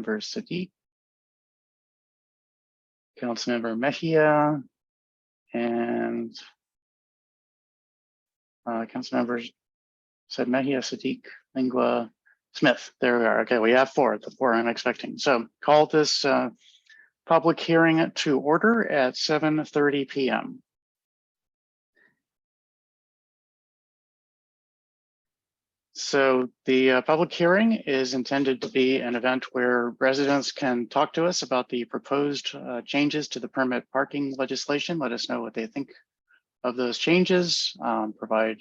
Councilmember Sadiq, Councilmember Mejia, and Councilmembers said Mejia, Sadiq, Lingua, Smith. There we are. Okay, we have four, the four I'm expecting. So call this public hearing to order at 7:30 p.m. So the public hearing is intended to be an event where residents can talk to us about the proposed changes to the permit parking legislation. Let us know what they think of those changes, provide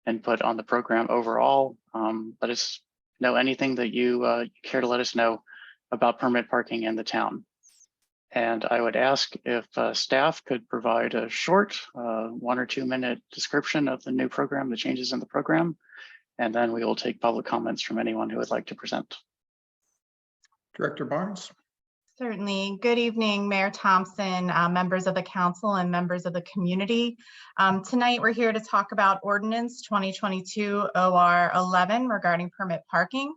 input on the program overall. Let us know anything that you care to let us know about permit parking in the town. And I would ask if staff could provide a short 1 or 2 minute description of the new program, the changes in the program, and then we will take public comments from anyone who would like to present. Director Barnes. Certainly. Good evening, Mayor Thompson, members of the council and members of the community. Tonight, we're here to talk about Ordinance 2022 OR 11 regarding permit parking.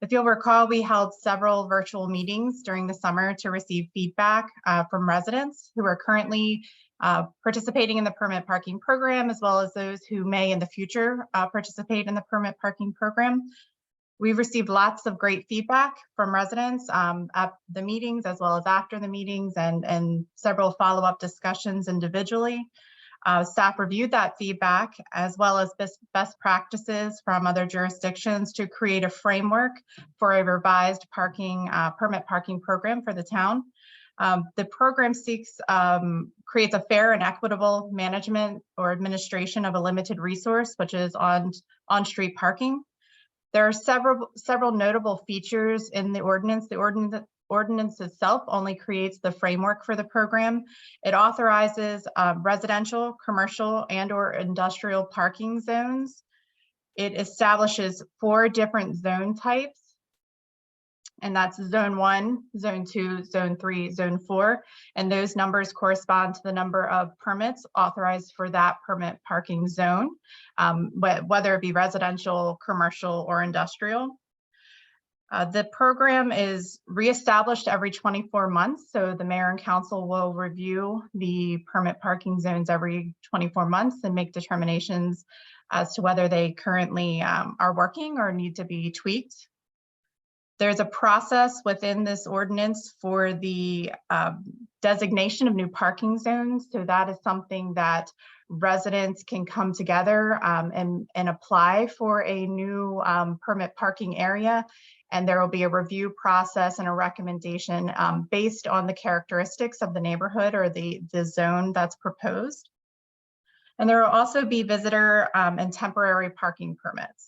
If you'll recall, we held several virtual meetings during the summer to receive feedback from residents who are currently participating in the permit parking program, as well as those who may in the future participate in the permit parking program. We've received lots of great feedback from residents at the meetings, as well as after the meetings, and several follow-up discussions individually. Staff reviewed that feedback, as well as best practices from other jurisdictions to create a framework for a revised permit parking program for the town. The program creates a fair and equitable management or administration of a limited resource, which is on-street parking. There are several notable features in the ordinance. The ordinance itself only creates the framework for the program. It authorizes residential, commercial, and/or industrial parking zones. It establishes 4 different zone types, and that's Zone 1, Zone 2, Zone 3, Zone 4, and those numbers correspond to the number of permits authorized for that permit parking zone, whether it be residential, commercial, or industrial. The program is reestablished every 24 months, so the mayor and council will review the permit parking zones every 24 months and make determinations as to whether they currently are working or need to be tweaked. There's a process within this ordinance for the designation of new parking zones. So that is something that residents can come together and apply for a new permit parking area. And there will be a review process and a recommendation based on the characteristics of the neighborhood or the zone that's proposed. And there will also be visitor and temporary parking permits.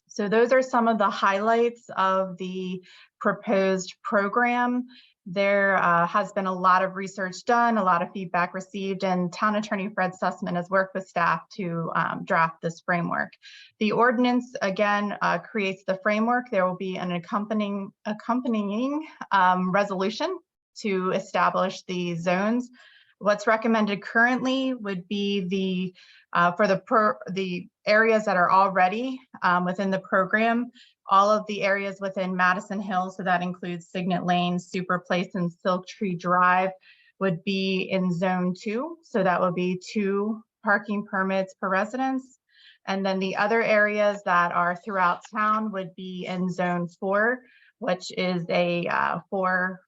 So those are some of the highlights of the proposed program. There has been a lot of research done, a lot of feedback received, and Town Attorney Fred Sussman has worked with staff to draft this framework. The ordinance, again, creates the framework. There will be an accompanying resolution to establish the zones. What's recommended currently would be for the areas that are already within the program, all of the areas within Madison Hills, so that includes Signet Lane, Super Place, and Silk Tree Drive, would be in Zone 2. So that would be 2 parking permits per residence. And then the other areas that are throughout town would be in Zone 4, which is a 4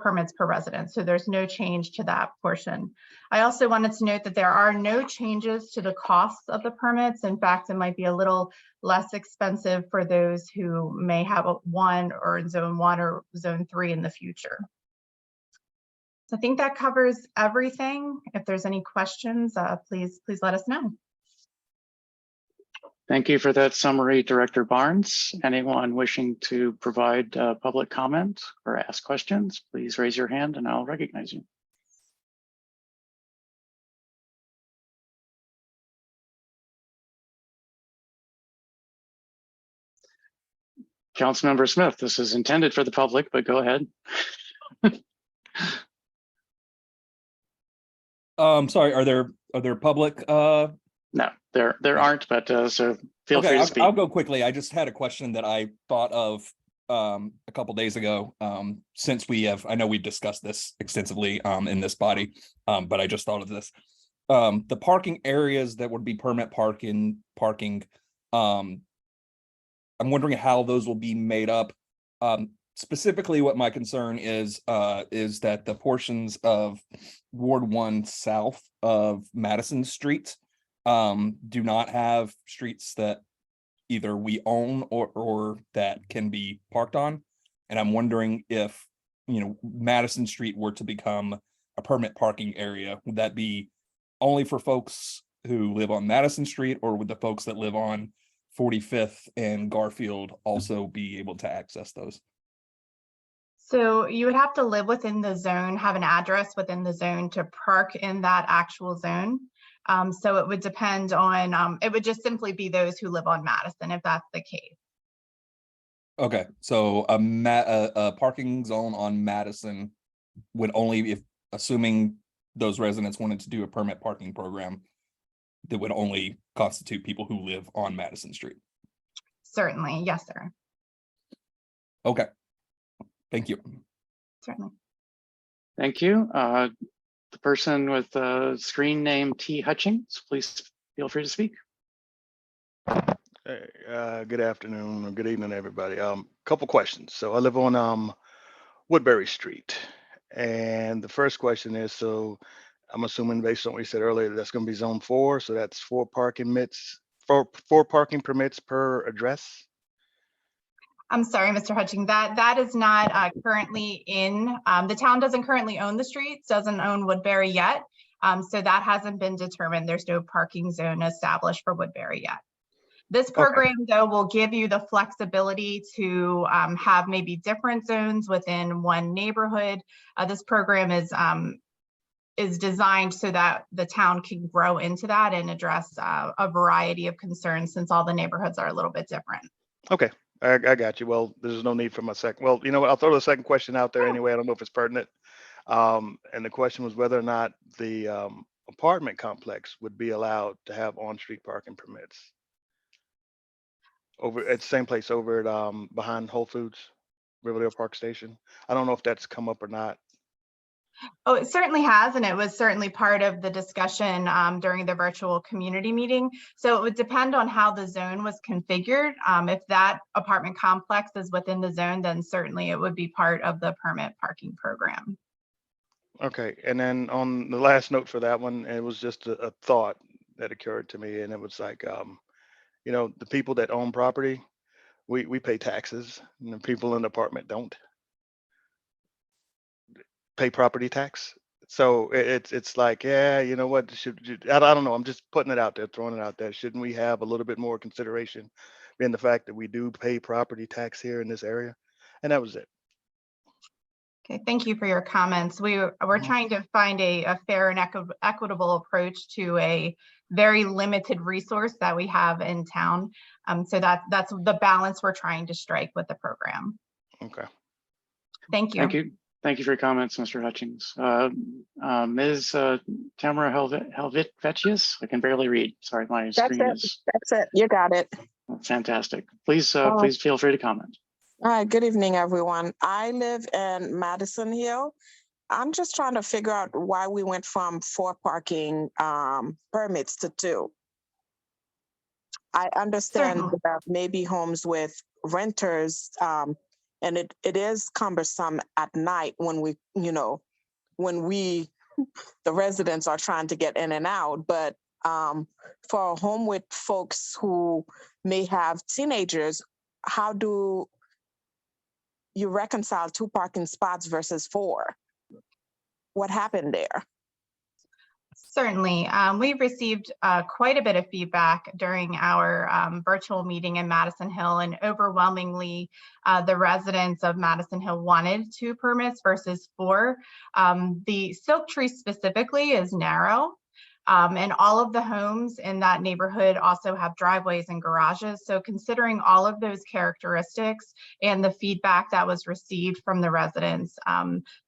permits per resident. So there's no change to that portion. I also wanted to note that there are no changes to the costs of the permits. In fact, it might be a little less expensive for those who may have a 1 or Zone 1 or Zone 3 in the future. So I think that covers everything. If there's any questions, please let us know. Thank you for that summary, Director Barnes. Anyone wishing to provide public comment or ask questions, please raise your hand and I'll recognize you. Councilmember Smith, this is intended for the public, but go ahead. Sorry, are there public? No, there aren't, but so feel free to speak. I'll go quickly. I just had a question that I thought of a couple days ago. Since I know we've discussed this extensively in this body, but I just thought of this. The parking areas that would be permit parking, I'm wondering how those will be made up. Specifically, what my concern is that the portions of Ward 1 south of Madison Street do not have streets that either we own or that can be parked on. And I'm wondering if, Madison Street were to become a permit parking area, would that be only for folks who live on Madison Street, or would the folks that live on 45th and Garfield also be able to access those? So you would have to live within the zone, have an address within the zone to park in that actual zone. So it would depend on, it would just simply be those who live on Madison, if that's the case. Okay, so a parking zone on Madison would only, if assuming those residents wanted to do a permit parking program, that would only constitute people who live on Madison Street. Certainly, yes, sir. Okay, thank you. Certainly. Thank you. The person with the screen name T. Hutchings, please feel free to speak. Hey, good afternoon or good evening, everybody. Couple questions. So I live on Woodbury Street, and the first question is, so I'm assuming based on what you said earlier, that's going to be zone 4, so that's 4 parking permits per address. I'm sorry, Mr. Hutching, that is not currently in, the town doesn't currently own the streets, doesn't own Woodbury yet. So that hasn't been determined. There's no parking zone established for Woodbury yet. This program, though, will give you the flexibility to have maybe different zones within one neighborhood. This program is designed so that the town can grow into that and address a variety of concerns, since all the neighborhoods are a little bit different. Okay, I got you. Well, there's no need for my second. Well, you know what? I'll throw the second question out there anyway. I don't know if it's pertinent. And the question was whether or not the apartment complex would be allowed to have on-street parking permits over at the same place over at behind Whole Foods, Riverdale Park Station. I don't know if that's come up or not. Oh, it certainly has, and it was certainly part of the discussion during the virtual community meeting. So it would depend on how the zone was configured. If that apartment complex is within the zone, then certainly it would be part of the permit parking program. Okay, and then on the last note for that one, it was just a thought that occurred to me, and it was like, the people that own property, we pay taxes, and the people in the apartment don't pay property tax. So it's like, yeah, you know what? I don't know. I'm just putting it out there, throwing it out there. Shouldn't we have a little bit more consideration in the fact that we do pay property tax here in this area? And that was it. Okay, thank you for your comments. We're trying to find a fair and equitable approach to a very limited resource that we have in town. So that's the balance we're trying to strike with the program. Okay. Thank you. Thank you. Thank you for your comments, Mr. Hutchings. Ms. Tamara Helvetius, I can barely read. Sorry, my screen is. That's it. You got it. Fantastic. Please feel free to comment. Hi, good evening, everyone. I live in Madison Hill. I'm just trying to figure out why we went from 4 parking permits to 2. I understand that maybe homes with renters, and it is cumbersome at night when the residents are trying to get in and out, but for a home with folks who may have teenagers, how do you reconcile 2 parking spots versus 4? What happened there? Certainly. We've received quite a bit of feedback during our virtual meeting in Madison Hill, and overwhelmingly the residents of Madison Hill wanted 2 permits versus 4. The Silk Tree specifically is narrow. And all of the homes in that neighborhood also have driveways and garages. So considering all of those characteristics and the feedback that was received from the residents,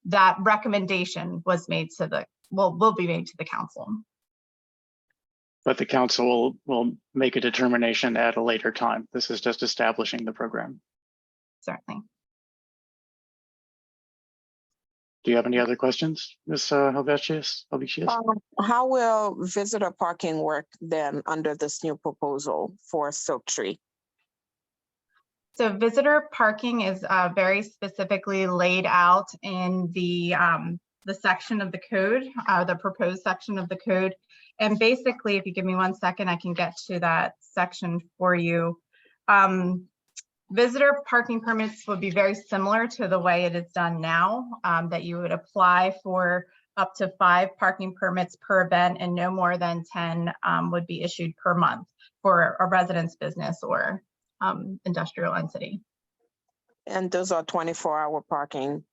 that recommendation was made to will be made to the council. But the council will make a determination at a later time. This is just establishing the program. Certainly. Do you have any other questions, Ms. Helvetius? How will visitor parking work then under this new proposal for Silk Tree? So visitor parking is very specifically laid out in the section of the code, the proposed section of the code. And basically, if you give me 1 second, I can get to that section for you. Visitor parking permits would be very similar to the way it is done now, that you would apply for up to 5 parking permits per event and no more than 10 would be issued per month for a residence business or industrial entity. And those are 24-hour parking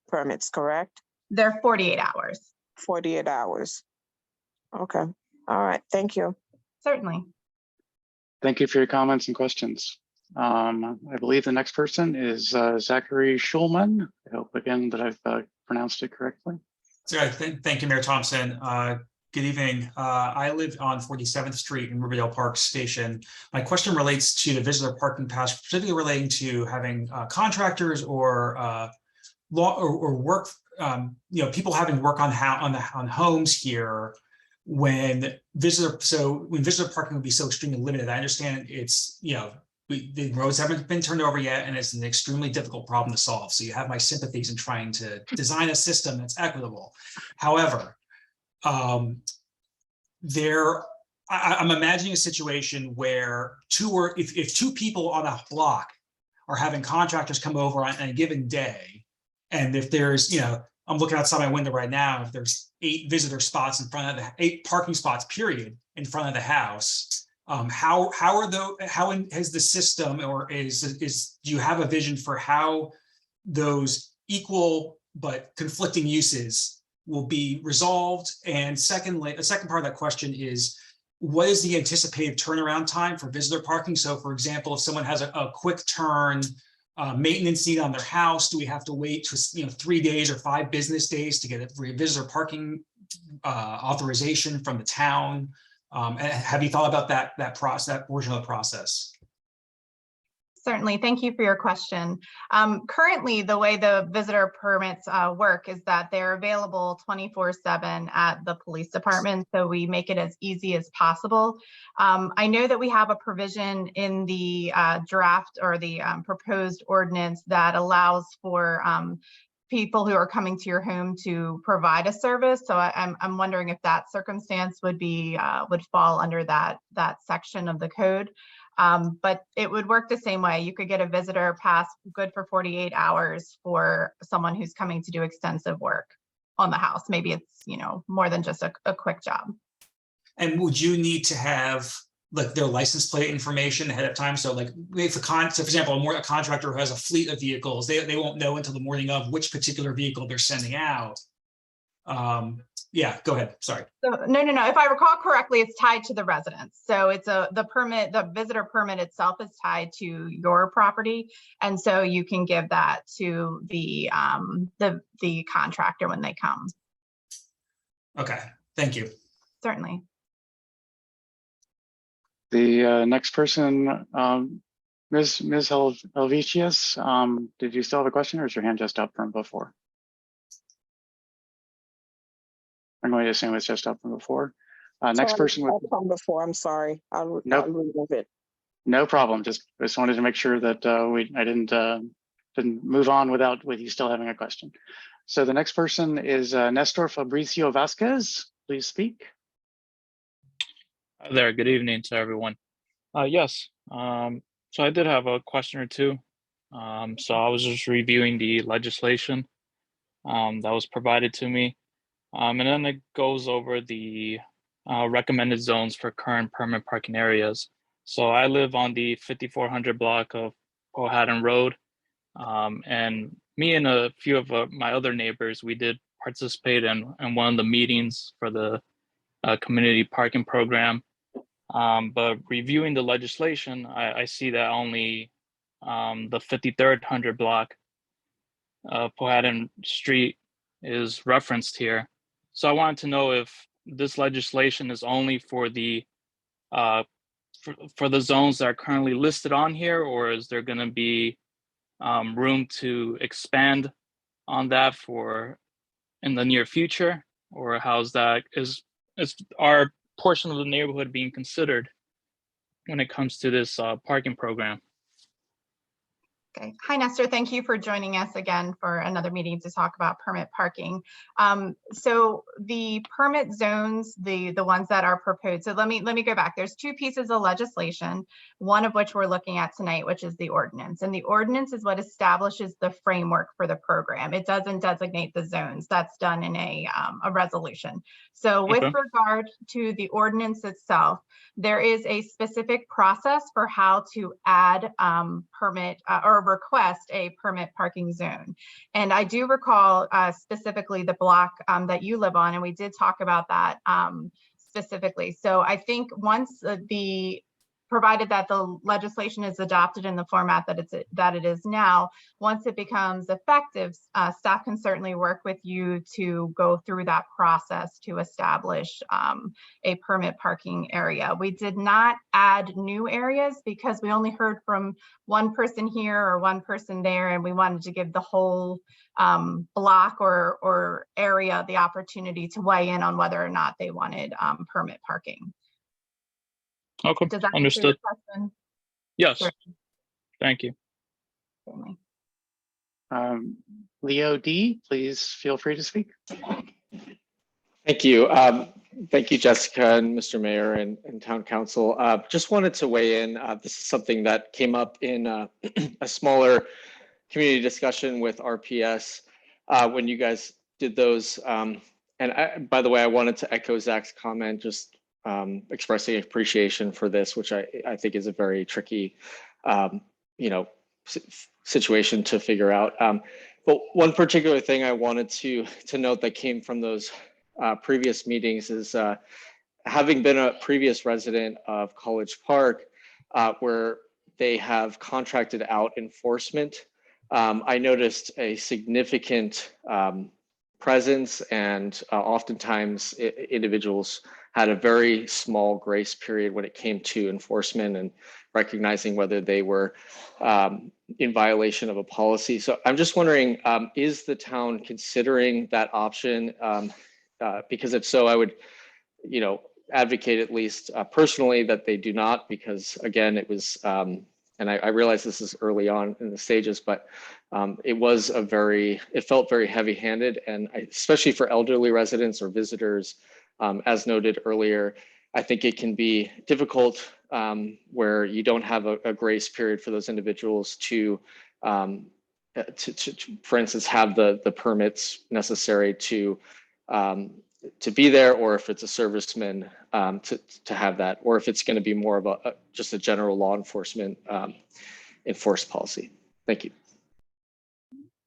permits, correct? They're 48 hours. 48 hours. Okay. All right. Thank you. Certainly. Thank you for your comments and questions. I believe the next person is Zachary Schulman. I hope again that I've pronounced it correctly. Thank you, Mayor Thompson. Good evening. I live on 47th Street in Riverdale Park Station. My question relates to the visitor parking pass, specifically relating to having contractors or law or work, people having work on homes here when visitor parking would be so extremely limited. I understand it's, the roads haven't been turned over yet, and it's an extremely difficult problem to solve. So you have my sympathies in trying to design a system that's equitable. However, I'm imagining a situation where if 2 people on a block are having contractors come over on a given day, and if there's, I'm looking outside my window right now, if there's 8 visitor spots in front of 8 parking spots, period, in front of the house, how has the system, or do you have a vision for how those equal but conflicting uses will be resolved? And secondly, a second part of that question is, what is the anticipated turnaround time for visitor parking? So for example, if someone has a quick turn maintenance need on their house, do we have to wait 3 days or 5 business days to get a visitor parking authorization from the town? Have you thought about that process, that portion of the process? Certainly. Thank you for your question. Currently, the way the visitor permits work is that they're available 24/7 at the police department. So we make it as easy as possible. I know that we have a provision in the draft or the proposed ordinance that allows for people who are coming to your home to provide a service. So I'm wondering if that circumstance would fall under that section of the code. But it would work the same way. You could get a visitor pass good for 48 hours for someone who's coming to do extensive work on the house. Maybe it's, more than just a quick job. And would you need to have their license plate information ahead of time? So for example, a contractor who has a fleet of vehicles, they won't know until the morning of which particular vehicle they're sending out. Yeah, go ahead. Sorry. So, no. If I recall correctly, it's tied to the residence. So it's the visitor permit itself is tied to your property. And so you can give that to the contractor when they come. Okay, thank you. Certainly. The next person, Ms. Helvetius, did you still have a question, or is your hand just up from before? I'm going to assume it's just up from before. Next person would. From before. I'm sorry. I'll remove it. No problem. Just wanted to make sure that I didn't move on with you still having a question. So the next person is Nestor Fabricio Vasquez. Please speak. Hi there. Good evening to everyone. Yes. So I did have a question or two. So I was just reviewing the legislation that was provided to me. And then it goes over the recommended zones for current permanent parking areas. So I live on the 5400 block of Powhatan Road. And me and a few of my other neighbors, we did participate in one of the meetings for the community parking program. But reviewing the legislation, I see that only the 5300 block of Powhatan Street is referenced here. So I wanted to know if this legislation is only for the zones that are currently listed on here, or is there going to be room to expand on that for in the near future, or how's that, is our portion of the neighborhood being considered when it comes to this parking program? Okay. Hi, Nestor. Thank you for joining us again for another meeting to talk about permit parking. So the permit zones, the ones that are proposed, so let me go back. There's two pieces of legislation, one of which we're looking at tonight, which is the ordinance. And the ordinance is what establishes the framework for the program. It doesn't designate the zones. That's done in a resolution. So with Okay. regard to the ordinance itself, there is a specific process for how to add permit or request a permit parking zone. And I do recall specifically the block that you live on, and we did talk about that specifically. So I think once provided that the legislation is adopted in the format that it is now, once it becomes effective, staff can certainly work with you to go through that process to establish a permit parking area. We did not add new areas because we only heard from one person here or one person there, and we wanted to give the whole block or area the opportunity to weigh in on whether or not they wanted permit parking. Okay, Does that answer your understood. question? Yes, Sure. thank you. Certainly. Leo D, please feel free to speak. Thank you. Thank you, Jessica and Mr. Mayor and Town Council. Just wanted to weigh in. This is something that came up in a smaller community discussion with RPS when you guys did those. By the way, I wanted to echo Zach's comment, just expressing appreciation for this, which I think is a very tricky, situation to figure out. But one particular thing I wanted to note that came from those previous meetings is having been a previous resident of College Park, where they have contracted out enforcement. I noticed a significant presence, and oftentimes individuals had a very small grace period when it came to enforcement and recognizing whether they were in violation of a policy. So I'm just wondering, is the town considering that option? Because if so, I would, advocate at least personally that they do not, because again, it was, and I realize this is early on in the stages, but it felt very heavy-handed, and especially for elderly residents or visitors, as noted earlier, I think it can be difficult where you don't have a grace period for those individuals to for instance, have the permits necessary to be there, or if it's a serviceman to have that, or if it's going to be more of just a general law enforcement enforced policy. Thank you.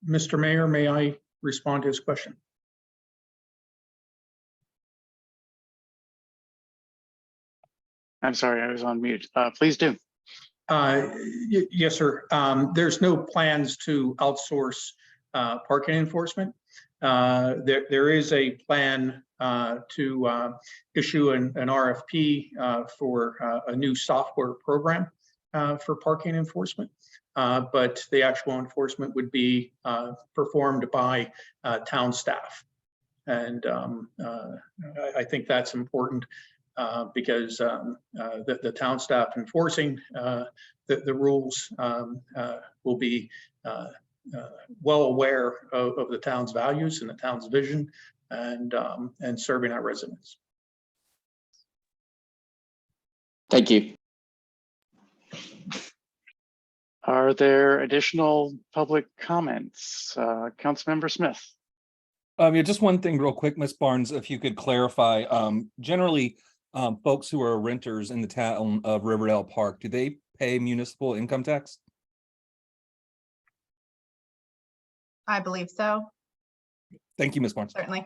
Mr. Mayor, may I respond to his question? I'm sorry, I was on mute. Please do. Yes, sir. There's no plans to outsource parking enforcement. There is a plan to issue an RFP for a new software program for parking enforcement, but the actual enforcement would be performed by town staff. And I think that's important because the town staff enforcing the rules will be well aware of the town's values and the town's vision and serving our residents. Thank you. Are there additional public comments? Councilmember Smith. Yeah, just one thing real quick, Ms. Barnes, if you could clarify, generally, folks who are renters in the town of Riverdale Park, do they pay municipal income tax? I believe so. Thank you, Ms. Barnes. Certainly.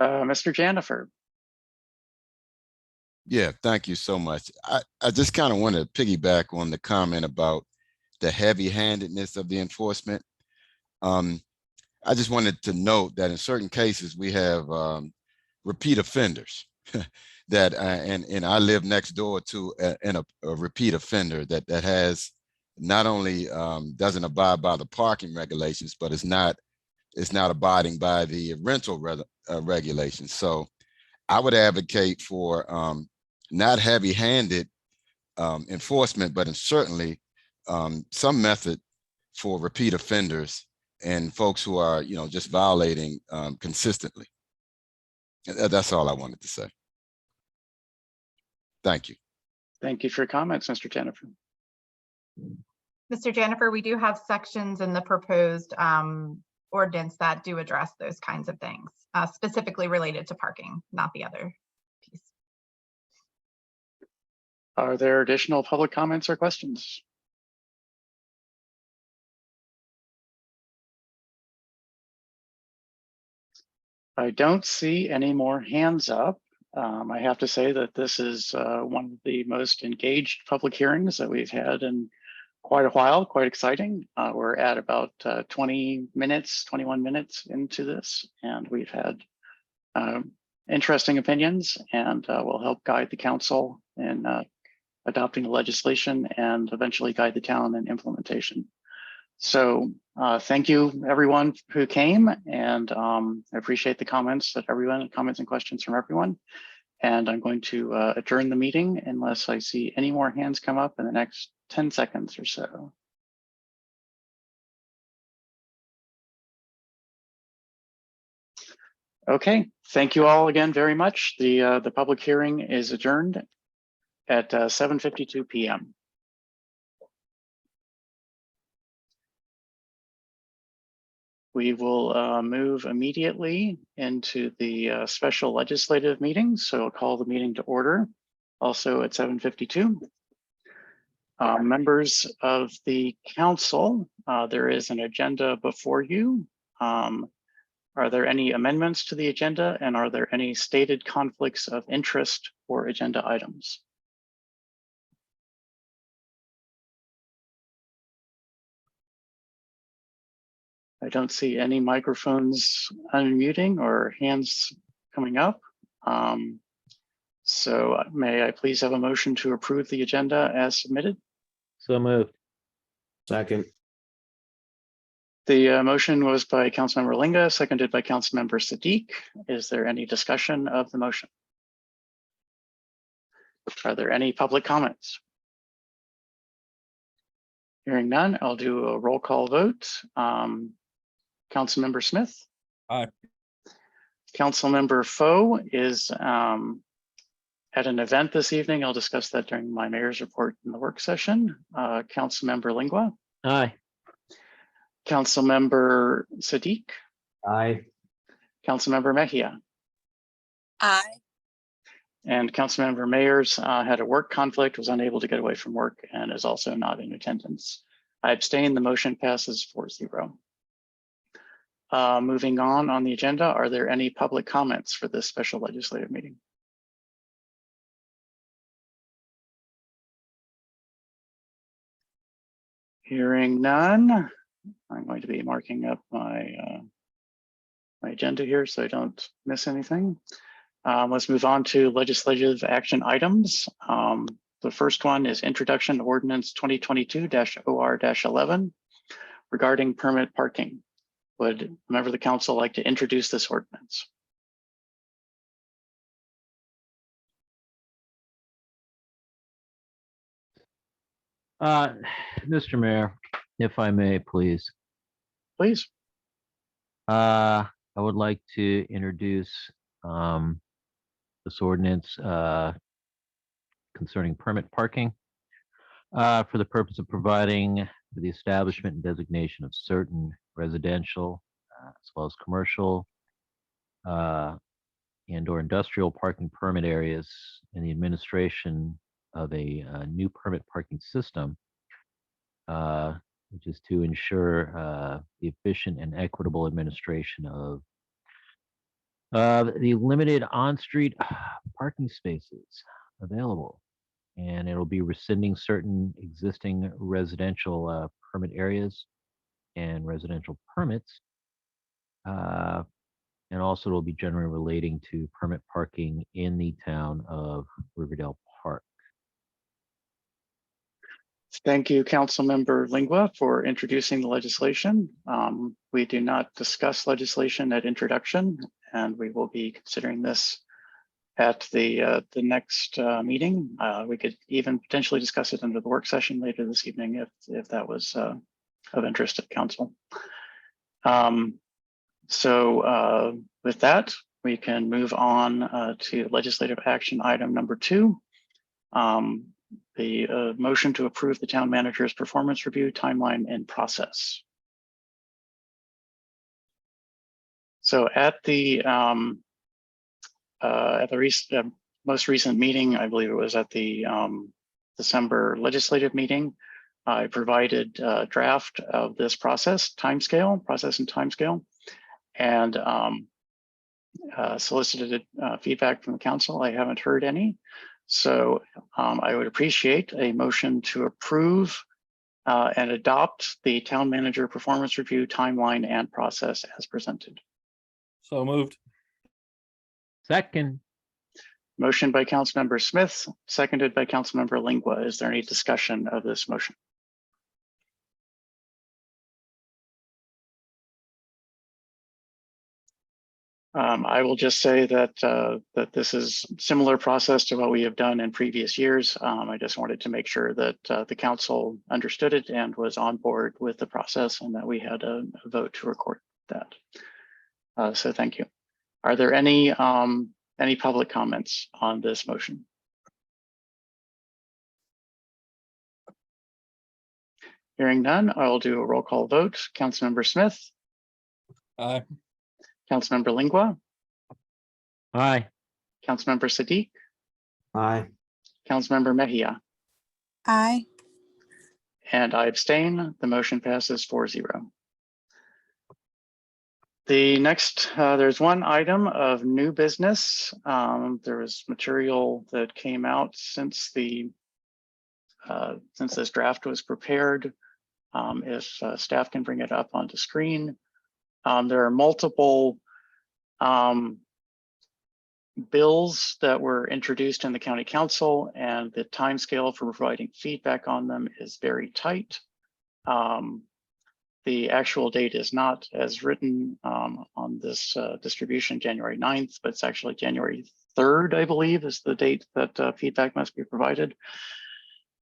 Mr. Janifer. Yeah, thank you so much. I just kind of want to piggyback on the comment about the heavy-handedness of the enforcement. I just wanted to note that in certain cases we have repeat offenders that, and I live next door to a repeat offender that has not only doesn't abide by the parking regulations, but it's not abiding by the rental regulations. So I would advocate for not heavy-handed enforcement, but certainly some method for repeat offenders and folks who are, just violating consistently. That's all I wanted to say. Thank you. Thank you for your comments, Mr. Jennifer. Mr. Jennifer, we do have sections in the proposed ordinance that do address those kinds of things, specifically related to parking, not the other piece. Are there additional public comments or questions? I don't see any more hands up. I have to say that this is one of the most engaged public hearings that we've had in quite a while, quite exciting. We're at about 21 minutes into this, and we've had interesting opinions, and will help guide the council in adopting the legislation and eventually guide the town in implementation. So thank you everyone who came, and I appreciate the comments and questions from everyone. And I'm going to adjourn the meeting unless I see any more hands come up in the next 10 seconds or so. Okay, thank you all again very much. The public hearing is adjourned at 7:52 p.m. We will move immediately into the special legislative meeting. So I'll call the meeting to order, also at 7:52. Members of the council, there is an agenda before you. Are there any amendments to the agenda, and are there any stated conflicts of interest for agenda items? I don't see any microphones unmuting or hands coming up. So may I please have a motion to approve the agenda as submitted? So moved. Second. The motion was by Councilmember Linga, seconded by Councilmember Siddiq. Is there any discussion of the motion? Are there any public comments? Hearing none, I'll do a roll call vote. Councilmember Smith? Aye. Councilmember Foe is at an event this evening. I'll discuss that during my mayor's report in the work session. Councilmember Lingua? Aye. Councilmember Siddiq? Aye. Councilmember Mejia? Aye. And Councilmember Mayers had a work conflict, was unable to get away from work, and is also not in attendance. I abstain. The motion passes 4-0. Moving on the agenda, are there any public comments for this special legislative meeting? Hearing none, I'm going to be marking up my agenda here so I don't miss anything. Let's move on to legislative action items. The first one is introduction to ordinance 2022-OR-11 regarding permit parking. Would a member of the council like to introduce this ordinance? Mr. Mayor, if I may, please. Please. I would like to introduce this ordinance concerning permit parking for the purpose of providing for the establishment and designation of certain residential as well as commercial and or industrial parking permit areas and the administration of a new permit parking system, which is to ensure the efficient and equitable administration of the limited on-street parking spaces available. And it'll be rescinding certain existing residential permit areas and residential permits And also it'll be generally relating to permit parking in the town of Riverdale Park. Thank you, Councilmember Lingua, for introducing the legislation. We do not discuss legislation at introduction, and we will be considering this at the next meeting. We could even potentially discuss it under the work session later this evening if that was of interest to council. So with that, we can move on to legislative action item number 2. The motion to approve the town manager's performance review timeline and process. So at the most recent meeting, I believe it was at the December legislative meeting, I provided a draft of this process and timescale, and solicited feedback from the council. I haven't heard any. So I would appreciate a motion to approve and adopt the town manager performance review timeline and process as presented. So moved. Second. Motion by Councilmember Smith, seconded by Councilmember Lingua. Is there any discussion of this motion? I will just say that that this is similar process to what we have done in previous years. I just wanted to make sure that the council understood it and was on board with the process, and that we had a vote to record that. So thank you. Are there any public comments on this motion? Hearing none, I will do a roll call vote. Councilmember Smith. Aye. Councilmember Lingua. Aye. Councilmember Sadiq. Aye. Councilmember Mejia. Aye. And I abstain. The motion passes 4-0. The next, there's one item of new business. There was material that came out since this draft was prepared. If staff can bring it up onto screen. There are multiple bills that were introduced in the county council, and the timescale for providing feedback on them is very tight. The actual date is not as written on this distribution, January 9th, but it's actually January 3rd, I believe, is the date that feedback must be provided.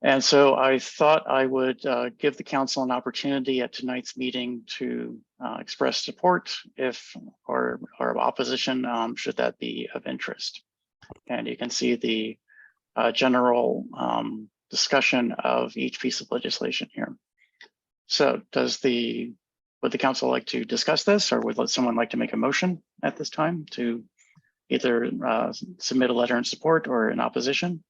And so I thought I would give the council an opportunity at tonight's meeting to express support or opposition should that be of interest. And you can see the general discussion of each piece of legislation here. So would the council like to discuss this, or would someone like to make a motion at this time to either submit a letter in support or in opposition?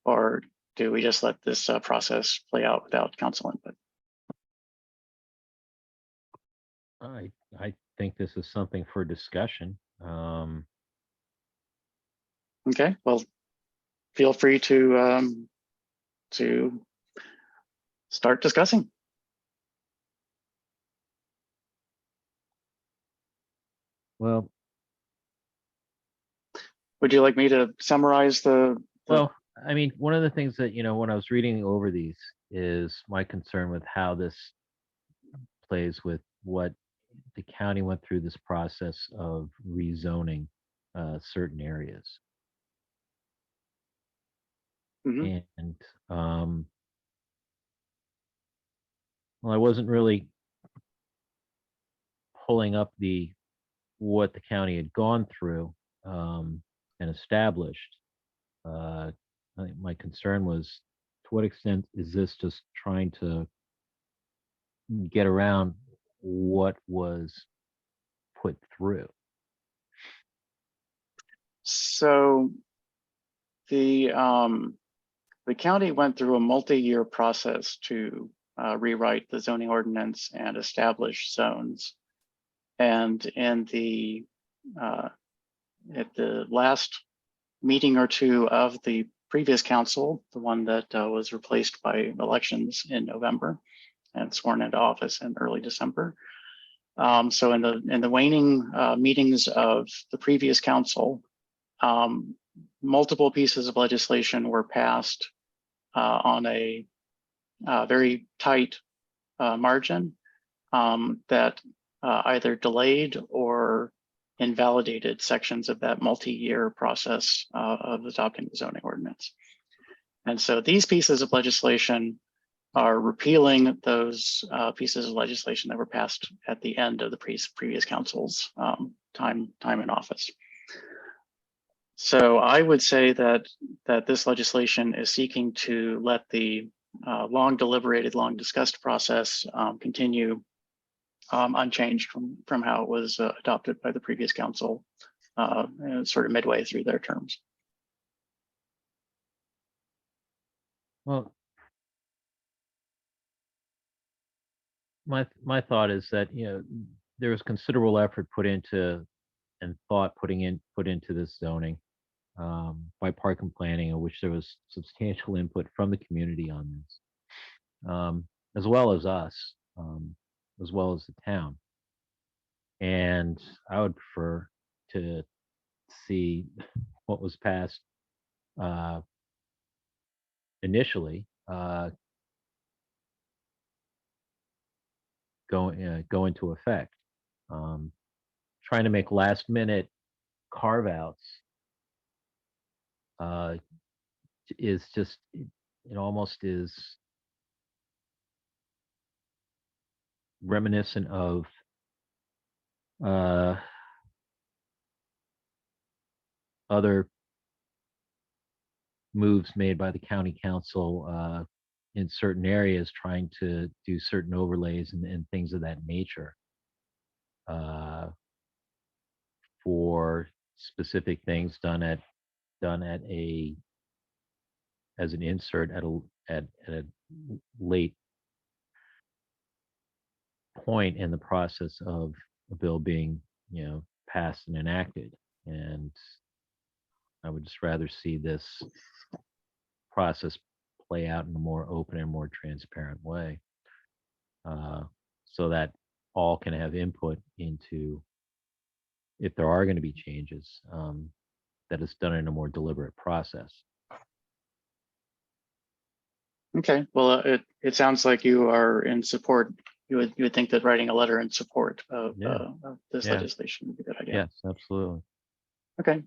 Or do we just let this process play out without council input? I think this is something for discussion. Okay, well, feel free to start discussing. Well, would you like me to summarize Well, I mean, one of the things that, when I was reading over these is my concern with how this plays with what the county went through this process of rezoning certain areas. Mm-hmm. And well, I wasn't really pulling up what the county had gone through and established. I think my concern was, to what extent is this just trying to get around what was put through? So the county went through a multi-year process to rewrite the zoning ordinance and establish zones. And in at the last meeting or two of the previous council, the one that was replaced by elections in November and sworn into office in early December, So in the waning meetings of the previous council, multiple pieces of legislation were passed on a very tight margin that either delayed or invalidated sections of that multi-year process of adopting the zoning ordinance. And so these pieces of legislation are repealing those pieces of legislation that were passed at the end of the previous council's time in office. So I would say that this legislation is seeking to let the long deliberated, long discussed process continue unchanged from how it was adopted by the previous council, sort of midway through their terms. Well, my thought is that, there was considerable effort put into and thought put into this zoning by parking planning, in which there was substantial input from the community on this, as well as us, as well as the town. And I would prefer to see what was passed initially go into effect. Trying to make last minute carve outs is just, it almost is reminiscent of other moves made by the county council in certain areas, trying to do certain overlays and things of that nature for specific things done at as an insert at a late point in the process of a bill being, passed and enacted. And I would just rather see this process play out in a more open and more transparent way, so that all can have input into, if there are going to be changes, that it's done in a more deliberate process. Okay, well, it sounds like you are in support. You would think that writing a letter in support of this legislation would be a good idea. Yes, absolutely. Okay,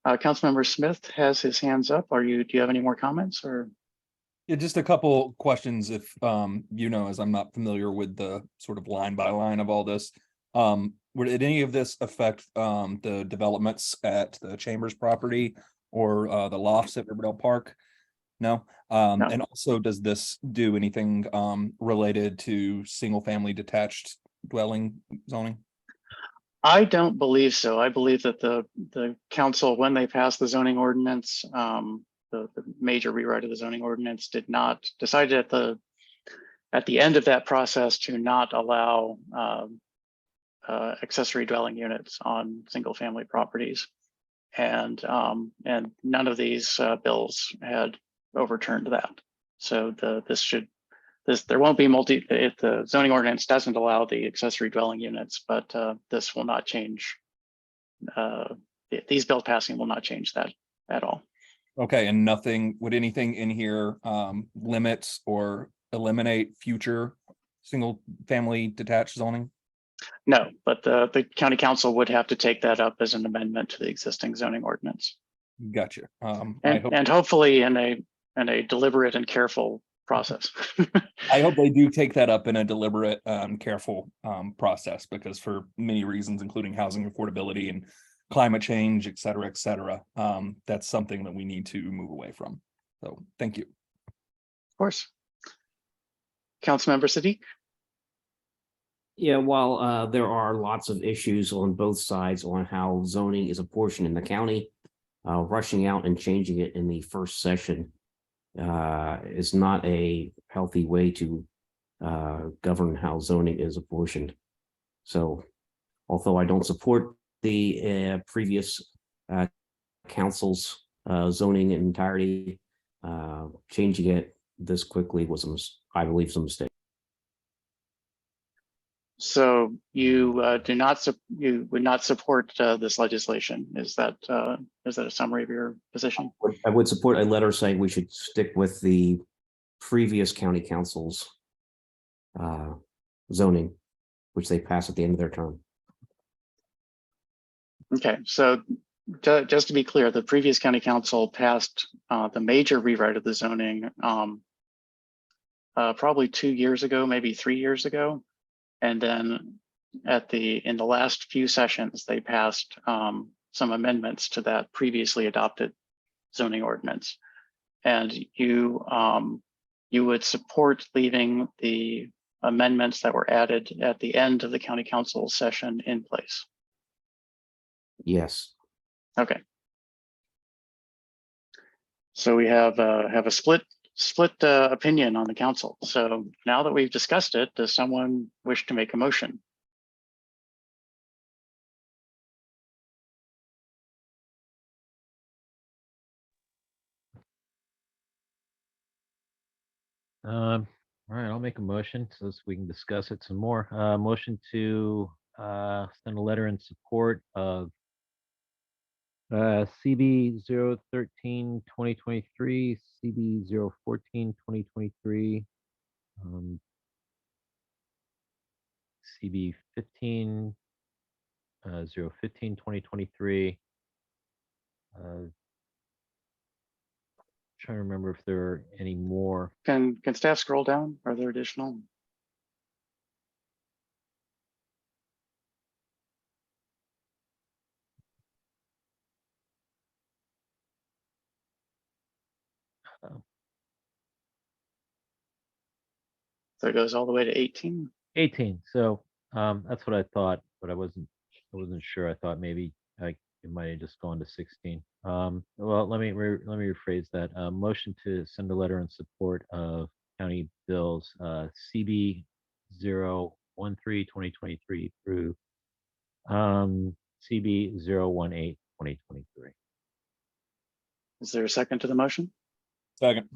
Councilmember Smith has his hands up. Do you have any more comments or? Yeah, just a couple questions if as I'm not familiar with the sort of line by line of all this. Would any of this affect the developments at the Chambers property or the lofts at Riverdale Park? No. No. And also, does this do anything related to single family detached dwelling zoning? I don't believe so. I believe that the council, when they passed the zoning ordinance, the major rewrite of the zoning ordinance, decided at the end of that process to not allow accessory dwelling units on single family properties, and none of these bills had overturned that. So there won't be the zoning ordinance doesn't allow the accessory dwelling units, but this will not change. These bills passing will not change that at all. Okay, and would anything in here limit or eliminate future single family detached zoning? No, but the county council would have to take that up as an amendment to the existing zoning ordinance. Gotcha. And hopefully in a deliberate and careful process. I hope they do take that up in a deliberate, careful process, because for many reasons, including housing affordability and climate change, et cetera, that's something that we need to move away from. So thank you. Of course. Councilmember Siddiq. Yeah, while there are lots of issues on both sides on how zoning is apportioned in the county, rushing out and changing it in the first session is not a healthy way to govern how zoning is apportioned. So although I don't support the previous council's zoning in entirety, changing it this quickly was, I believe, a mistake. So you you would not support this legislation. Is that a summary of your position? I would support a letter saying we should stick with the previous county council's zoning, which they passed at the end of their term. Okay, so just to be clear, the previous county council passed the major rewrite of the zoning probably 2 years ago, maybe 3 years ago. And then in the last few sessions, they passed some amendments to that previously adopted zoning ordinance. And you would support leaving the amendments that were added at the end of the county council session in place. Yes. Okay. So we have a split opinion on the council. So now that we've discussed it, does someone wish to make a motion? All right, I'll make a motion so we can discuss it some more. Motion to send a letter in support of CB 013 2023, CB 014 2023, CB 15 015 2023. Trying to remember if there are any more. Can staff scroll down? Are there additional? So it goes all the way to 18. 18. So that's what I thought, but I wasn't sure. I thought maybe it might have just gone to 16. Well, let me rephrase that. Motion to send a letter in support of county bills CB 013 2023 through CB 018 2023. Is there a second to the motion? Second.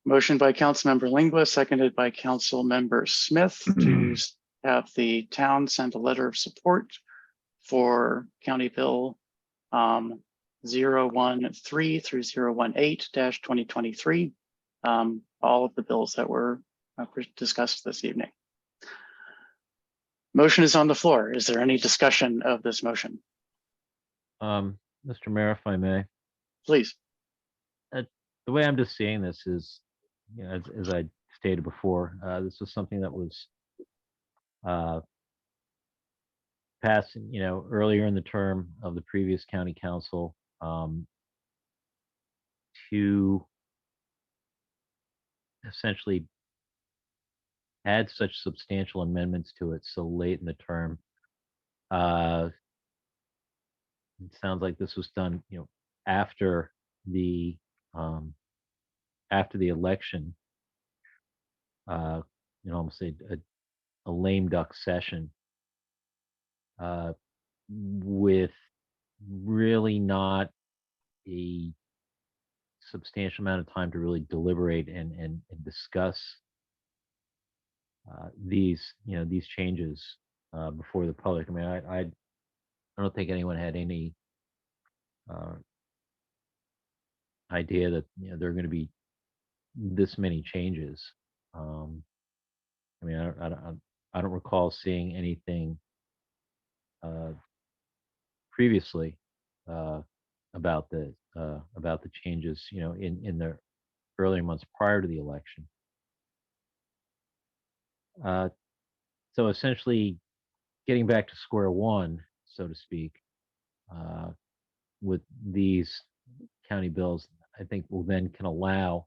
Motion by Councilmember Lingua, seconded by Councilmember Smith to have the town send a letter of support for County Bill 013 through 018-2023. All of the bills that were discussed this evening. Motion is on the floor. Is there any discussion of this motion? Mr. Mayor, if I may. Please. The way I'm just seeing this is, you know, as I stated before, this was something that was passed, you know, earlier in the term of the previous county council to essentially add such substantial amendments to it so late in the term. It sounds like this was done, you know, after the election. You know, almost a lame duck session with really not a substantial amount of time to really deliberate and discuss these changes before the public. I mean, I don't think anyone had any idea that, you know, there are going to be this many changes. I mean, I don't recall seeing anything previously about the changes, you know, in the earlier months prior to the election. So essentially, getting back to square one, so to speak, with these county bills, I think will then can allow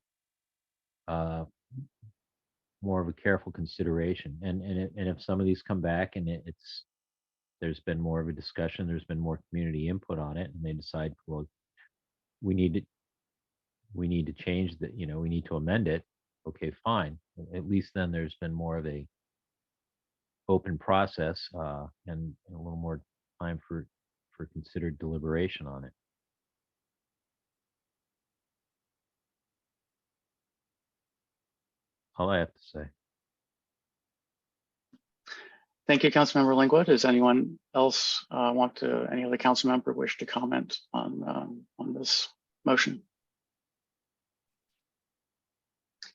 more of a careful consideration. And if some of these come back and there's been more of a discussion, there's been more community input on it, and they decide, well, we need to change that, you know, we need to amend it. Okay, fine. At least then there's been more of a open process and a little more time for considered deliberation on it. All I have to say. Thank you, Councilmember Lingwood. Does anyone else any other council member wish to comment on this motion?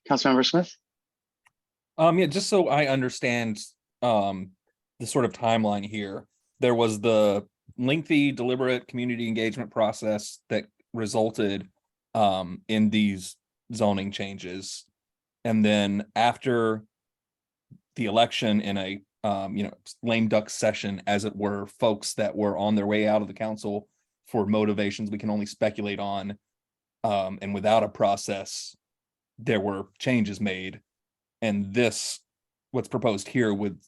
Councilmember Smith? Yeah, just so I understand the sort of timeline here. There was the lengthy, deliberate community engagement process that resulted in these zoning changes. And then after the election, in a lame duck session, as it were, folks that were on their way out of the council for motivations we can only speculate on, and without a process, there were changes made. And this, what's proposed here, would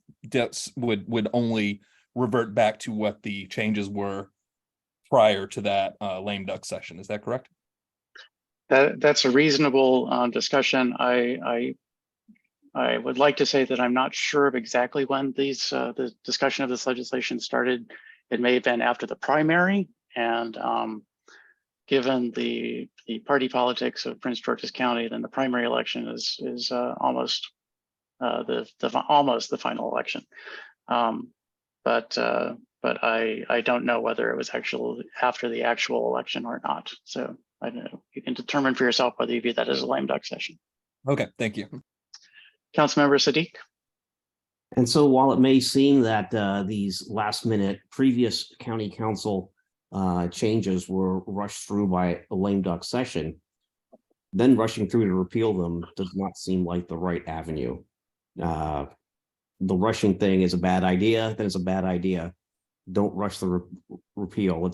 only revert back to what the changes were prior to that lame duck session. Is that correct? That's a reasonable discussion. I would like to say that I'm not sure of exactly when the discussion of this legislation started. It may have been after the primary, and given the party politics of Prince George's County, then the primary election is almost the final election. But I don't know whether it was actually after the actual election or not. So I don't know. You can determine for yourself whether you view that as a lame duck session. Okay, thank you. Councilmember Sadiq. And so while it may seem that these last minute previous county council changes were rushed through by a lame duck session, then rushing through to repeal them does not seem like the right avenue. The rushing thing is a bad idea. Then it's a bad idea. Don't rush the repeal.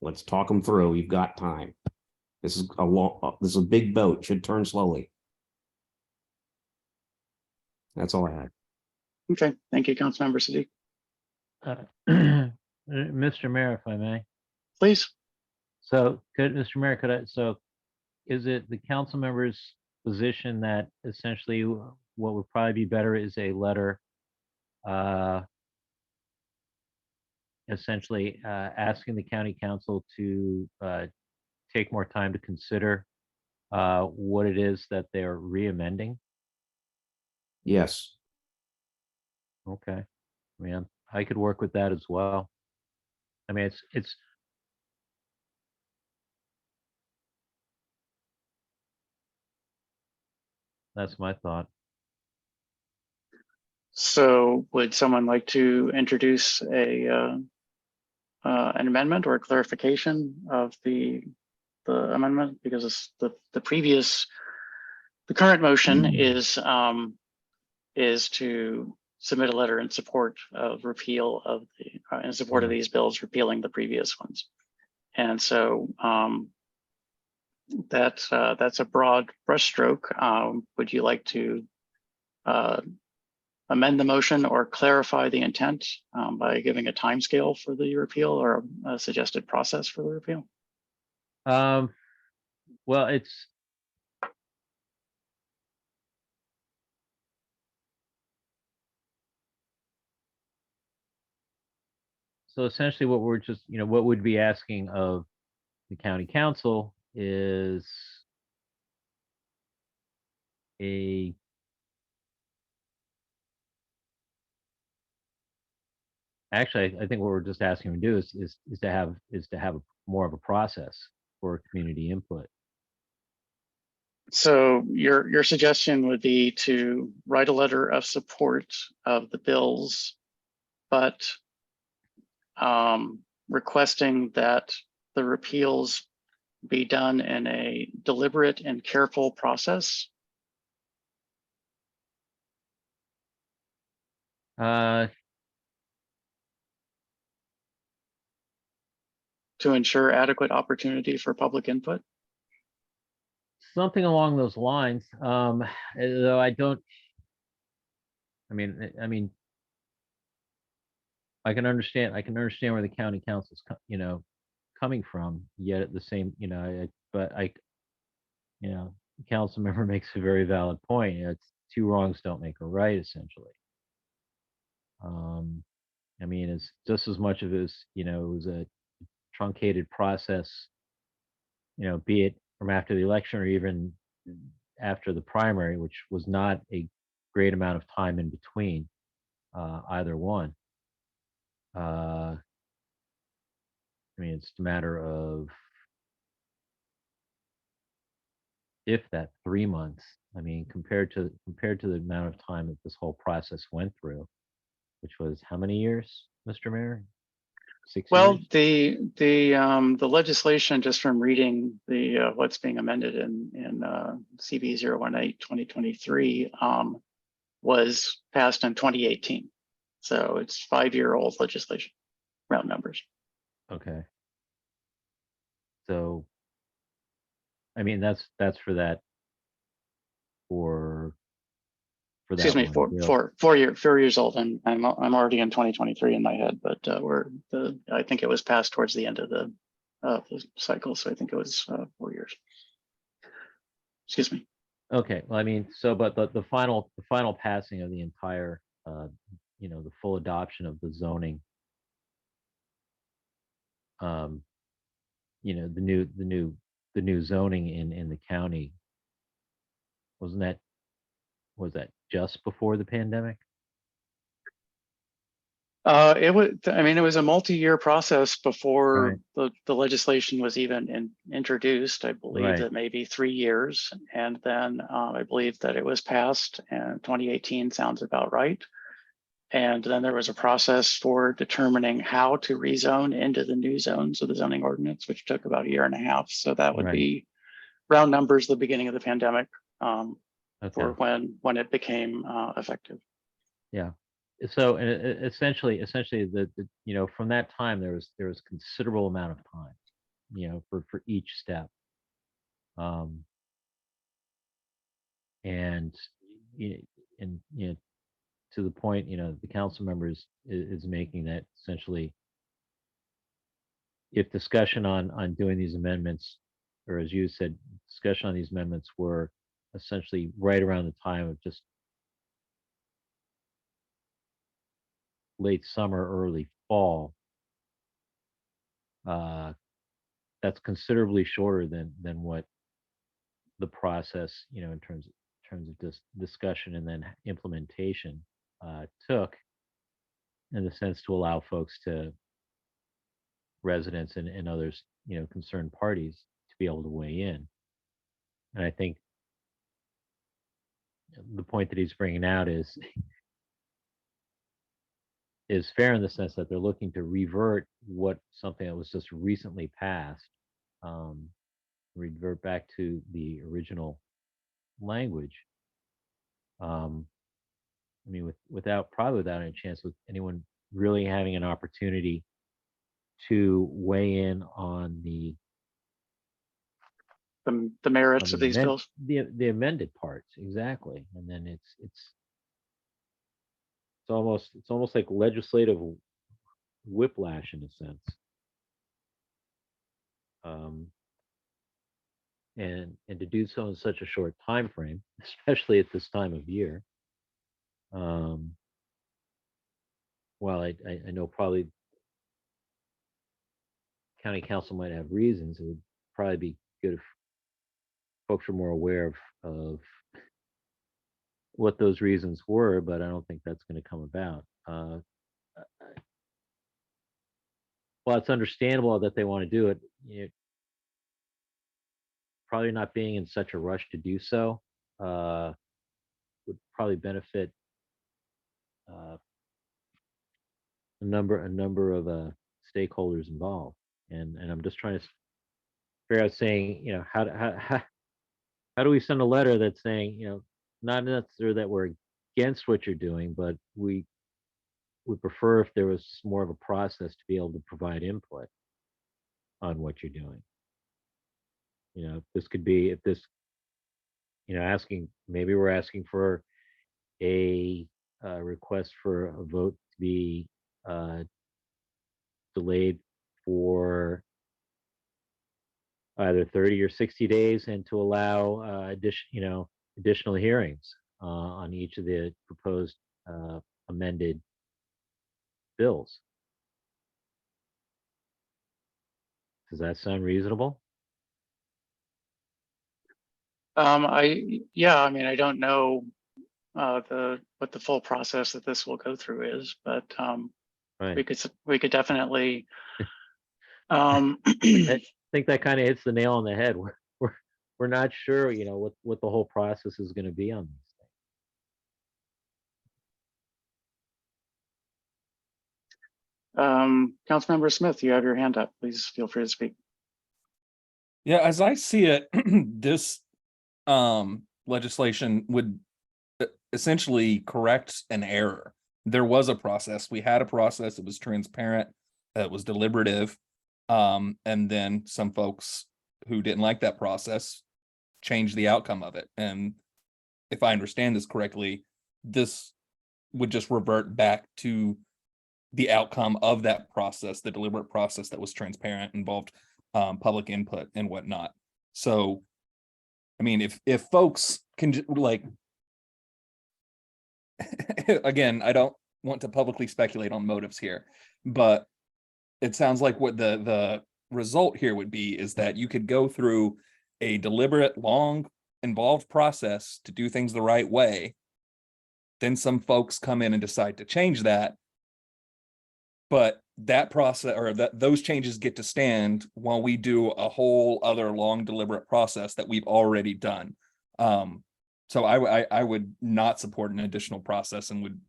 Let's talk them through. You've got time. This is a big boat. Should turn slowly. That's all I had. Okay, thank you, Councilmember Sadiq. Mr. Mayor, if I may. Please. So, Mr. Mayor, so is it the council members' position that essentially what would probably be better is a letter essentially asking the county council to take more time to consider what it is that they're re-amending? Yes. Okay. I mean, I could work with that as well. I mean, it's that's my thought. So would someone like to introduce an amendment or a clarification of the amendment? Because the current motion is to submit a letter in support of repeal of in support of these bills, repealing the previous ones. And so that's a broad brushstroke. Would you like to amend the motion or clarify the intent by giving a timescale for the repeal or a suggested process for the repeal? Well, it's so essentially what we're just, what we'd be asking of the county council is actually, I think what we're just asking them to do is to have more of a process for community input. So your suggestion would be to write a letter of support of the bills, but requesting that the repeals be done in a deliberate and careful process? To ensure adequate opportunity for public input? Something along those lines. Though I don't. I mean, I can understand where the county council's, coming from. Yet at the same, the council member makes a very valid point. It's two wrongs don't make a right, essentially. I mean, it's just as much of it as, it was a truncated process, be it from after the election or even after the primary, which was not a great amount of time in between. either one. I mean, it's a matter of if that 3 months. I mean, compared to the amount of time that this whole process went through, which was how many years, Mr. Mayor? 6 Well, years? the legislation, just from reading the what's being amended in CB 018/2023, was passed in 2018. So it's 5-year-old legislation, round numbers. Okay. So, I mean, that's for that, for Excuse that me, one bill. 4 years old. I'm already in 2023 in my head, but I think it was passed towards the end of the cycle. So I think it was 4 years. Excuse me. Okay, well, I mean, so, but the final passing of the entire, you know, the full adoption of the zoning, you know, the new zoning in the county, was that just before the pandemic? It was, I mean, it was a multi-year process before Right. the legislation was even introduced. I believe Right. that maybe 3 years. And then I believe that it was passed in 2018, sounds about right. And then there was a process for determining how to rezone into the new zones of the zoning ordinance, which took about 1.5 years. So that would Right. be round numbers, the beginning of the pandemic, for Okay. when it became effective. Yeah. So essentially, the you know, from that time there was considerable amount of time, you know, for each step. And and you know, to the point, you know, the council members is making, that essentially, if discussion on doing these amendments, or as you said, discussion on these amendments were essentially right around the time of just late summer, early fall, that's considerably shorter than what the process, you know, in terms of this discussion and then implementation took, in the sense to allow folks, to residents and others, you know, concerned parties, to be able to weigh in. And I think the point that he's bringing out is fair, in the sense that they're looking to revert something that was just recently passed, revert back to the original language. I mean, probably without any chance with anyone really having an opportunity to weigh in on the Merits of these bills. the amended parts, exactly. And then it's almost like legislative whiplash, in a sense. And to do so in such a short time frame, especially at this time of year. While I know probably county council might have reasons, it would probably be good if folks are more aware of what those reasons were, but I don't think that's going to come about. Well, it's understandable that they want to do it. You know, probably not being in such a rush to do so would probably benefit a number of stakeholders involved. And I'm just trying to figure out, saying, you know, how do we send a letter that's saying, you know, not necessarily that we're against what you're doing, but we would prefer if there was more of a process to be able to provide input on what you're doing. You know, this could be, if this, you know, maybe we're asking for a request for a vote to be delayed for either 30 or 60 days, and to allow additional hearings on each of the proposed amended bills. Does that sound reasonable? I mean, I don't know what the full process that this will go through is, but Right. we could definitely. I think that kind of hits the nail on the head. We're not sure, you know, what the whole process is going to be on these things. Councilmember Smith, you have your hand up. Please feel free to speak. Yeah, as I see it, this legislation would essentially correct an error. There was a process. We had a process. It was transparent. It was deliberative. And then some folks who didn't like that process changed the outcome of it. And if I understand this correctly, this would just revert back to the outcome of that process, the deliberate process that was transparent, involved public input and whatnot. So, I mean, if folks can like, again, I don't want to publicly speculate on motives here, but it sounds like what the result here would be is that you could go through a deliberate, long, involved process to do things the right way. Then some folks come in and decide to change that. But that process or those changes get to stand while we do a whole other long, deliberate process that we've already done. So I would not support an additional process and would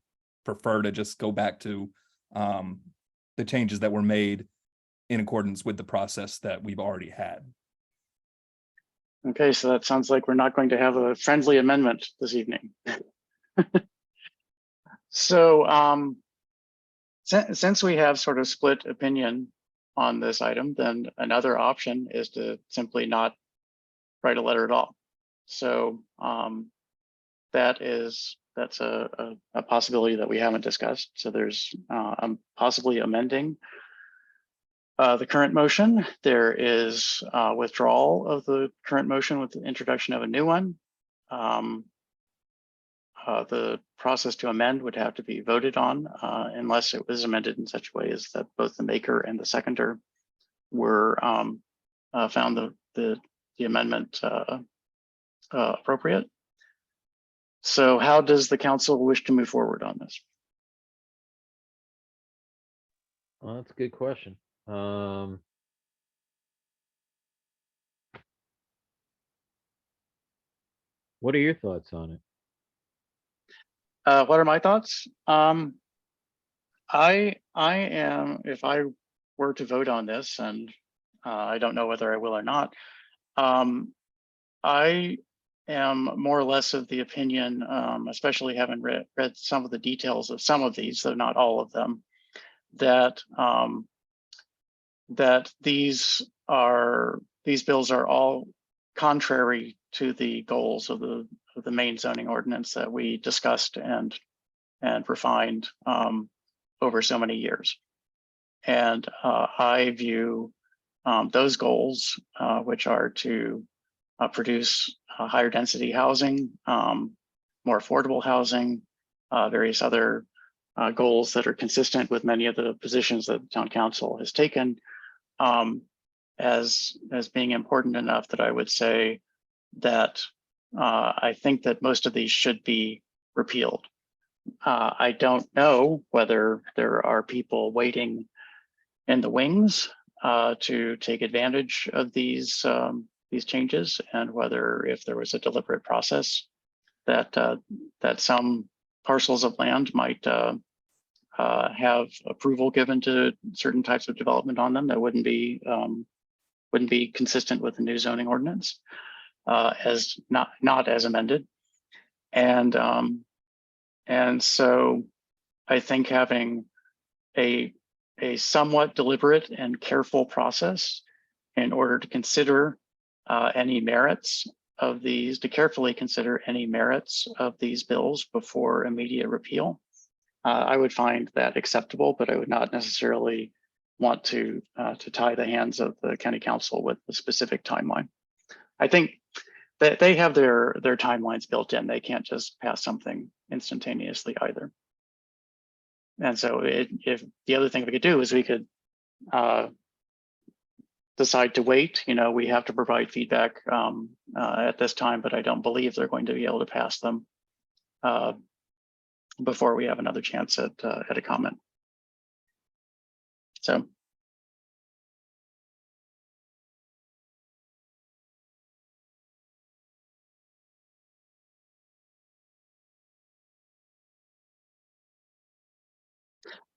prefer to just go back to the changes that were made in accordance with the process that we've already had. Okay, so that sounds like we're not going to have a friendly amendment this evening. So since we have sort of split opinion on this item, then another option is to simply not write a letter at all. So that's a possibility that we haven't discussed. So there's possibly amending the current motion. There is withdrawal of the current motion with the introduction of a new one. The process to amend would have to be voted on unless it was amended in such a way as that both the maker and the seconder were found the amendment appropriate. So how does the council wish to move forward on this? Well, that's a good question. What are your thoughts on it? What are my thoughts? I am, if I were to vote on this, and I don't know whether I will or not, I am more or less of the opinion, especially having read some of the details of some of these, though not all of them, that that these bills are all contrary to the goals of the main zoning ordinance that we discussed and refined over so many years. And I view those goals, which are to produce higher density housing, more affordable housing, various other goals that are consistent with many of the positions that the town council has taken, as being important enough that I would say that I think that most of these should be repealed. I don't know whether there are people waiting in the wings to take advantage of these changes, and whether if there was a deliberate process that some parcels of land might have approval given to certain types of development on them that wouldn't be consistent with the new zoning ordinance as not as amended. And so I think having a somewhat deliberate and careful process in order to consider any merits of these, to carefully consider any merits of these bills before immediate repeal, I would find that acceptable, but I would not necessarily want to tie the hands of the county council with a specific timeline. I think that they have their timelines built in. They can't just pass something instantaneously either. And so if the other thing we could do is we could decide to wait. You know, we have to provide feedback at this time, but I don't believe they're going to be able to pass them before we have another chance at a comment. So.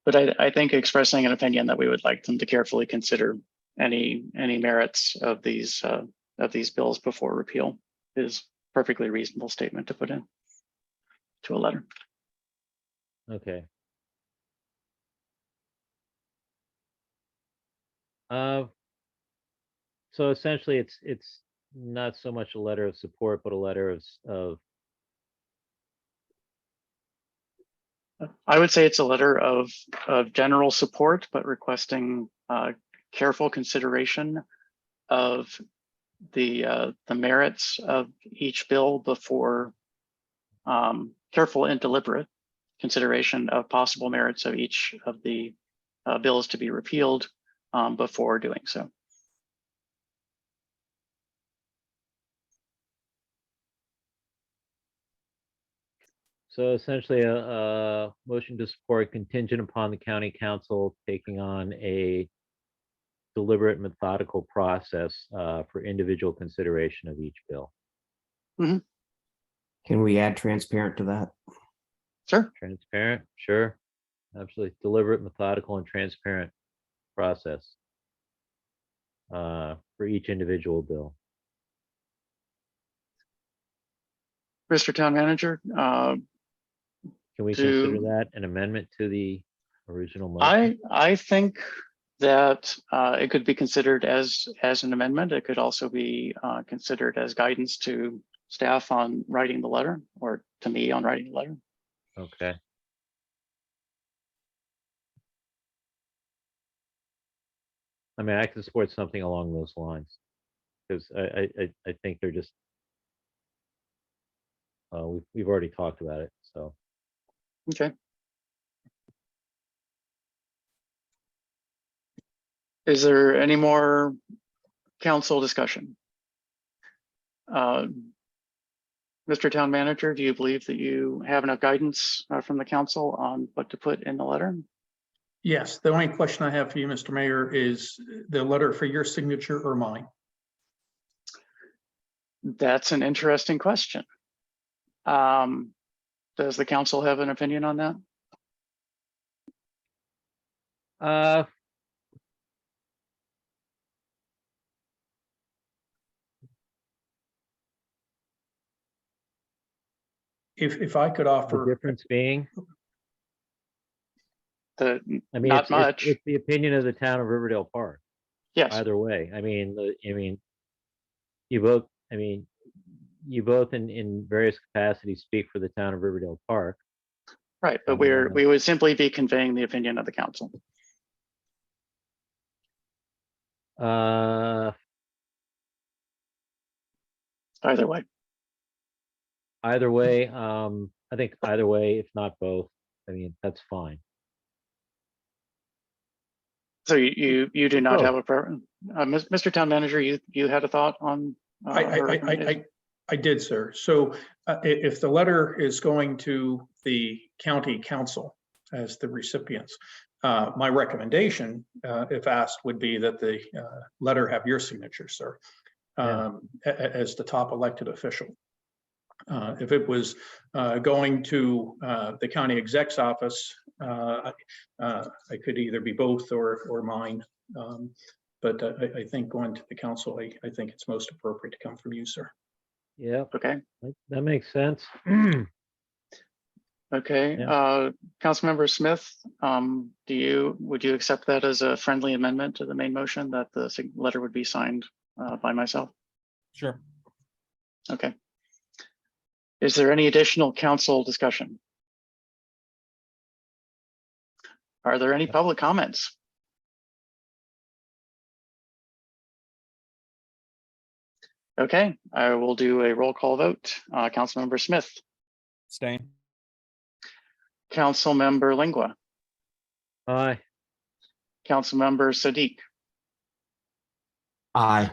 But I think expressing an opinion that we would like them to carefully consider any merits of these bills before repeal is perfectly reasonable statement to put in to a letter. Okay. So essentially, it's not so much a letter of support, but a letter of I would say it's a letter of general support, but requesting careful consideration of the merits of each bill before careful and deliberate consideration of possible merits of each of the bills to be repealed before doing so. So essentially a motion to support contingent upon the county council taking on a deliberate methodical process for individual consideration of each bill. Mm-hmm. Can we add transparent to that? Sure. Transparent, sure. Absolutely. Deliberate, methodical, and transparent process for each individual bill. Mr. Town Manager, can we consider that an amendment to the original motion? I think that it could be considered as an amendment. It could also be considered as guidance to staff on writing the letter, or to me on writing the letter. Okay. I mean, I can support something along those lines because I think they're just we've already talked about it, so. Okay. Is there any more council discussion? Mr. Town Manager, do you believe that you have enough guidance from the council on what to put in the letter? Yes, the only question I have for you, Mr. Mayor, is the letter for your signature or mine? That's an interesting question. Does the council have an opinion on that? If I could offer. The difference being? I mean, not much. It's the opinion of the town of Riverdale Park. Yes. Either way, I mean, you both. I mean, you both in various capacities speak for the town of Riverdale Park. Right, but we would simply be conveying the opinion of the council. Either way. Either way, I think either way, if not both, I mean, that's fine. So you do not have a preference, Mr. Town Manager. You had a thought on? I did, sir. So if the letter is going to the county council as the recipients, my recommendation, if asked, would be that the letter have your signature, sir, as the top elected official. If it was going to the county exec's office, I could either be both or mine. But I think going to the council, I think it's most appropriate to come from you, sir. Yeah. Okay. That makes sense. Okay. Yeah. Councilmember Smith, would you accept that as a friendly amendment to the main motion that the letter would be signed by myself? Sure. Okay. Is there any additional council discussion? Are there any public comments? Okay, I will do a roll call vote. Councilmember Smith. Abstain. Councilmember Lingua. Aye. Councilmember Sadiq. Aye.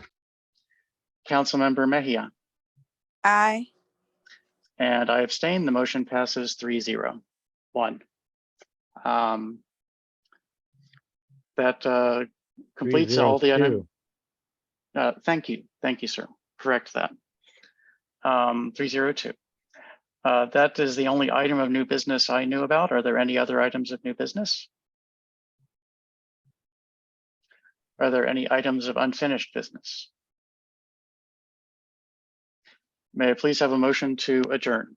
Councilmember Mejia. Aye. And I abstain. The motion passes 3-0. That completes all the item. 302. Thank you, sir. Correct that. 302. That is the only item of new business I knew about. Are there any other items of new business? Are there any items of unfinished business? May I please have a motion to adjourn?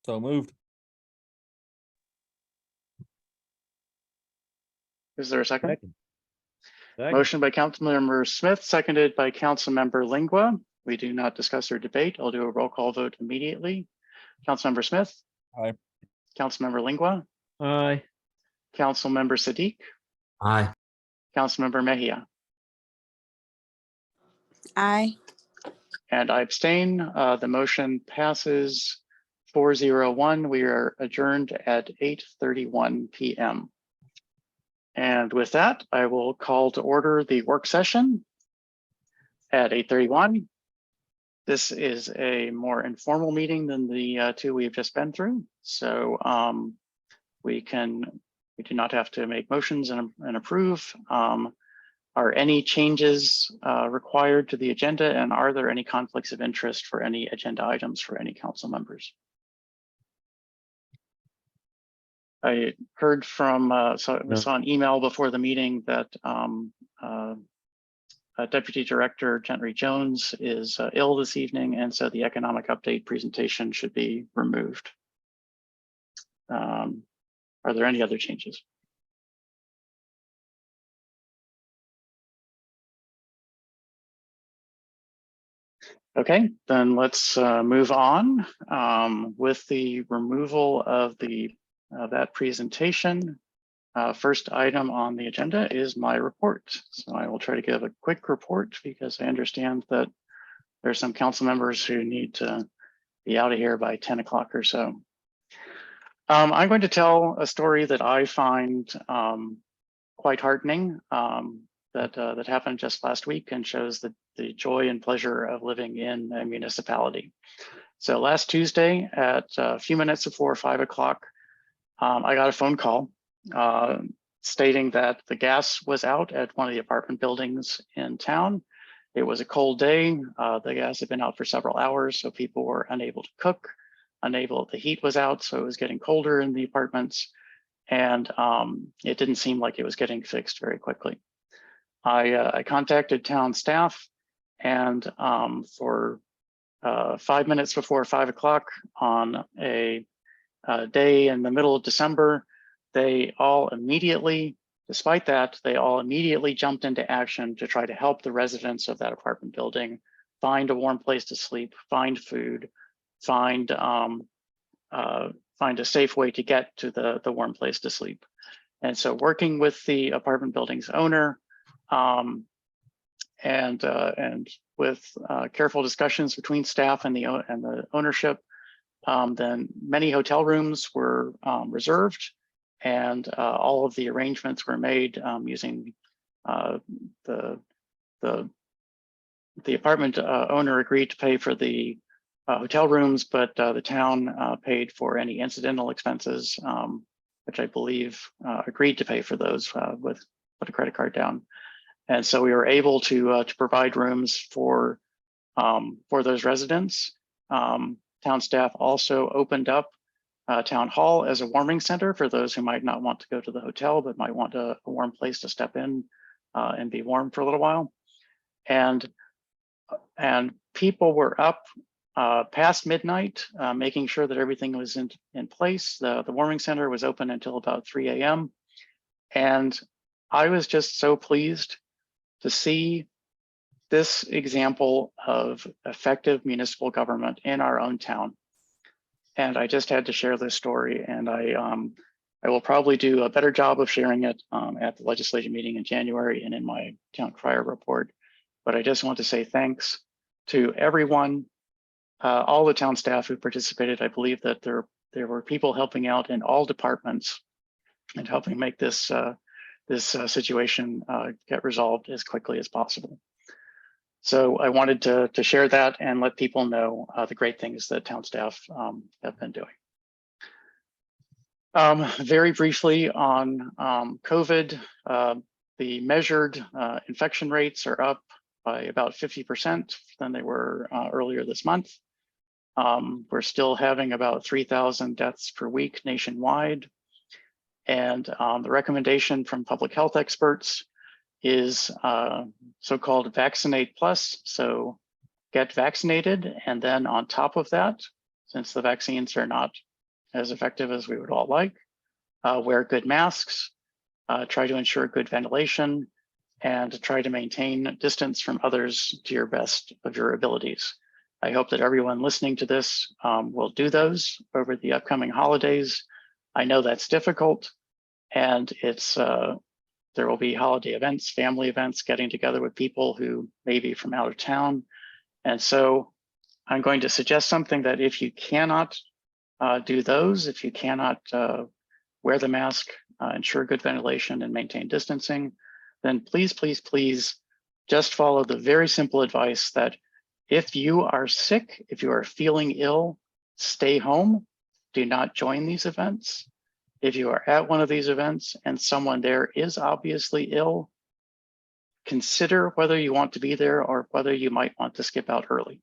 So moved. Is there a second? Second. Motion by Councilmember Smith, seconded by Councilmember Lingua. We do not discuss or debate. I'll do a roll call vote immediately. Councilmember Smith. Aye. Councilmember Lingua. Aye. Councilmember Siddiq. Aye. Councilmember Mejia. Aye. And I abstain. The motion passes 4-0-1. We are adjourned at 8:31 p.m. And with that, I will call to order the work session at 8:31. This is a more informal meeting than the two we've just been through. So we do not have to make motions and approve. Are any changes required to the agenda, and are there any conflicts of interest for any agenda items for any council members? I heard from, we saw an email before the meeting that Deputy Director Gentry Jones is ill this evening, and so the economic update presentation should be removed. Are there any other changes? Okay, then let's move on with the removal of that presentation. First item on the agenda is my report. So I will try to give a quick report because I understand that there are some council members who need to be out of here by 10 o'clock or so. I'm going to tell a story that I find quite heartening that happened just last week and shows the joy and pleasure of living in a municipality. So last Tuesday at a few minutes before 5 o'clock, I got a phone call stating that the gas was out at one of the apartment buildings in town. It was a cold day. The gas had been out for several hours, so people were unable to cook, the heat was out, so it was getting colder in the apartments, and it didn't seem like it was getting fixed very quickly. I contacted town staff, and for 5 minutes before 5 o'clock on a day in the middle of December, they all immediately, despite that, they all immediately jumped into action to try to help the residents of that apartment building find a warm place to sleep, find food, find a safe way to get to the warm place to sleep. And so working with the apartment building's owner and with careful discussions between staff and the ownership, then many hotel rooms were reserved, and all of the arrangements were made using the apartment owner agreed to pay for the hotel rooms, but the town paid for any incidental expenses, which I believe agreed to pay for those with put a credit card down. And so we were able to provide rooms for those residents. Town staff also opened up Town Hall as a warming center for those who might not want to go to the hotel, but might want a warm place to step in and be warm for a little while. And people were up past midnight, making sure that everything was in place. The warming center was open until about 3 a.m. And I was just so pleased to see this example of effective municipal government in our own town. And I just had to share this story, and I will probably do a better job of sharing it at the legislative meeting in January and in my town crier report. But I just want to say thanks to everyone, all the town staff who participated. I believe that there were people helping out in all departments and helping make this situation get resolved as quickly as possible. So I wanted to share that and let people know the great things that town staff have been doing. Very briefly on COVID, the measured infection rates are up by about 50% than they were earlier this month. We're still having about 3,000 deaths per week nationwide. And the recommendation from public health experts is so-called vaccinate plus. So get vaccinated, and then on top of that, since the vaccines are not as effective as we would all like, wear good masks, try to ensure good ventilation, and try to maintain distance from others to your best of your abilities. I hope that everyone listening to this will do those over the upcoming holidays. I know that's difficult, and it's there will be holiday events, family events, getting together with people who may be from out of town. And so I'm going to suggest something that if you cannot do those, if you cannot wear the mask, ensure good ventilation and maintain distancing, then please, please, please just follow the very simple advice that if you are sick, if you are feeling ill, stay home, do not join these events. If you are at one of these events and someone there is obviously ill, consider whether you want to be there or whether you might want to skip out early.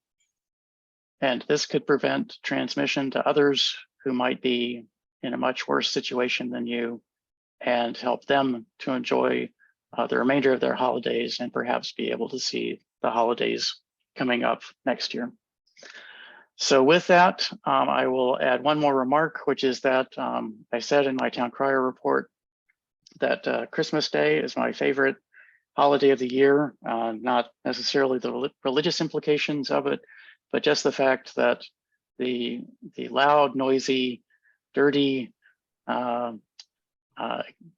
And this could prevent transmission to others who might be in a much worse situation than you, and help them to enjoy the remainder of their holidays and perhaps be able to see the holidays coming up next year. So with that, I will add one more remark, which is that I said in my town crier report that Christmas Day is my favorite holiday of the year, not necessarily the religious implications of it, but just the fact that the loud, noisy, dirty,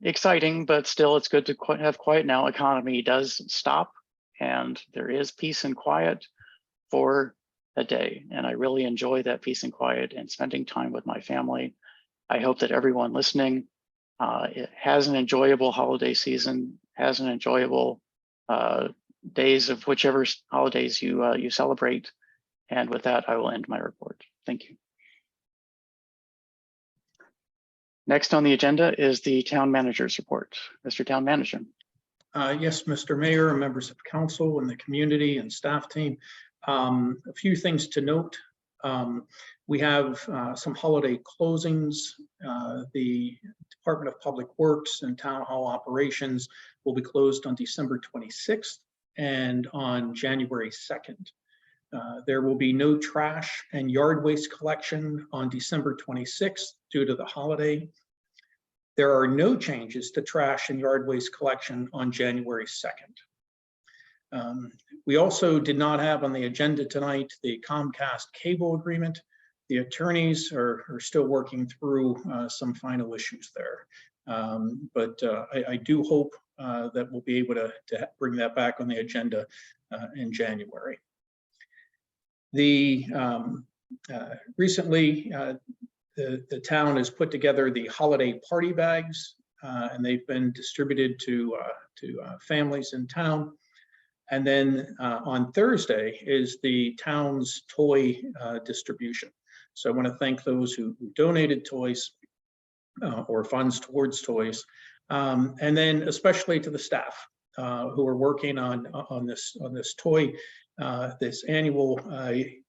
exciting, but still it's good to have quiet now economy does stop, and there is peace and quiet for a day. And I really enjoy that peace and quiet and spending time with my family. I hope that everyone listening has an enjoyable holiday season, has an enjoyable days of whichever holidays you celebrate. And with that, I will end my report. Thank you. Next on the agenda is the town manager's report. Mr. Town Manager. Yes, Mr. Mayor, members of council and the community and staff team. A few things to note. We have some holiday closings. The Department of Public Works and Town Hall operations will be closed on December 26th and on January 2nd. There will be no trash and yard waste collection on December 26th due to the holiday. There are no changes to trash and yard waste collection on January 2nd. We also did not have on the agenda tonight the Comcast cable agreement. The attorneys are still working through some final issues there. But I do hope that we'll be able to bring that back on the agenda in January. Recently, the town has put together the holiday party bags, and they've been distributed to families in town. And then on Thursday is the town's toy distribution. So I want to thank those who donated toys or funds towards toys, and then especially to the staff who are working on this toy. This annual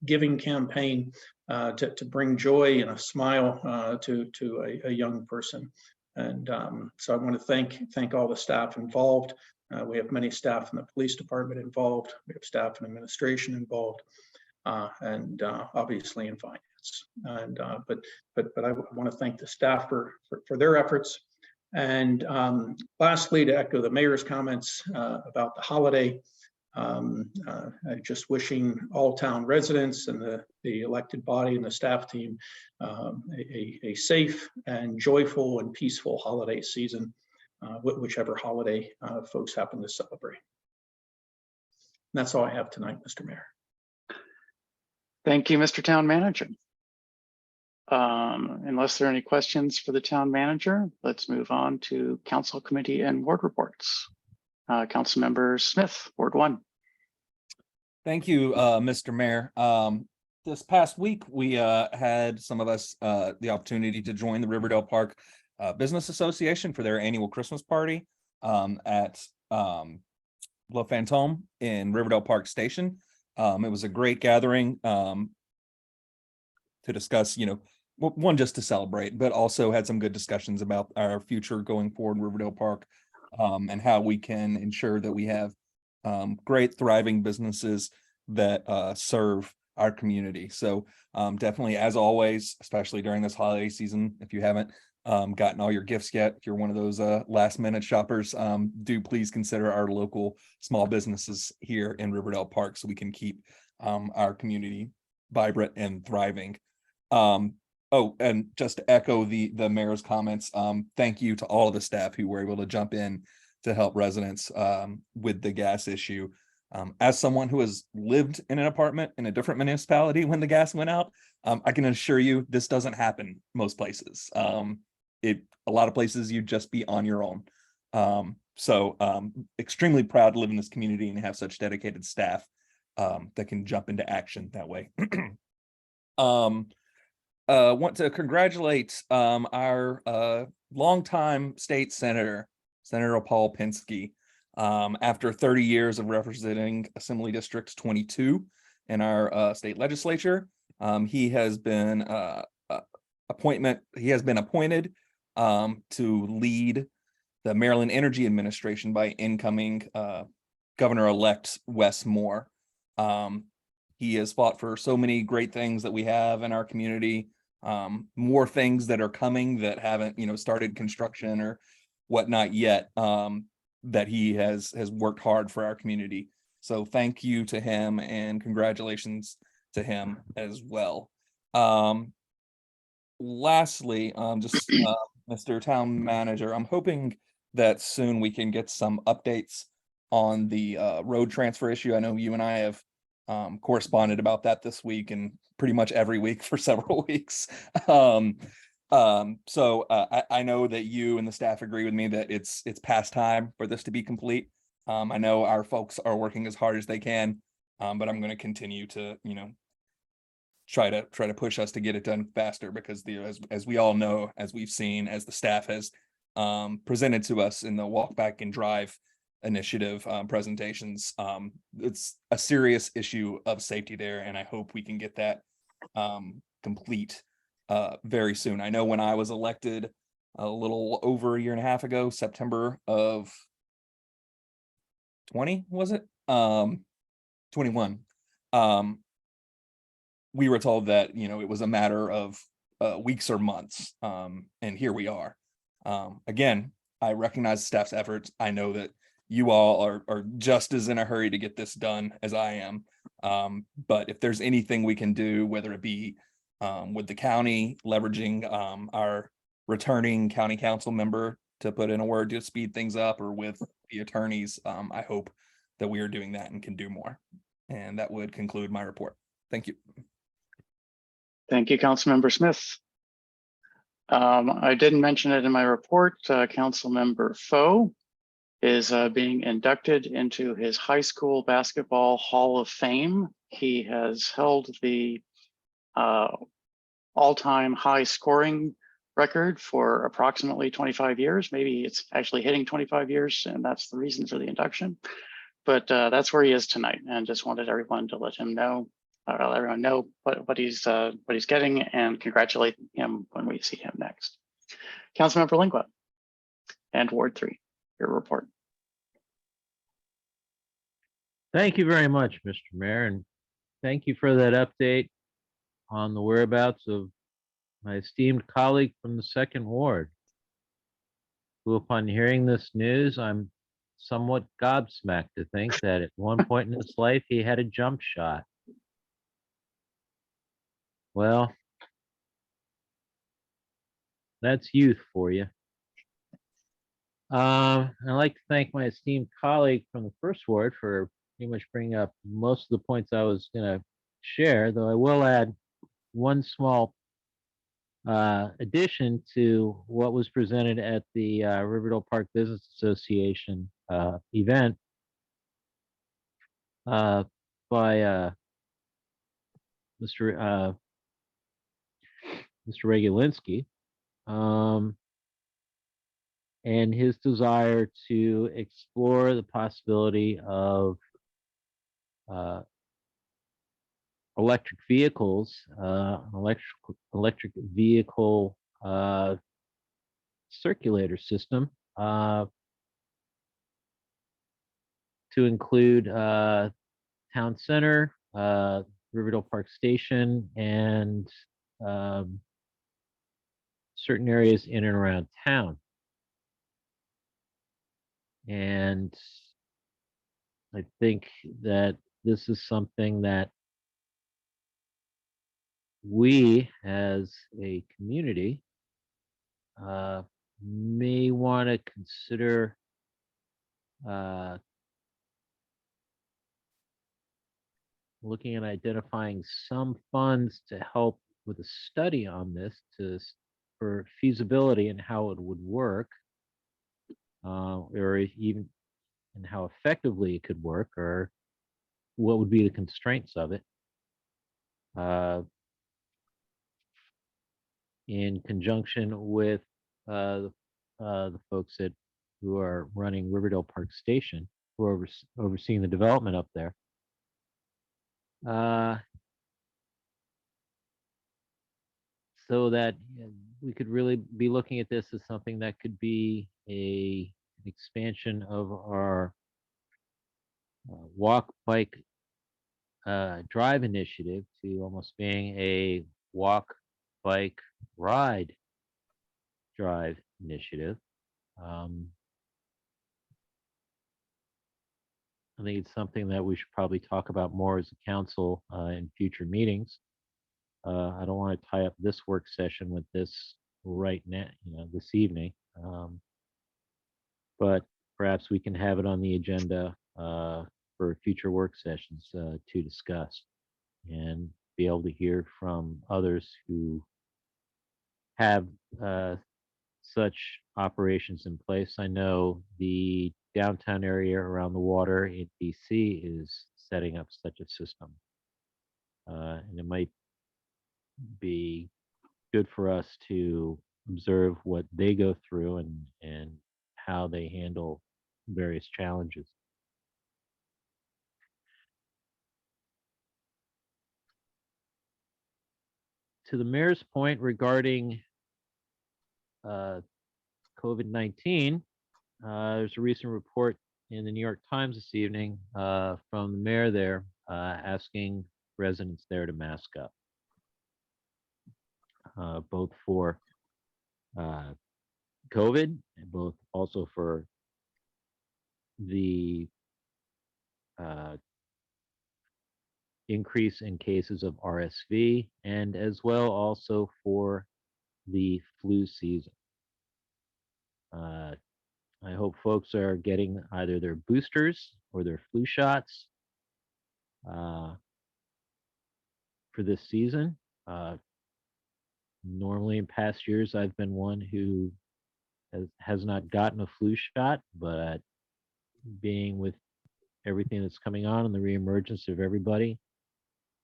giving campaign to bring joy and a smile to a young person. And so I want to thank all the staff involved. We have many staff in the police department involved. We have staff in administration involved, and obviously in finance. And but I want to thank the staff for their efforts. And lastly, to echo the mayor's comments about the holiday. Just wishing all town residents and the elected body and the staff team a safe and joyful and peaceful holiday season, whichever holiday folks happen to celebrate. And that's all I have tonight, Mr. Mayor. Thank you, Mr. Town Manager. Unless there are any questions for the town manager, let's move on to council, committee, and ward reports. Councilmember Smith, Ward 1. Thank you, Mr. Mayor. This past week, we had some of us the opportunity to join the Riverdale Park Business Association for their annual Christmas party at Le Fantôme in Riverdale Park Station. It was a great gathering to discuss, one, just to celebrate, but also had some good discussions about our future going forward in Riverdale Park, and how we can ensure that we have great thriving businesses that serve our community. So definitely, as always, especially during this holiday season, if you haven't gotten all your gifts yet, if you're one of those last minute shoppers, do please consider our local small businesses here in Riverdale Park so we can keep our community vibrant and thriving. Oh, and just to echo the mayor's comments, thank you to all of the staff who were able to jump in to help residents with the gas issue. As someone who has lived in an apartment in a different municipality when the gas went out, I can assure you this doesn't happen most places. A lot of places you'd just be on your own. So extremely proud to live in this community and have such dedicated staff that can jump into action that way. Want to congratulate our longtime state senator, Senator Paul Pinsky. After 30 years of representing Assembly District 22 in our state legislature, he has been appointed to lead the Maryland Energy Administration by incoming Governor-elect Wes Moore. He has fought for so many great things that we have in our community, more things that are coming that haven't, started construction or whatnot yet, that he has worked hard for our community. So thank you to him and congratulations to him as well. Lastly, just Mr. Town Manager, I'm hoping that soon we can get some updates on the road transfer issue. I know you and I have corresponded about that this week and pretty much every week for several weeks. So I know that you and the staff agree with me that it's past time for this to be complete. I know our folks are working as hard as they can, but I'm going to continue to, try to push us to get it done faster because as we all know, as we've seen, as the staff has presented to us in the Walk Back and Drive initiative presentations, it's a serious issue of safety there, and I hope we can get that complete very soon. I know when I was elected a little over a year and a half ago, September of 20, was it? 21. We were told that, it was a matter of weeks or months. And here we are. Again, I recognize the staff's efforts. I know that you all are just as in a hurry to get this done as I am. But if there's anything we can do, whether it be with the county, leveraging our returning county council member to put in a word to speed things up, or with the attorneys, I hope that we are doing that and can do more. And that would conclude my report. Thank you. Thank you, Councilmember Smith. I didn't mention it in my report. Councilmember Foe is being inducted into his high school basketball Hall of Fame. He has held the all-time high scoring record for approximately 25 years. Maybe it's actually hitting 25 years, and that's the reason for the induction. But that's where he is tonight, and just wanted everyone to let him know, let everyone know what he's getting, and congratulate him when we see him next. Councilmember Lingua and Ward 3, your report. Thank you very much, Mr. Mayor, and thank you for that update on the whereabouts of my esteemed colleague from the 2nd Ward, who, upon hearing this news, I'm somewhat gobsmacked to think that at one point in his life he had a jump shot. Well, that's youth for you. I'd like to thank my esteemed colleague from the 1st Ward for pretty much bringing up most of the points I was going to share, though I will add one small addition to what was presented at the Riverdale Park Business Association event. by Mr. Regulinski, and his desire to explore the possibility of electric vehicles, electric vehicle circulator system to include town center, Riverdale Park Station, and certain areas in and around town. And I think that this is something that we as a community may want to consider looking at identifying some funds to help with a study on this for feasibility and how it would work, or even and how effectively it could work, or what would be the constraints of it, in conjunction with the folks who are running Riverdale Park Station, who are overseeing the development up there. So that we could really be looking at this as something that could be an expansion of our walk, bike, drive initiative to almost being a walk, bike, ride, drive initiative. I think it's something that we should probably talk about more as a council in future meetings. I don't want to tie up this work session with this right now, this evening. But perhaps we can have it on the agenda for future work sessions to discuss and be able to hear from others who have such operations in place. I know the downtown area around the water in DC is setting up such a system. And it might be good for us to observe what they go through and how they handle various challenges. To the mayor's point regarding COVID-19, there's a recent report in the New York Times this evening from the mayor there asking residents there to mask up, both for COVID and both also for the increase in cases of RSV, and as well also for the flu season. I hope folks are getting either their boosters or their flu shots for this season. Normally in past years, I've been one who has not gotten a flu shot, but being with everything that's coming on and the reemergence of everybody,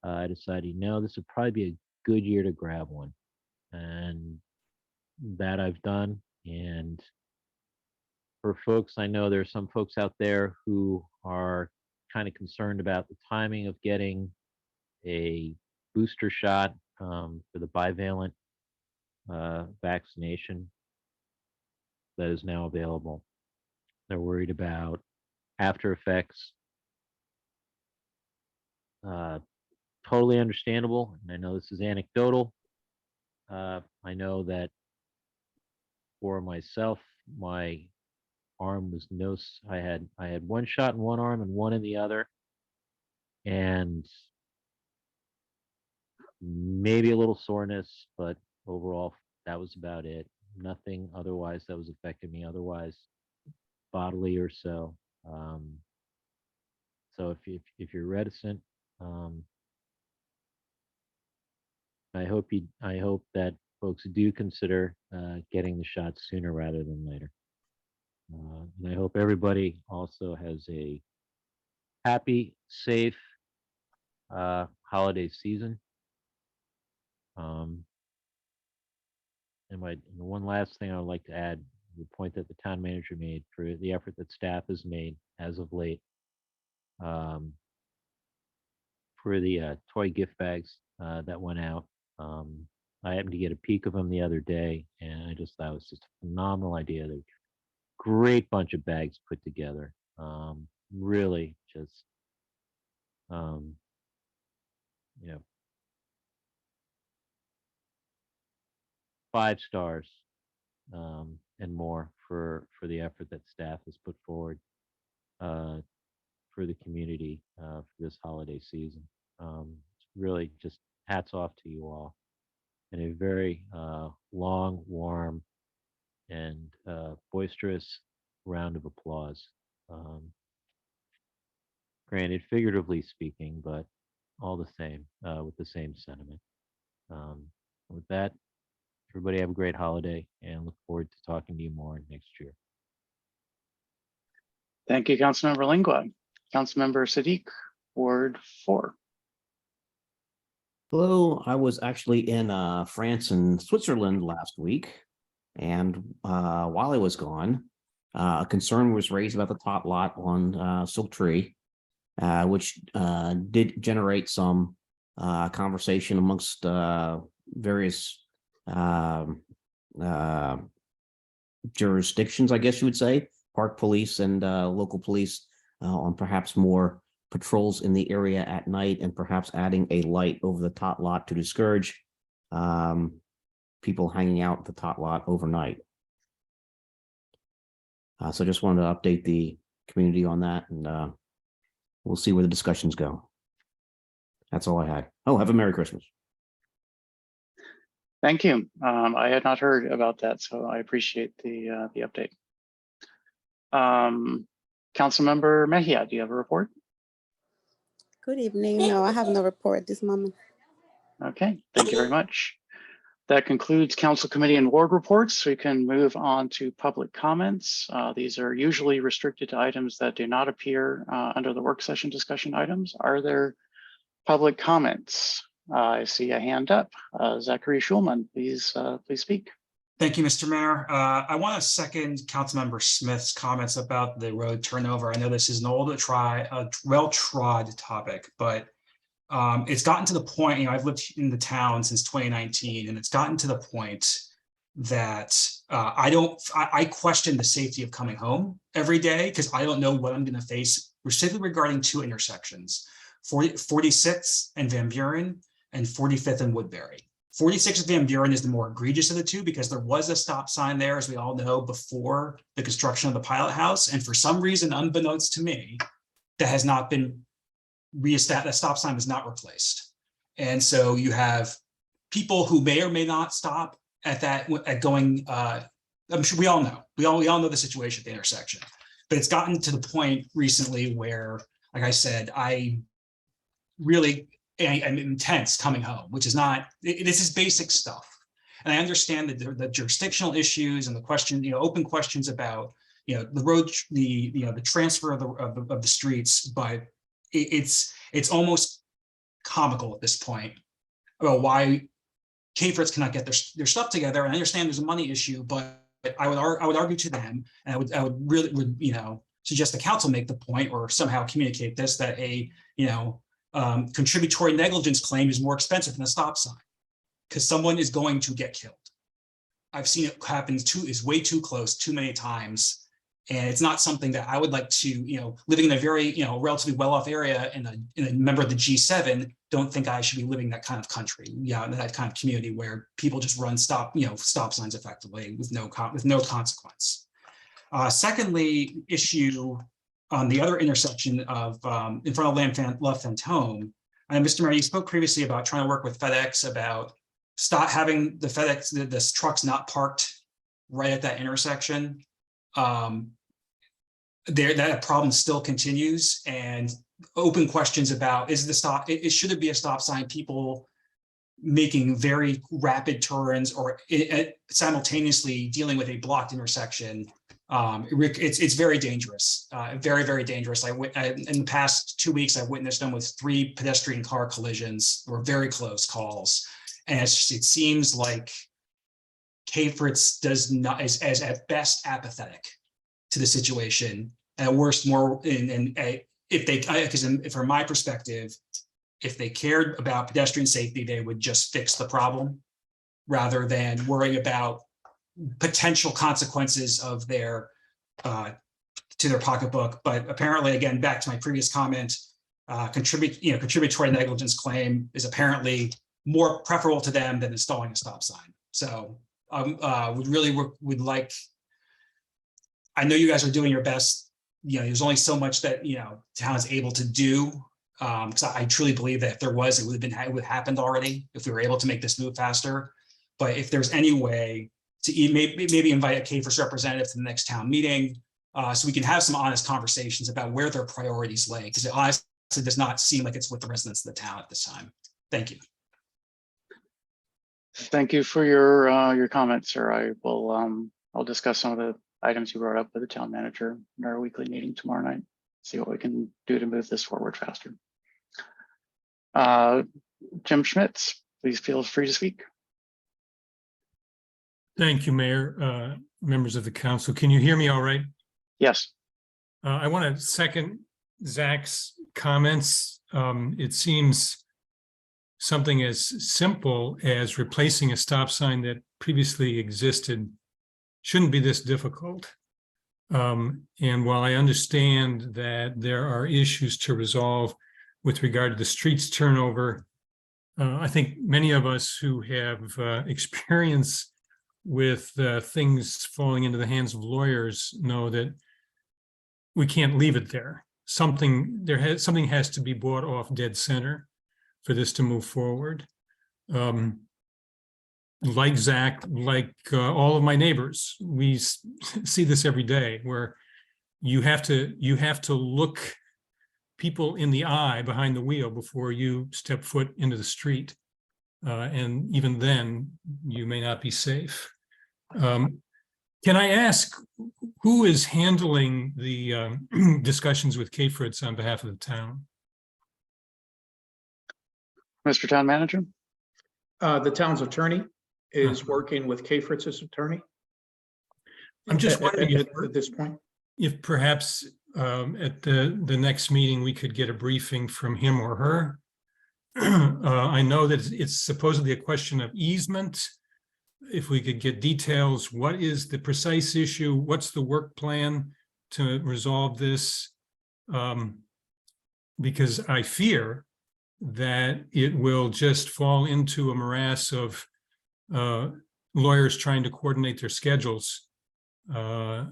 I decided, this would probably be a good year to grab one. And that I've done. And for folks, I know there's some folks out there who are kind of concerned about the timing of getting a booster shot for the bivalent vaccination that is now available. They're worried about after effects. Totally understandable. And I know this is anecdotal. I know that for myself, my arm was I had one shot in one arm and one in the other, and maybe a little soreness, but overall that was about it. Nothing otherwise that was affecting me otherwise, bodily or so. So if you're reticent, I hope that folks do consider getting the shot sooner rather than later. And I hope everybody also has a happy, safe, holiday season. And the one last thing I would like to add, the point that the town manager made for the effort that staff has made as of late, for the toy gift bags that went out. I happened to get a peek of them the other day, and I just thought it was just a phenomenal idea. They're great bunch of bags put together. Really just, you know, 5 stars and more for the effort that staff has put forward for the community for this holiday season. It's really just hats off to you all, and a very long, warm, and boisterous round of applause. Granted, figuratively speaking, but all the same, with the same sentiment. With that, everybody have a great holiday, and look forward to talking to you more next year. Thank you, Councilmember Lingua. Councilmember Sadiq, Ward 4. Hello, I was actually in France and Switzerland last week, and while I was gone, a concern was raised about the tot lot on Silk Tree, which did generate some conversation amongst various jurisdictions, I guess you would say, park police and local police, on perhaps more patrols in the area at night, and perhaps adding a light over the tot lot to discourage people hanging out at the tot lot overnight. So just wanted to update the community on that, and we'll see where the discussions go. That's all I had. Oh, have a Merry Christmas. Thank you. I had not heard about that, so I appreciate the update. Councilmember Mejia, do you have a report? Good evening. No, I have no report at this moment. Okay, thank you very much. That concludes council committee and ward reports. We can move on to public comments. These are usually restricted to items that do not appear under the work session discussion items. Are there public comments? I see a hand up. Zachary Schulman, please speak. Thank you, Mr. Mayor. I want to second Councilmember Smith's comments about the road turnover. I know this is an old, well-trod topic, but it's gotten to the point, you know, I've lived in the town since 2019, and it's gotten to the point that I question the safety of coming home every day, because I don't know what I'm going to face, specifically regarding 2 intersections, 46th and Van Buren and 45th and Woodbury. 46th Van Buren is the more egregious of the 2, because there was a stop sign there, as we all know, before the construction of the pilot house. And for some reason, unbeknownst to me, that has not been reestablished, that stop sign was not replaced. And so you have people who may or may not stop at that, going, I'm sure we all know the situation at the intersection, but it's gotten to the point recently where, like I said, I'm intense coming home, which is not, this is basic stuff. And I understand that the jurisdictional issues and the question, you know, open questions about, you know, the road, the transfer of the streets, but it's almost comical at this point about why K-Fritz cannot get their stuff together. And I understand there's a money issue, but I would argue to them, and I would really you know, suggest the council make the point, or somehow communicate this, that a, you know, contributory negligence claim is more expensive than a stop sign, because someone is going to get killed. I've seen it happen is way too close too many times. And it's not something that I would like to, you know, living in a very, you know, relatively well-off area and a member of the G7, don't think I should be living that kind of country, in that kind of community where people just run stop signs effectively with no consequence. Secondly, issue on the other intersection of in front of La Fantôme. And Mr. Mayor, you spoke previously about trying to work with FedEx about stop having the FedEx, the trucks not parked right at that intersection. That problem still continues, and open questions about should it be a stop sign, people making very rapid turns, or simultaneously dealing with a blocked intersection It's very dangerous, very, very dangerous. In the past 2 weeks, I've witnessed almost 3 pedestrian car collisions, or very close calls. And it seems like K-Fritz is at best apathetic to the situation, at worst more, because from my perspective, if they cared about pedestrian safety, they would just fix the problem rather than worrying about potential consequences of their to their pocketbook. But apparently, again, back to my previous comment, contributory negligence claim is apparently more preferable to them than installing a stop sign. So would like, I know you guys are doing your best. There's only so much that town is able to do. Because I truly believe that if there was, it would have happened already if we were able to make this move faster. But if there's any way to maybe invite a K-Fritz representative to the next town meeting, so we can have some honest conversations about where their priorities lay, because it honestly does not seem like it's with the residents of the town at this time. Thank you. Thank you for your comments, sir. I will I'll discuss some of the items you brought up with the town manager in our weekly meeting tomorrow night. See what we can do to move this forward faster. Jim Schmitz, please feel free to speak. Thank you, Mayor, members of the council. Can you hear me all right? Yes. I want to second Zach's comments. It seems something as simple as replacing a stop sign that previously existed shouldn't be this difficult. And while I understand that there are issues to resolve with regard to the streets turnover, I think many of us who have experience with things falling into the hands of lawyers know that we can't leave it there. Something has to be brought off dead center for this to move forward. Like Zach, like all of my neighbors, we see this every day, where you have to look people in the eye behind the wheel before you step foot into the street, and even then you may not be safe. Can I ask, who is handling the discussions with K-Fritz on behalf of the town? Mr. Town Manager? The town's attorney is working with K-Fritz's attorney. I'm just wondering at this point, if perhaps at the next meeting we could get a briefing from him or her. I know that it's supposedly a question of easement. If we could get details, what is the precise issue? What's the work plan to resolve this? Because I fear that it will just fall into a morass of lawyers trying to coordinate their schedules, to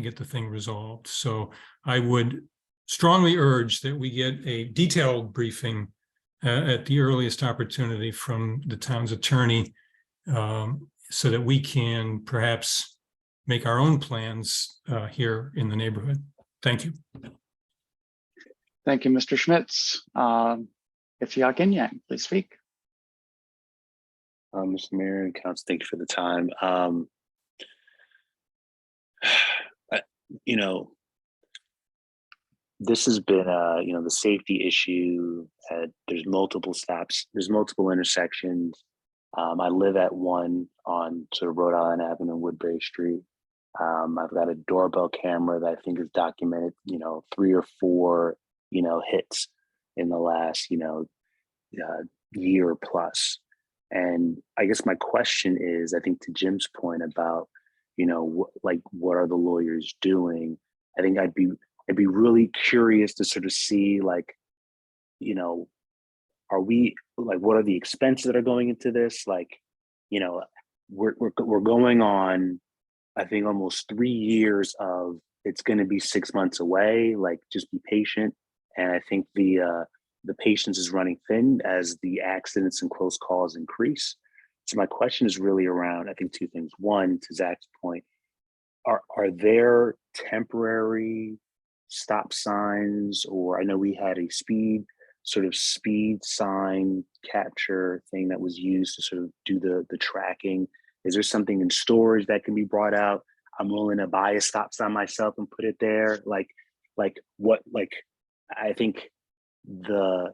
get the thing resolved. So I would strongly urge that we get a detailed briefing at the earliest opportunity from the town's attorney, so that we can perhaps make our own plans here in the neighborhood. Thank you. Thank you, Mr. Schmitz. Ifyak Inyang, please speak. Mr. Mayor and Council, thank you for the time. This has been, the safety issue. There's multiple stops. There's multiple intersections. I live at one on sort of Rhode Island Avenue, Woodbury Street. I've got a doorbell camera that I think is documented, 3 or 4, hits in the last, year plus. And I guess my question is, I think to Jim's point about, what are the lawyers doing? I think I'd be really curious to sort of see, are we what are the expenses that are going into this? We're going on, I think, almost 3 years of it's going to be 6 months away. Just be patient. And I think the patience is running thin as the accidents and close calls increase. So my question is really around, I think, 2 things. One, to Zach's point, are there temporary stop signs, or I know we had a speed sign capture thing that was used to sort of do the tracking. Is there something in storage that can be brought out? I'm willing to buy a stop sign myself and put it there. Like I think the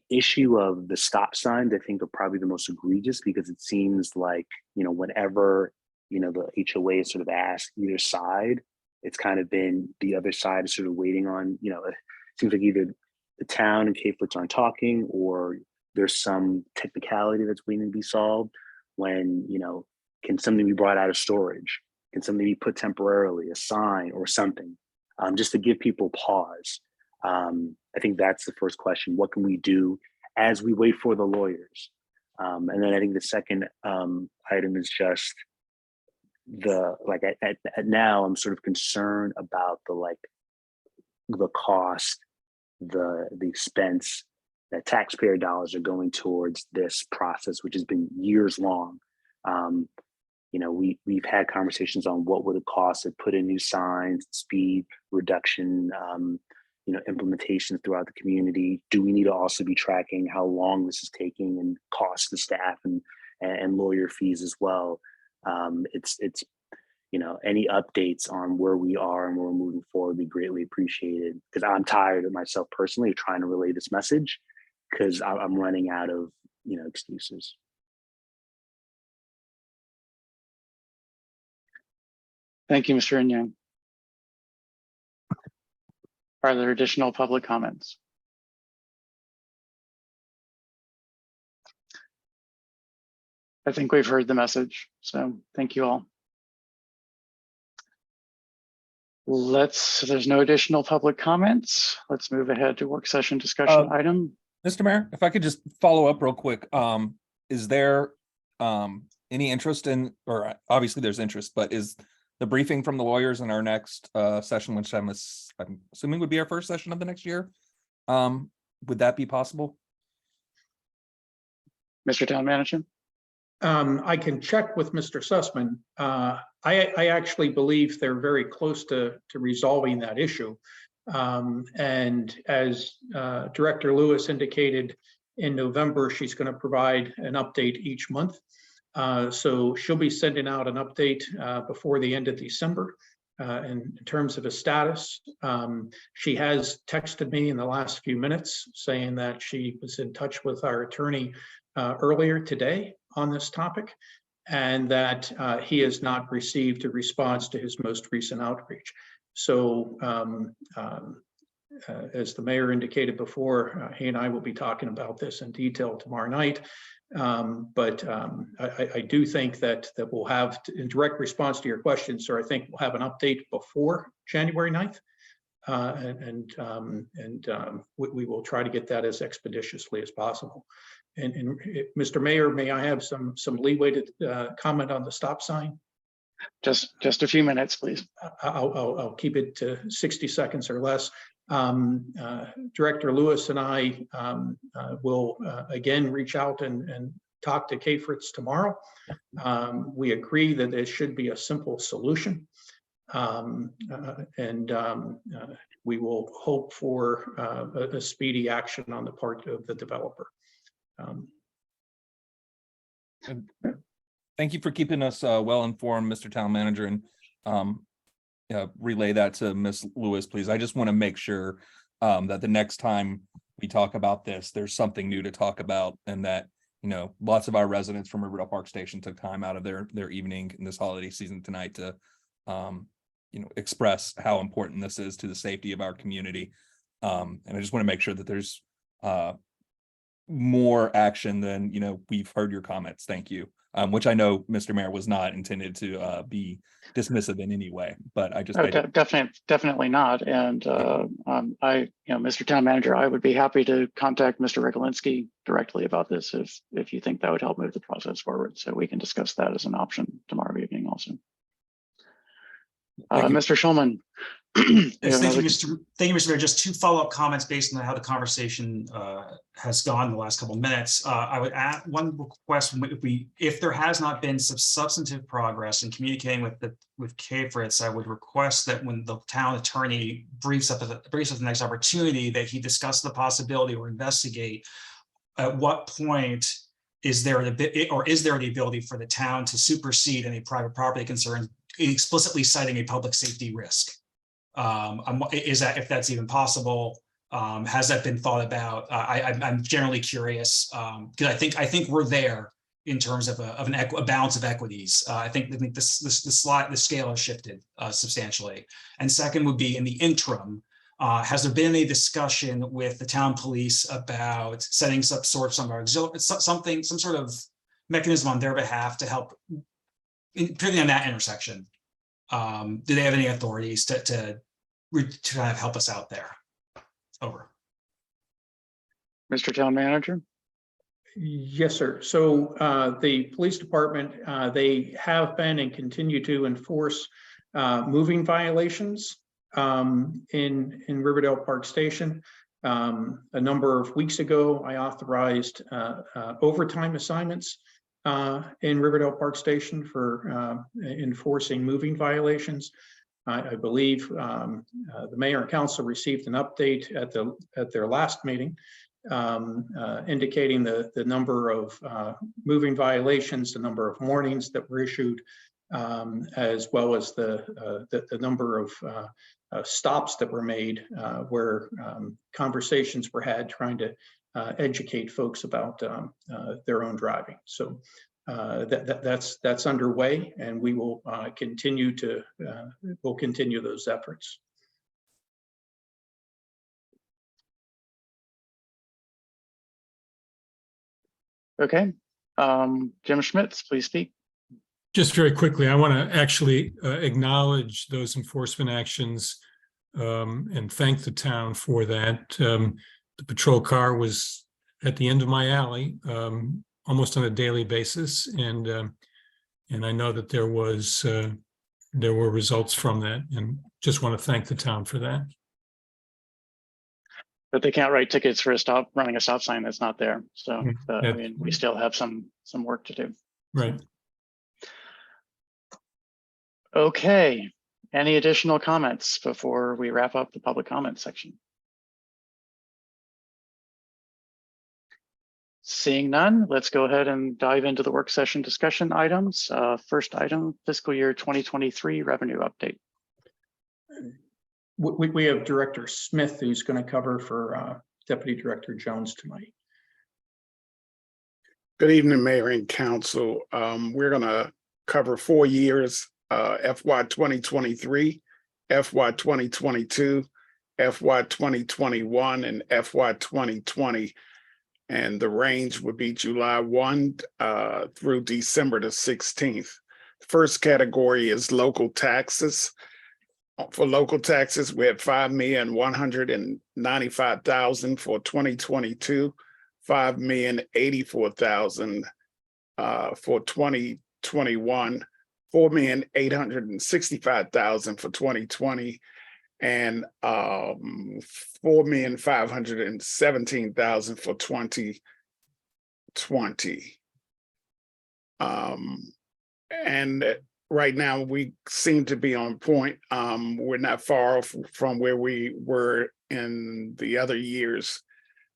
issue of the stop signs, I think, are probably the most egregious, because it seems like, whenever, the HOA is sort of asked either side, it's kind of been the other side is sort of waiting on, it seems like either the town and K-Fritz aren't talking, or there's some technicality that's waiting to be solved when, can something be brought out of storage? Can something be put temporarily, a sign or something, just to give people pause? I think that's the first question. What can we do as we wait for the lawyers? And then I think the second item is just at now I'm sort of concerned about the cost, the expense that taxpayer dollars are going towards this process, which has been years long. We've had conversations on what would it cost to put in new signs, speed reduction, implementation throughout the community. Do we need to also be tracking how long this is taking and cost the staff and lawyer fees as well? It's any updates on where we are and where we're moving forward would be greatly appreciated, because I'm tired of myself personally of trying to relay this message, because I'm running out of excuses. Thank you, Mr. Inyang. Are there additional public comments? I think we've heard the message, so thank you all. There's no additional public comments. Let's move ahead to work session discussion item. Mr. Mayor, if I could just follow up real quick. Is there any interest in, or obviously there's interest, but is the briefing from the lawyers in our next session, which I'm assuming would be our first session of the next year, would that be possible? Mr. Town Manager? I can check with Mr. Sussman. I actually believe they're very close to resolving that issue. And as Director Lewis indicated, in November, she's going to provide an update each month. So she'll be sending out an update before the end of December in terms of a status. She has texted me in the last few minutes saying that she was in touch with our attorney earlier today on this topic, and that he has not received a response to his most recent outreach. So as the mayor indicated before, he and I will be talking about this in detail tomorrow night. But I do think that we'll have, in direct response to your question, sir, I think we'll have an update before January 9th. We will try to get that as expeditiously as possible. And Mr. Mayor, may I have some leeway to comment on the stop sign? Just a few minutes, please. I'll keep it to 60 seconds or less. Director Lewis and I will again reach out and talk to K-Fritz tomorrow. We agree that there should be a simple solution, we will hope for a speedy action on the part of the developer. Thank you for keeping us well informed, Mr. Town Manager, and relay that to Ms. Lewis, please. I just want to make sure that the next time we talk about this, there's something new to talk about, and that lots of our residents from Riverdale Park Station took time out of their evening in this holiday season tonight to express how important this is to the safety of our community. And I just want to make sure that there's more action than we've heard your comments. Thank you. Which I know, Mr. Mayor, was not intended to be dismissive in any way, but I just definitely not. And Mr. Town Manager, I would be happy to contact Mr. Regolinski directly about this if you think that would help move the process forward. So we can discuss that as an option tomorrow evening also. Mr. Schulman. Yes, thank you, Mr. Mayor. Just two follow-up comments based on how the conversation has gone the last couple of minutes. I would add one request: if there has not been some substantive progress in communicating with K-Fritz, I would request that when the town attorney briefs up the next opportunity, that he discuss the possibility or investigate at what point is there the ability for the town to supersede any private property concerns explicitly citing a public safety risk. Is that, if that's even possible? Has that been thought about? I'm generally curious because I think we're there in terms of a balance of equities. I think the scale has shifted substantially. And second would be, in the interim, has there been a discussion with the town police about setting some sort of mechanism on their behalf to help, particularly on that intersection? Do they have any authorities to kind of help us out there? Over. Mr. Town Manager? Yes, sir. So the police department, they have been and continue to enforce moving violations in Riverdale Park Station. A number of weeks ago, I authorized overtime assignments in Riverdale Park Station for enforcing moving violations. I believe the mayor and council received an update at their last meeting indicating the number of moving violations, the number of warnings that were issued, as well as the number of stops that were made where conversations were had trying to educate folks about their own driving. So that's underway, and we will continue those efforts. Okay, Jim Schmitz, please speak. Just very quickly, I want to actually acknowledge those enforcement actions and thank the town for that. The patrol car was at the end of my alley almost on a daily basis, and I know that there were results from that, and just want to thank the town for that. But they can't write tickets for running a stop sign that's not there. So I mean, we still have some work to do. Right. Okay. Any additional comments before we wrap up the public comment section? Seeing none, let's go ahead and dive into the work session discussion items. First item, fiscal year 2023 revenue update. We have Director Smith, who's going to cover for Deputy Director Jones tonight. Good evening, Mayor and Council. We're going to cover 4 years, FY 2023, FY 2022, FY 2021, and FY 2020. And the range would be July 1 through December the 16th. First category is local taxes. For local taxes, we had $5,195,000 for 2022, $5,084,000 for 2021, $4,865,000 for 2020, and $4,517,000 for 2020. And right now, we seem to be on point. We're not far off from where we were in the other years.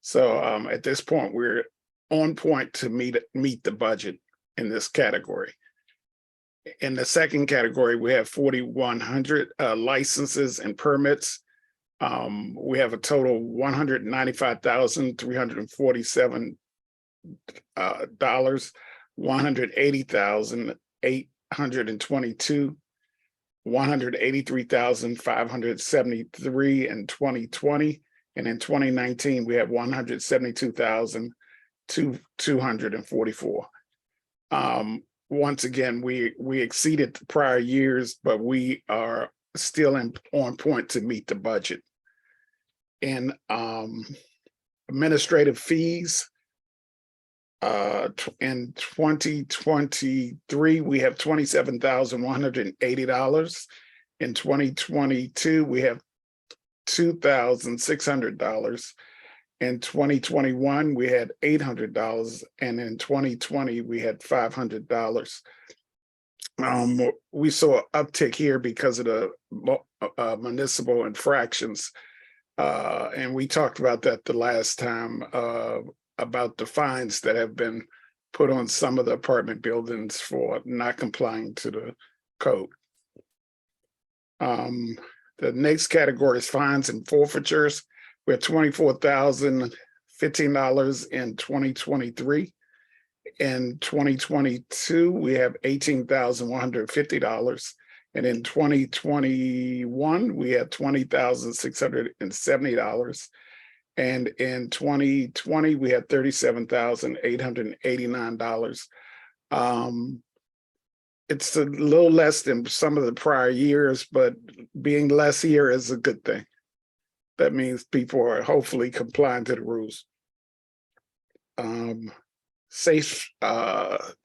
So at this point, we're on point to meet the budget in this category. In the second category, we have 4,100 licenses and permits. We have a total of $195,347, $180,822, $183,573 in 2020, and in 2019 we have $172,244. Once again, we exceeded the prior years, but we are still on point to meet the budget. In administrative fees, in 2023, we have $27,180. In 2022, we have $2,600. In 2021, we had $800, and in 2020, we had $500. We saw an uptick here because of the municipal infractions, and we talked about that the last time, about the fines that have been put on some of the apartment buildings for not complying to the code. The next category is fines and forfeitures. We're $24,015 in 2023. In 2022, we have $18,150. And in 2021, we had $20,670. And in 2020, we had $37,889. It's a little less than some of the prior years, but being less here is a good thing. That means people are hopefully complying to the rules. Safe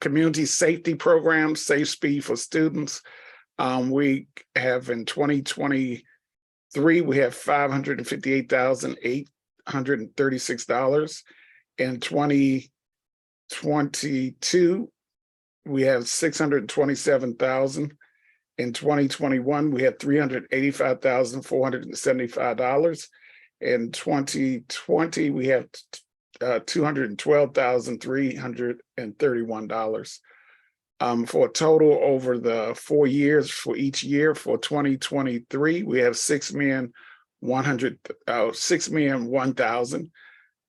community safety programs, Safe Speed for students. We have in 2023, we have $558,836. In 2022, we have $627,000. In 2021, we had $385,475. In 2020, we have $212,331. For a total over the 4 years for each year. For 2023, we have $6,001,000.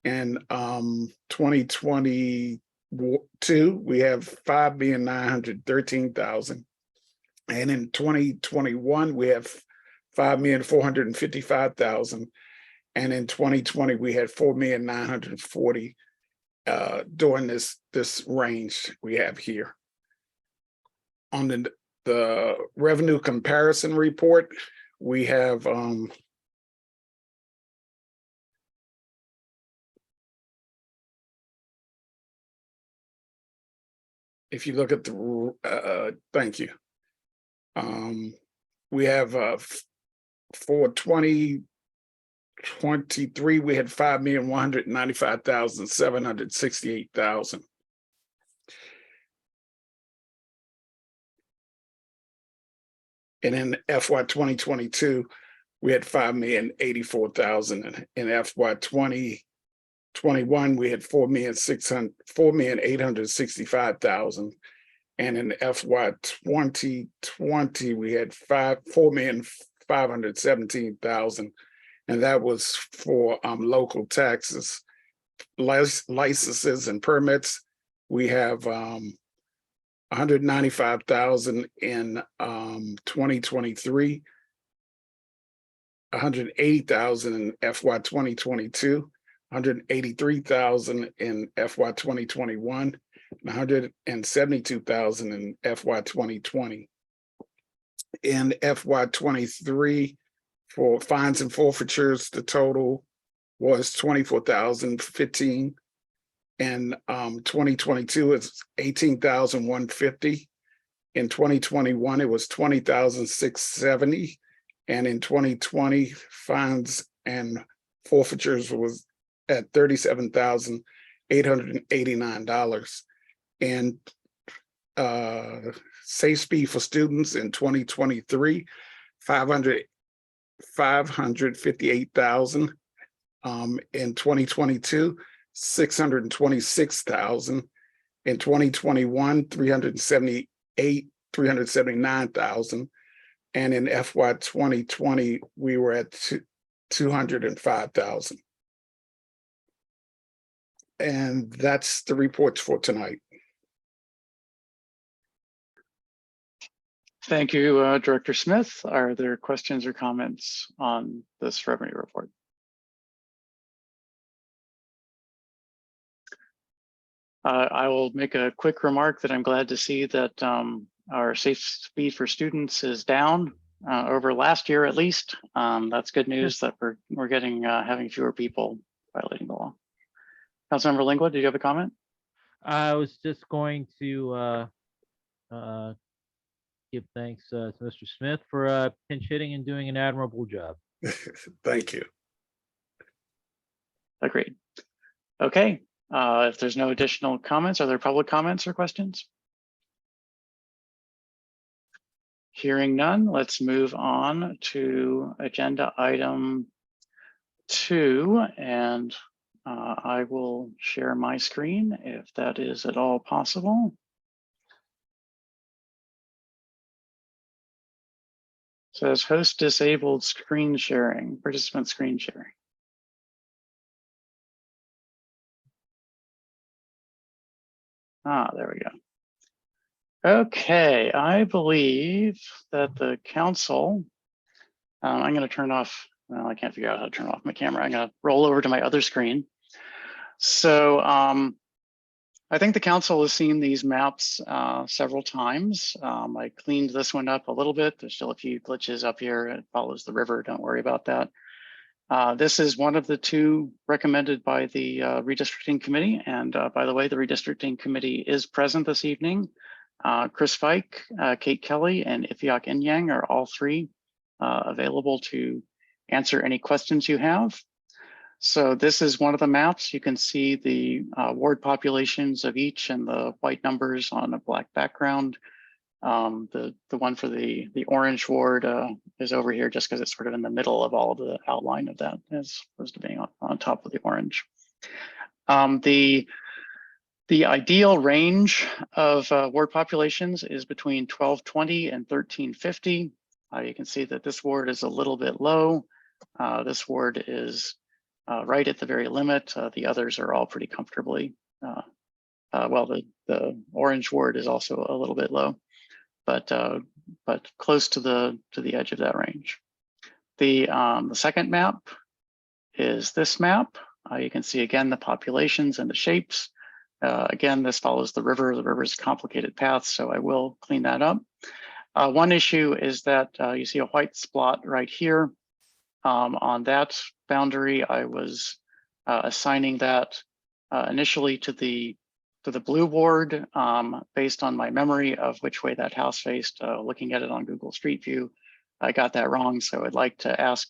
In 2022, we have $5,913,000. And in 2021, we have $5,455,000. And in 2020, we had $4,940,000 during this range we have here. On the revenue comparison report, we have if you look at the thank you. We have for 2023, we had $5,195,768,000. And in FY 2022, we had $5,084,000. In FY 2021, we had $4,865,000. And in FY 2020, we had $4,517,000. And that was for local taxes, licenses and permits. We have $195,000 in 2023, $180,000 in FY 2022, $183,000 in FY 2021, and $172,000 in FY 2020. In FY 23, for fines and forfeitures, the total was $24,015. In 2022, it's $18,150. In 2021, it was $20,670. And in 2020, fines and forfeitures was at $37,889. And Safe Speed for students in 2023, $558,000. In 2022, $626,000. In 2021, $379,000. And in FY 2020, we were at $205,000. And that's the reports for tonight. Thank you, Director Smith. Are there questions or comments on this revenue report? I will make a quick remark that I'm glad to see that our Safe Speed for students is down over last year, at least. That's good news that we're getting having fewer people violating the law. Councilmember Lingua, did you have a comment? I was just going to give thanks to Mr. Smith for pinch hitting and doing an admirable job. Thank you. Agreed. Okay. If there's no additional comments, are there public comments or questions? Hearing none, let's move on to agenda item 2. And I will share my screen if that is at all possible. Says host disabled screen sharing, participant screen sharing. Ah, there we go. Okay, I believe that the council, I'm going to turn off, well, I can't figure out how to turn off my camera. I'm going to roll over to my other screen. So I think the council has seen these maps several times. I cleaned this one up a little bit. There's still a few glitches up here. It follows the river. Don't worry about that. This is one of the two recommended by the redistricting committee. And by the way, the redistricting committee is present this evening. Chris Fike, Kate Kelly, and Ifiok Inyang are all three available to answer any questions you have. So this is one of the maps. You can see the ward populations of each and the white numbers on a black background. The one for the orange ward is over here just because it's sort of in the middle of all of the outline of that as opposed to being on top of the orange. The ideal range of ward populations is between 1220 and 1350. You can see that this ward is a little bit low. This ward is right at the very limit. The others are all pretty comfortably. Well, the orange ward is also a little bit low, but close to the edge of that range. The second map is this map. You can see again the populations and the shapes. Again, this follows the river. The river's complicated paths, so I will clean that up. One issue is that you see a white spot right here. On that boundary, I was assigning that initially to the blue ward based on my memory of which way that house faced. Looking at it on Google Street View, I got that wrong. So I'd like to ask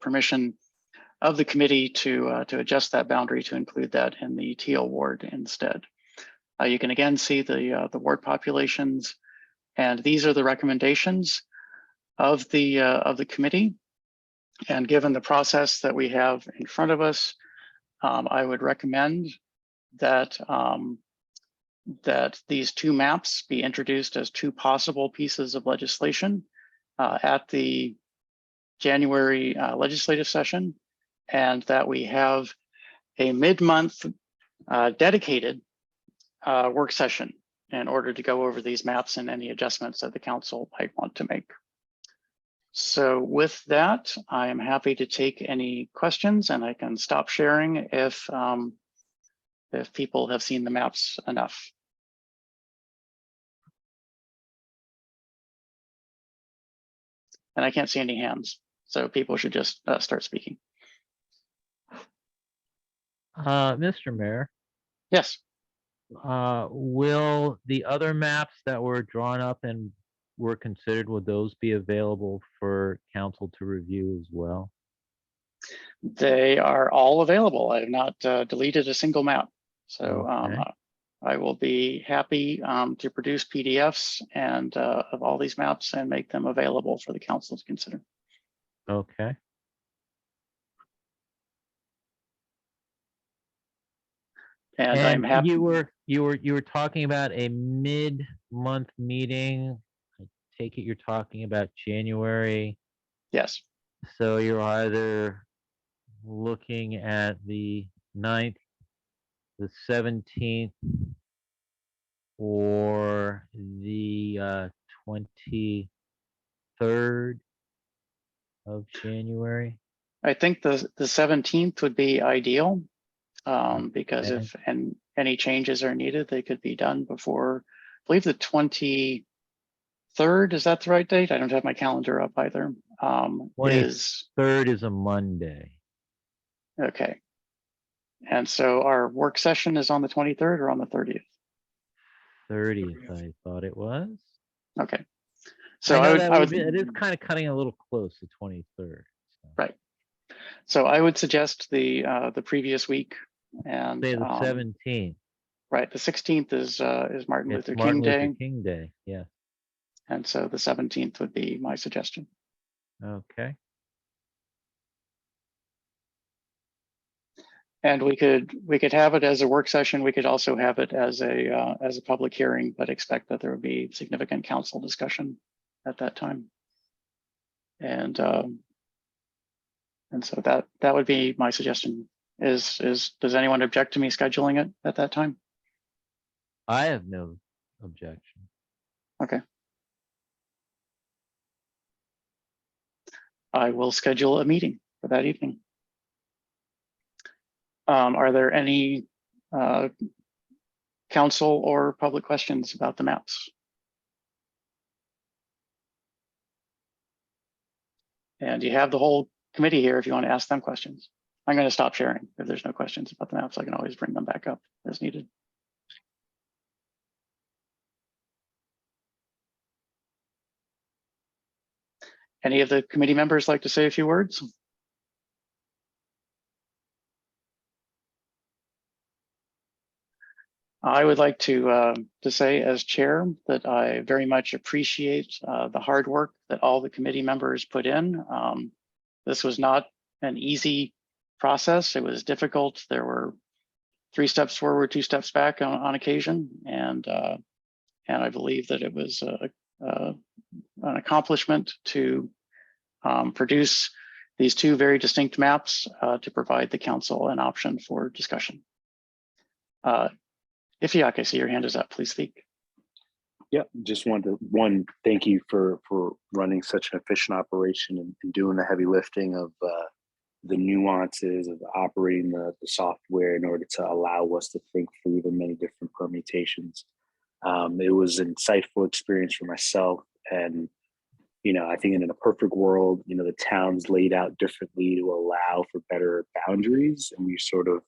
permission of the committee to adjust that boundary to include that in the teal ward instead. You can again see the ward populations, and these are the recommendations of the committee. And given the process that we have in front of us, I would recommend that that these two maps be introduced as two possible pieces of legislation at the January legislative session, and that we have a mid-month dedicated work session in order to go over these maps and any adjustments that the council might want to make. So with that, I am happy to take any questions, and I can stop sharing if people have seen the maps enough. And I can't see any hands, so people should just start speaking. Mr. Mayor, Yes. will the other maps that were drawn up and were considered, would those be available for council to review as well? They are all available. I have not deleted a single map. So Okay. I will be happy to produce PDFs and of all these maps and make them available for the council to consider. Okay. And I'm happy. you were talking about a mid-month meeting. I take it you're talking about January. Yes. So you're either looking at the 9th, the 17th, or the 23rd of January. I think the 17th would be ideal because Okay. if any changes are needed, they could be done before, I believe the 23rd, is that the right date? I don't have my calendar up either. Is 23rd is a Monday. okay. And so our work session is on the 23rd or on the 30th? 30th, I thought it was. Okay. So I know would, that I would would, be, it is kind of cutting a little close, the 23rd. So. right. So I would suggest the previous week and Say the 17th. Right. The 16th is Martin It's Luther Martin King Day. Luther King Day, yeah. And so the 17th would be my suggestion. Okay. And we could have it as a work session. We could also have it as a public hearing, but expect that there would be significant council discussion at that time. And so that would be my suggestion. Does anyone object to me scheduling it at that time? I have no objection. Okay. I will schedule a meeting for that evening. Are there any council or public questions about the maps? And you have the whole committee here if you want to ask them questions. I'm going to stop sharing. If there's no questions about the maps, I can always bring them back up as needed. Any of the committee members like to say a few words? I would like to say as chair that I very much appreciate the hard work that all the committee members put in. This was not an easy process. It was difficult. There were 3 steps forward, 2 steps back on occasion, and I believe that it was an accomplishment to produce these 2 very distinct maps to provide the council an option for discussion. Ifiak, I see your hand is up. Please speak. Yeah, just wanted to thank you for running such an efficient operation and doing the heavy lifting of the nuances of operating the software in order to allow us to think through the many different permutations. It was an insightful experience for myself, and I think in a perfect world, the town's laid out differently to allow for better boundaries, and we sort of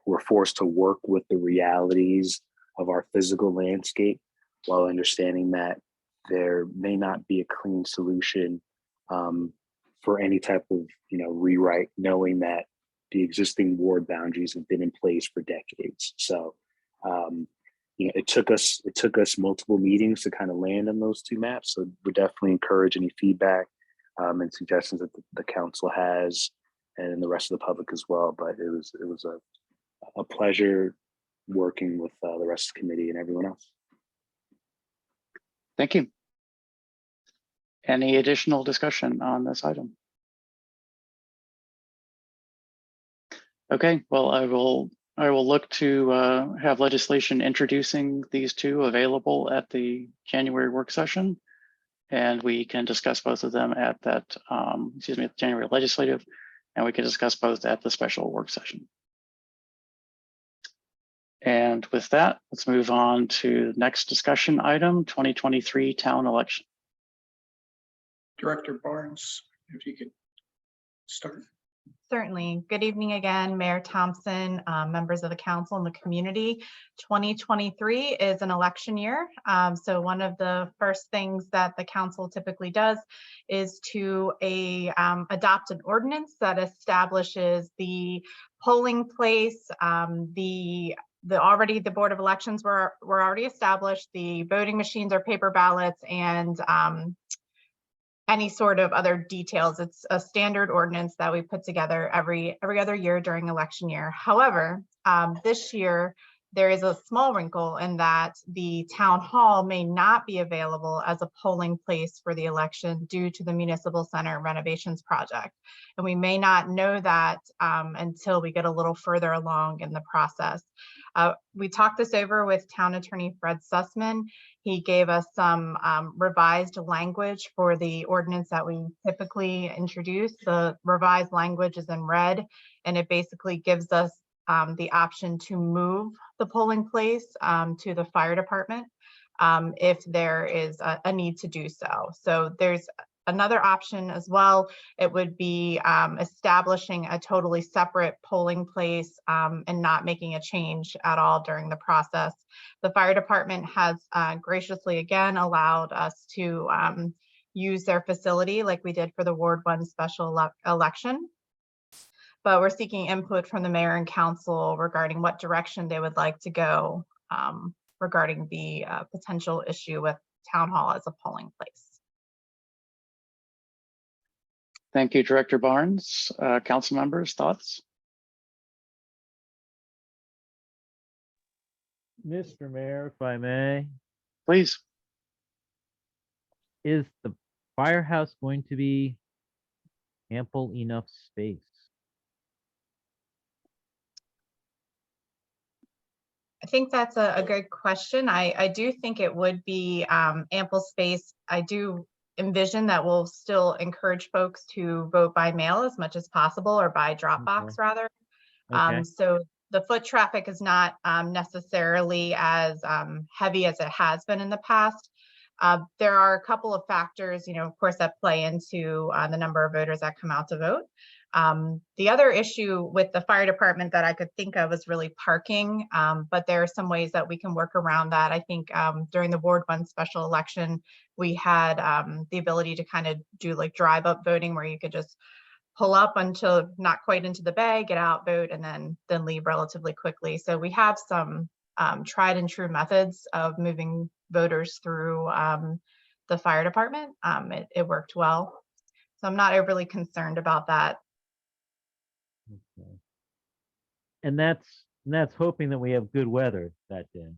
were forced to work with the realities of our physical landscape while understanding that there may not be a clean solution for any type of rewrite, knowing that the existing ward boundaries have been in place for decades. So it took us multiple meetings to kind of land on those 2 maps. So we definitely encourage any feedback and suggestions that the council has and the rest of the public as well. But it was a pleasure working with the rest of the committee and everyone else. Thank you. Any additional discussion on this item? Okay, well, I will look to have legislation introducing these 2 available at the January work session, and we can discuss both of them at that, the January legislative, and we can discuss both at the special work session. And with that, let's move on to the next discussion item, 2023 town election. Director Barnes, if you could start. Certainly. Good evening again, Mayor Thompson, members of the council and the community. 2023 is an election year. So one of the first things that the council typically does is to adopt an ordinance that establishes the polling place. The Board of Elections were already established. The voting machines are paper ballots, and any sort of other details. It's a standard ordinance that we put together every other year during election year. However, this year there is a small wrinkle in that the town hall may not be available as a polling place for the election due to the municipal center renovations project. And we may not know that until we get a little further along in the process. We talked this over with Town Attorney Fred Sussman. He gave us some revised language for the ordinance that we typically introduce. The revised language is in red, and it basically gives us the option to move the polling place to the fire department if there is a need to do so. So there's another option as well. It would be establishing a totally separate polling place and not making a change at all during the process. The fire department has graciously again allowed us to use their facility like we did for the Ward 1 special election. But we're seeking input from the mayor and council regarding what direction they would like to go regarding the potential issue with town hall as a polling place. Thank you, Director Barnes. Council members, thoughts? Mr. Mayor, if I may. Please. Is the firehouse going to be ample enough space? I think that's a good question. I do think it would be ample space. I do envision that we'll still encourage folks to vote by mail as much as possible, or by Dropbox rather. Okay. So the foot traffic is not necessarily as heavy as it has been in the past. There are a couple of factors, of course, that play into the number of voters that come out to vote. The other issue with the fire department that I could think of is really parking, but there are some ways that we can work around that. I think during the Ward 1 special election, we had the ability to kind of do like drive up voting, where you could just pull up until not quite into the bay, get out, vote, and then leave relatively quickly. So we have some tried and true methods of moving voters through the fire department. It worked well. So I'm not overly concerned about that. Okay. And that's hoping that we have good weather that day.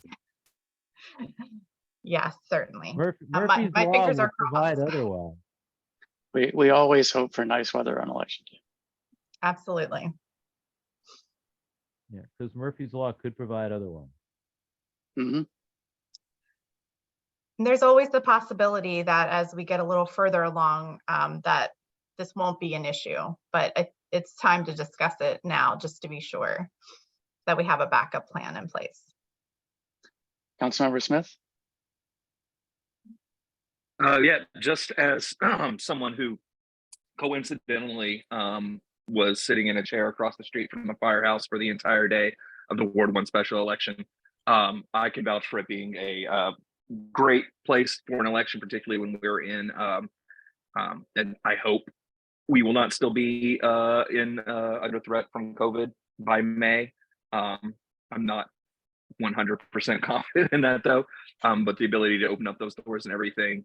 Yes, certainly. Murphy's my Law fingers will are provide crossed. otherwise. We always hope for nice weather on election day. Absolutely. Yeah, because Murphy's Law could provide otherwise. Mhm. And there's always the possibility that as we get a little further along, that this won't be an issue, but it's time to discuss it now, just to be sure that we have a backup plan in place. Councilmember Smith? Yeah, just as someone who coincidentally was sitting in a chair across the street from the firehouse for the entire day of the Ward 1 special election, I can vouch for it being a great place for an election, particularly when we're in, and I hope we will not still be under threat from COVID by May. I'm not 100% confident in that though, but the ability to open up those doors and everything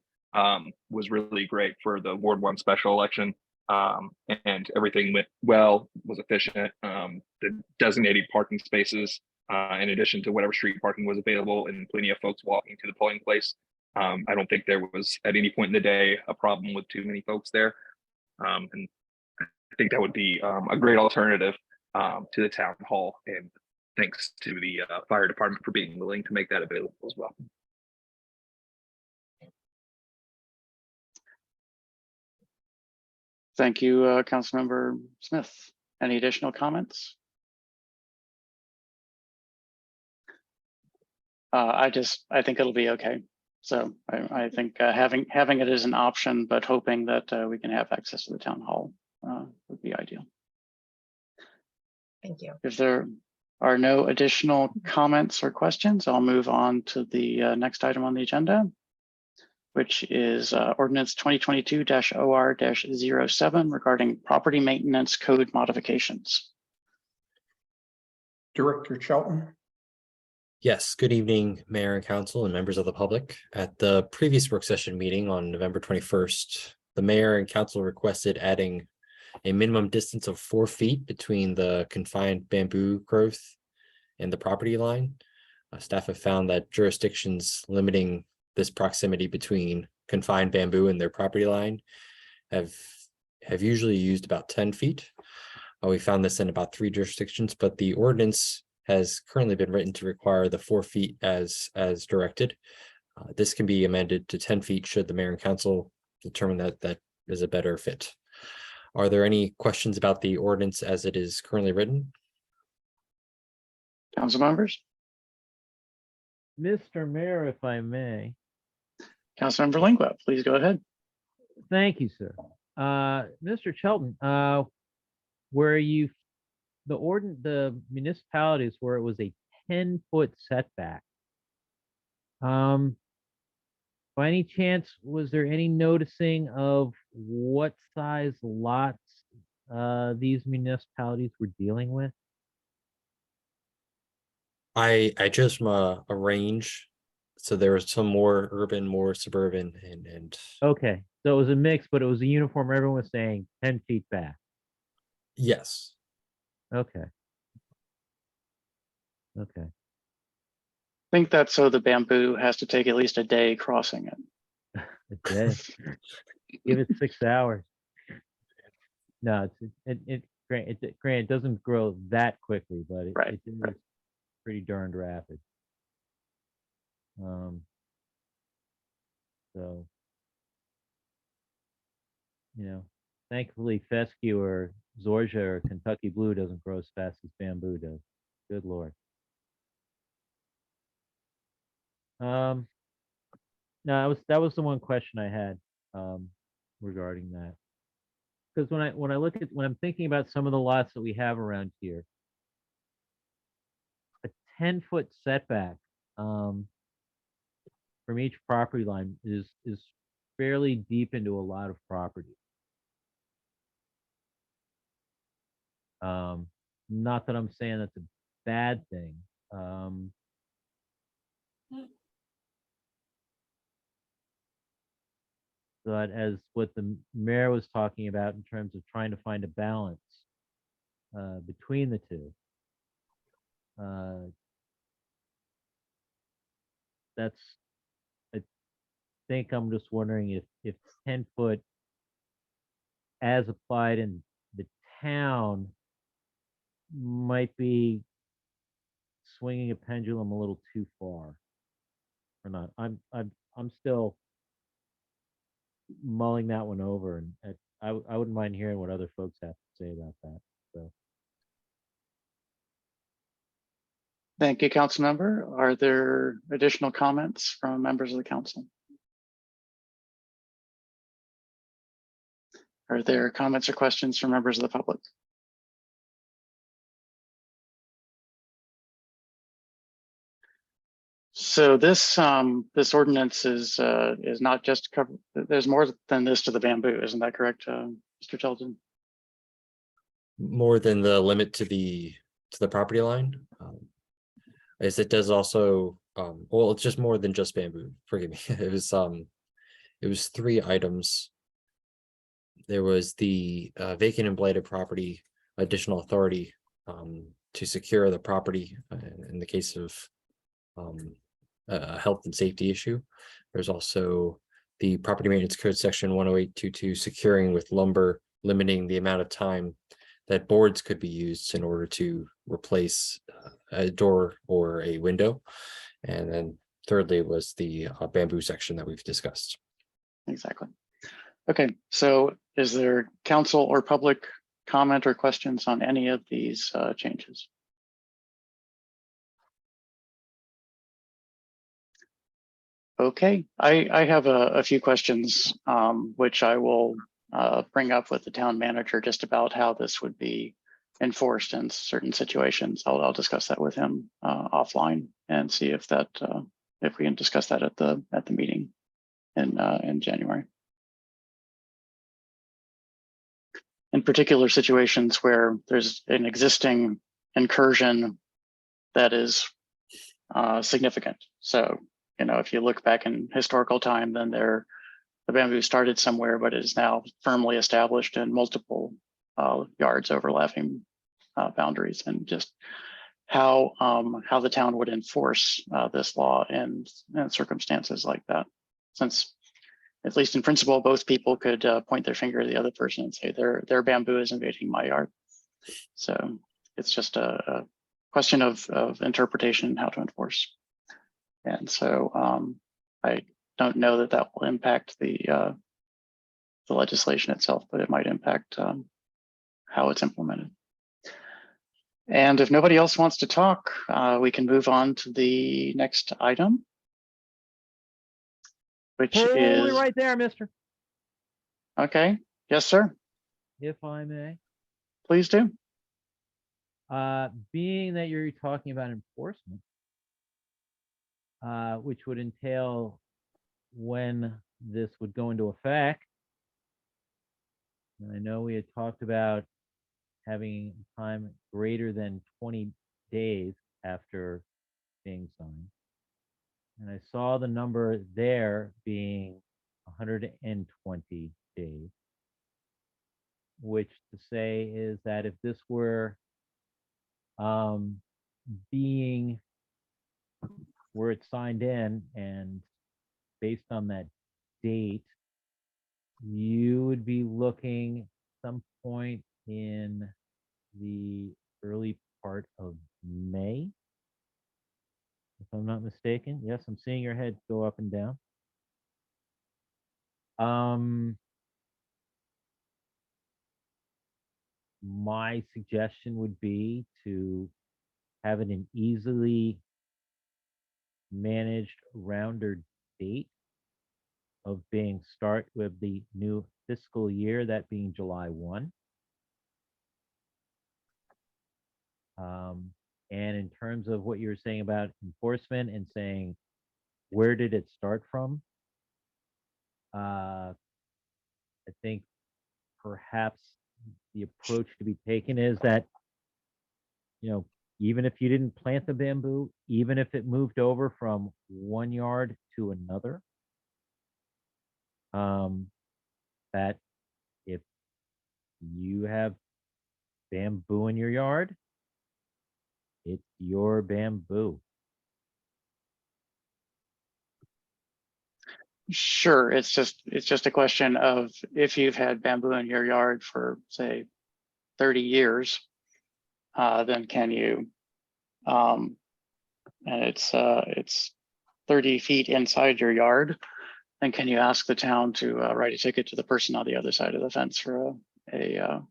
was really great for the Ward 1 special election, and everything went well, was efficient. The designated parking spaces, in addition to whatever street parking was available, and plenty of folks walking to the polling place. I don't think there was at any point in the day a problem with too many folks there, and I think that would be a great alternative to the town hall, and thanks to the fire department for being willing to make that available as well. Thank you, Councilmember Smith. Any additional comments? I think it'll be okay. So I think having it as an option, but hoping that we can have access to the town hall would be ideal. Thank you. If there are no additional comments or questions, I'll move on to the next item on the agenda, which is ordinance 2022-OR-07 regarding property maintenance code modifications. Director Shelton. Yes, good evening, Mayor and Council and members of the public. At the previous work session meeting on November 21st, the Mayor and Council requested adding a minimum distance of 4 feet between the confined bamboo growth and the property line. Staff have found that jurisdictions limiting this proximity between confined bamboo and their property line have usually used about 10 feet. We found this in about 3 jurisdictions, but the ordinance has currently been written to require the 4 feet as directed. This can be amended to 10 feet should the Mayor and Council determine that that is a better fit. Are there any questions about the ordinance as it is currently written? Council members? Mr. Mayor, if I may. Councilmember Lingua, please go ahead. Thank you, sir. Mr. Shelton, where the municipalities where it was a 10-foot setback. By any chance, was there any noticing of what size lots these municipalities were dealing with? I chose a range, so there was some more urban, more suburban, and Okay, so it was a mix, but it was a uniform. Everyone was saying 10 feet back. yes. Okay. Okay. I think that's so the bamboo has to take at least a day crossing it. A day. Give it 6 hours. No, it doesn't grow that quickly, but Right, it is right. pretty darned rapid. So, thankfully fescue or zoysia or Kentucky blue doesn't grow as fast as bamboo does. Good Lord. No, that was the one question I had regarding that. Because when I'm thinking about some of the lots that we have around here, a 10-foot setback from each property line is fairly deep into a lot of property. Not that I'm saying that's a bad thing. But as what the mayor was talking about in terms of trying to find a balance between the two, I think I'm just wondering if 10 foot as applied in the town might be swinging a pendulum a little too far or not. I'm still mulling that one over, and I wouldn't mind hearing what other folks have to say about that. So Thank you, council member. Are there additional comments from members of the council? Are there comments or questions from members of the public? So this ordinance is not just cover. There's more than this to the bamboo, isn't that correct, Mr. Tilden? More than the limit to the property line. As it does also, well, it's just more than just bamboo. Forgive me. It was 3 items. There was the vacant and blighted property, additional authority to secure the property in the case of a health and safety issue. There's also the property maintenance code section 10822, securing with lumber, limiting the amount of time that boards could be used in order to replace a door or a window. And then thirdly was the bamboo section that we've discussed. Exactly. Okay, so is there council or public comment or questions on any of these changes? Okay, I have a few questions, which I will bring up with the town manager just about how this would be enforced in certain situations. I'll discuss that with him offline and see if we can discuss that at the meeting in January. In particular situations where there's an existing incursion that is significant. So, if you look back in historical time, then the bamboo started somewhere, but is now firmly established in multiple yards overlapping boundaries, and just how the town would enforce this law in circumstances like that. Since, at least in principle, both people could point their finger at the other person and say their bamboo is invading my yard. So it's just a question of interpretation and how to enforce. And so I don't know that will impact the legislation itself, but it might impact how it's implemented. And if nobody else wants to talk, we can move on to the next item, which is right there, mister. Okay. Yes, sir. If I may. Please do. Being that you're talking about enforcement, which would entail when this would go into effect. And I know we had talked about having time greater than 20 days after being signed. And I saw the number there being 120 days, which to say is that if this were were it signed in and based on that date, you would be looking some point in the early part of May, if I'm not mistaken. Yes, I'm seeing your head go up and down. My suggestion would be to have it an easily managed rounder date of being start with the new fiscal year, that being July 1. And in terms of what you were saying about enforcement and saying, where did it start from? I think perhaps the approach to be taken is that, you know, even if you didn't plant the bamboo, even if it moved over from one yard to another, that if you have bamboo in your yard, it's your bamboo. Sure, it's just a question of if you've had bamboo in your yard for, say, 30 years, then can you, and it's 30 feet inside your yard, then can you ask the town to write a ticket to the person on the other side of the fence for an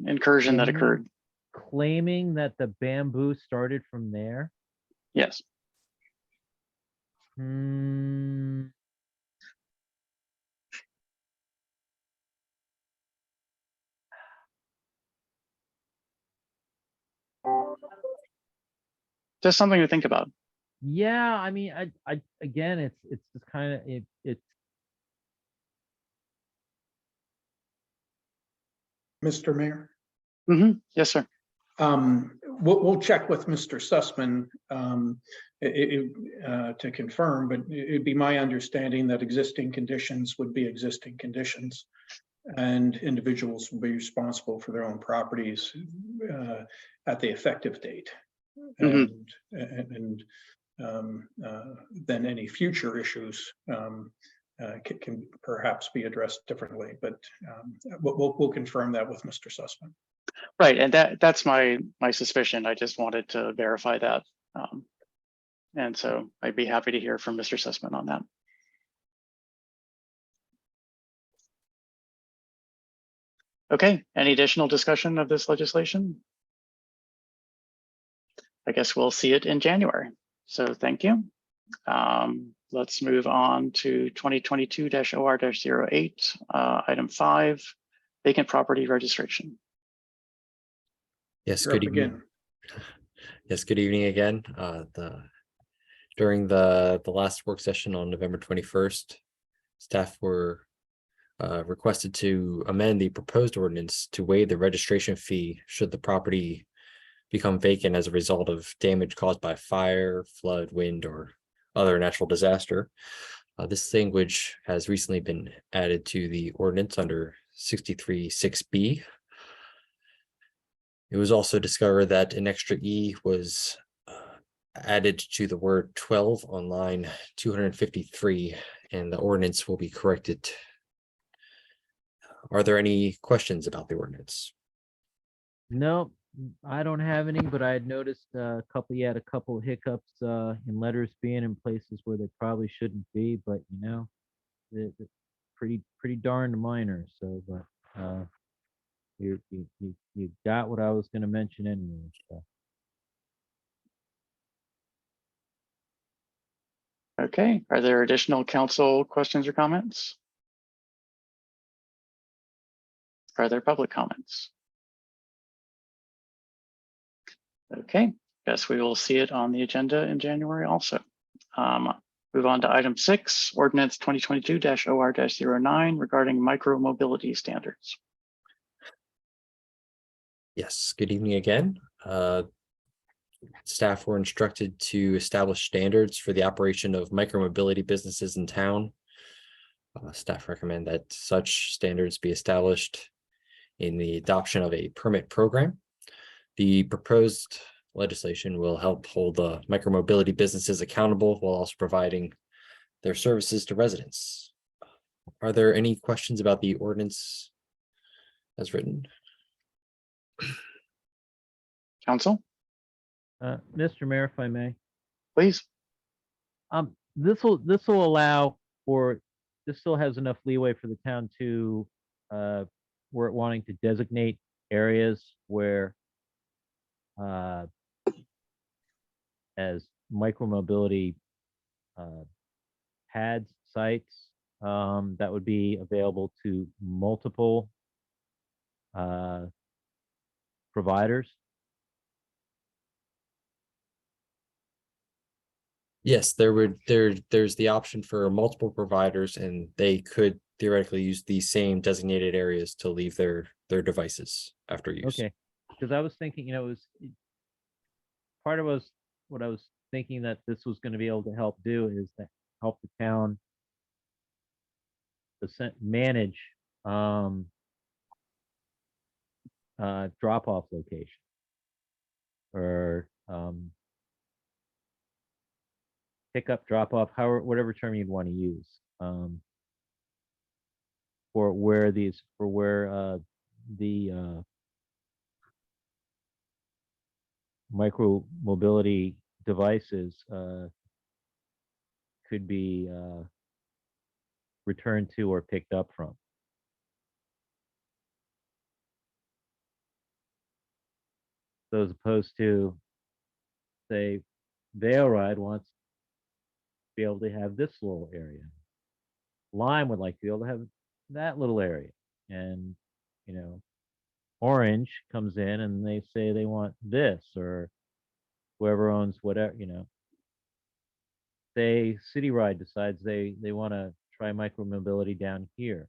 incursion that occurred? Claiming that the bamboo started from there? Yes. Just something to think about. Yeah, I mean, I again, it's just kind of it's. Mr. Mayor? Yes, sir. We'll check with Mr. Sussman to confirm, but it'd be my understanding that existing conditions would be existing conditions, and individuals will be responsible for their own properties at the effective date. And then any future issues can perhaps be addressed differently, but we'll confirm that with Mr. Sussman. Right, and that's my suspicion. I just wanted to verify that. And so I'd be happy to hear from Mr. Sussman on that. Okay, any additional discussion of this legislation? I guess we'll see it in January. So thank you. Let's move on to 2022-OR-08, item 5, vacant property registration. Yes, You're good up evening. again. Yes, good evening again. During the last work session on November 21st, staff were requested to amend the proposed ordinance to waive the registration fee should the property become vacant as a result of damage caused by fire, flood, wind, or other natural disaster. This language has recently been added to the ordinance under 63(6)(b). It was also discovered that an extra E was added to the word 12 on line 253, and the ordinance will be corrected. Are there any questions about the ordinance? No, I don't have any, but I had noticed you had a couple of hiccups in letters being in places where they probably shouldn't be, but you know, it's pretty darn minor. So, but you got what I was going to mention anyway. So. Okay, are there additional council questions or comments? Are there public comments? Okay, guess we will see it on the agenda in January also. Move on to item 6, ordinance 2022-OR-09 regarding micro-mobility standards. Yes, good evening again. Staff were instructed to establish standards for the operation of micromobility businesses in town. Staff recommend that such standards be established in the adoption of a permit program. The proposed legislation will help hold the micromobility businesses accountable while also providing their services to residents. Are there any questions about the ordinance as written. Council, Mr. Mayor, if I may, please. this will allow for, this still has enough leeway for the town to, were it wanting to designate areas where, as micromobility pads, sites, that would be available to multiple providers. Yes, there's the option for multiple providers, and they could theoretically use the same designated areas to leave their devices after use. Okay, because I was thinking, it was part of what I was thinking that this was going to be able to help do is to help the town manage drop-off location or pick up, drop off, however, whatever term you'd want to use, for where the micro mobility devices could be returned to or picked up from. So as opposed to, say, Vail Ride wants to be able to have this little area. Lime would like to be able to have that little area. And, Orange comes in and they say they want this, or whoever owns whatever, say City Ride decides they want to try micromobility down here.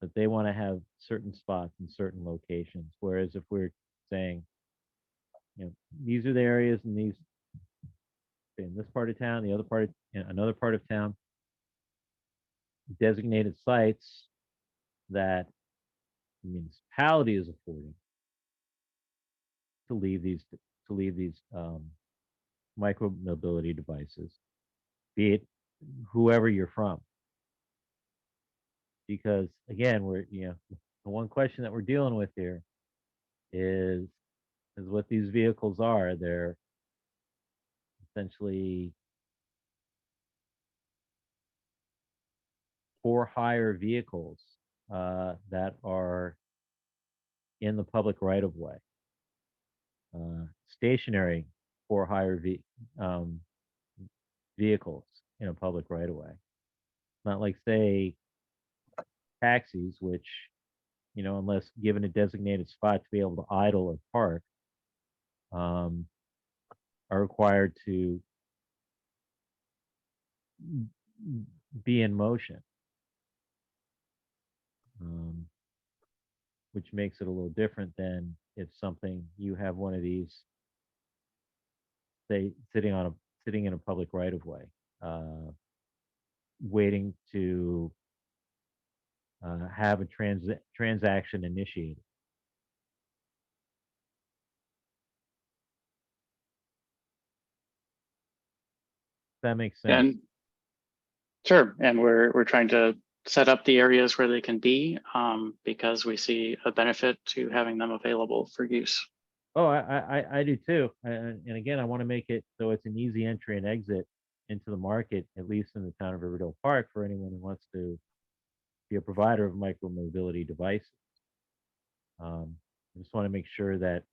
But they want to have certain spots in certain locations. Whereas if we're saying, these are the areas in these, in this part of town, the other part, in another part of town, designated sites that the municipality is affording to leave these micro mobility devices, be it whoever you're from. Because again, we're, the one question that we're dealing with here is what these vehicles are. They're essentially for hire vehicles that are in the public right of way, stationary for hire vehicles in a public right of way. Not like, say, taxis, which, unless given a designated spot to be able to idle or park, are required to be in motion, which makes it a little different than if something, you have one of these, say, sitting in a public right of way, waiting to have a transaction initiated. That makes sense. And sure, and we're trying to set up the areas where they can be, because we see a benefit to having them available for use. Oh, I do too. And again, I want to make it so it's an easy entry and exit into the market, at least in the town of Riverdale Park, for anyone who wants to be a provider of micromobility devices. I just want to make sure that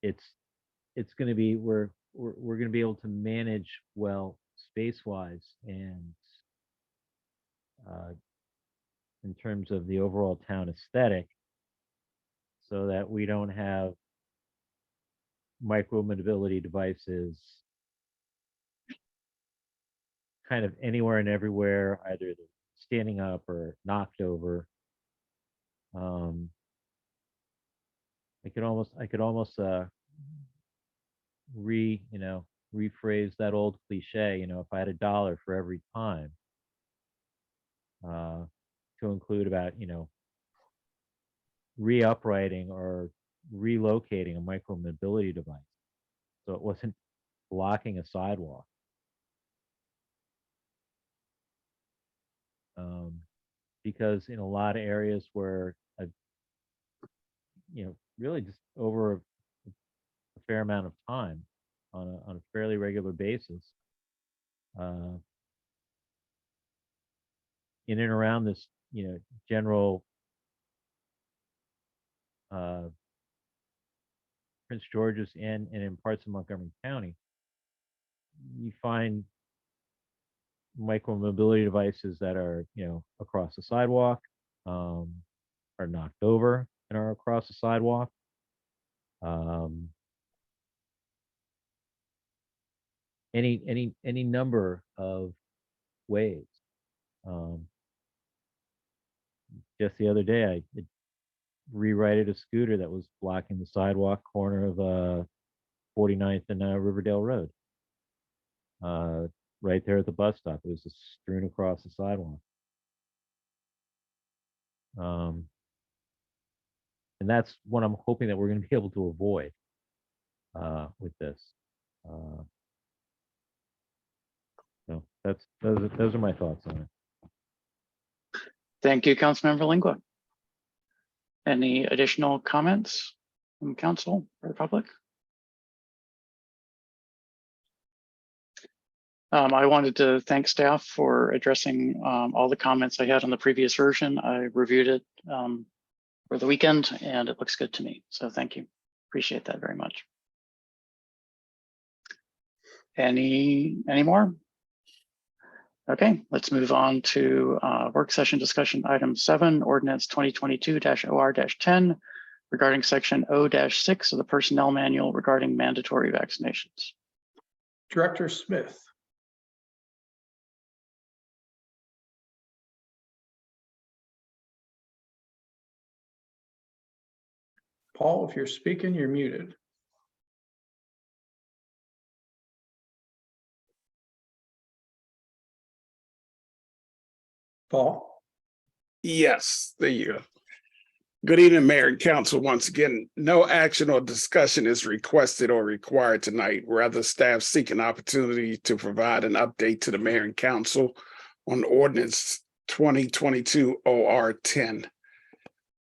it's going to be, we're going to be able to manage well space-wise and in terms of the overall town aesthetic, so that we don't have micromobility devices kind of anywhere and everywhere, either they're standing up or knocked over. I could almost rephrase that old cliche, if I had $1 for every time, to include about, re-uprighting or relocating a micromobility device so it wasn't blocking a sidewalk. because in a lot of areas where I've, really just over a fair amount of time on a fairly regular basis, in and around this, general Prince George's and in parts of Montgomery County, you find micromobility devices that are, across the sidewalk, are knocked over and are across the sidewalk. Any number of ways. Just the other day, I rewrited a scooter that was blocking the sidewalk corner of 49th and Riverdale Road. Right there at the bus stop, it was just strewn across the sidewalk. And that's what I'm hoping that we're going to be able to avoid with this. So those are my thoughts on it. Thank you, Councilmember Lingua. Any additional comments from council or public? I wanted to thank staff for addressing all the comments I had on the previous version. I reviewed it for the weekend and it looks good to me. So thank you. Appreciate that very much. Any more? Okay, let's move on to work session discussion item 7, ordinance 2022-OR-10 regarding section O-6 of the personnel manual regarding mandatory vaccinations. Director Smith. Paul, if you're speaking, you're muted. Paul? Yes, there you go. Good evening, Mayor and Council. Once again, no action or discussion is requested or required tonight. Rather, staff seek an opportunity to provide an update to the Mayor and Council on ordinance 2022 OR-10.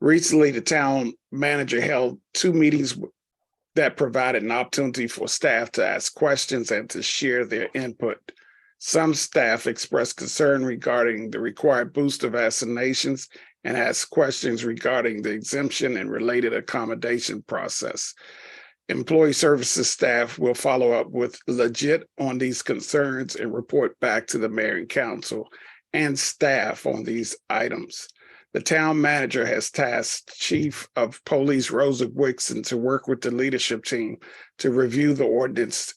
Recently, the town manager held 2 meetings that provided an opportunity for staff to ask questions and to share their input. Some staff expressed concern regarding the required booster vaccinations and asked questions regarding the exemption and related accommodation process. Employee services staff will follow up with Legit on these concerns and report back to the Mayor and Council and staff on these items. The town manager has tasked Chief of Police Rosa Wixon to work with the leadership team to review the ordinance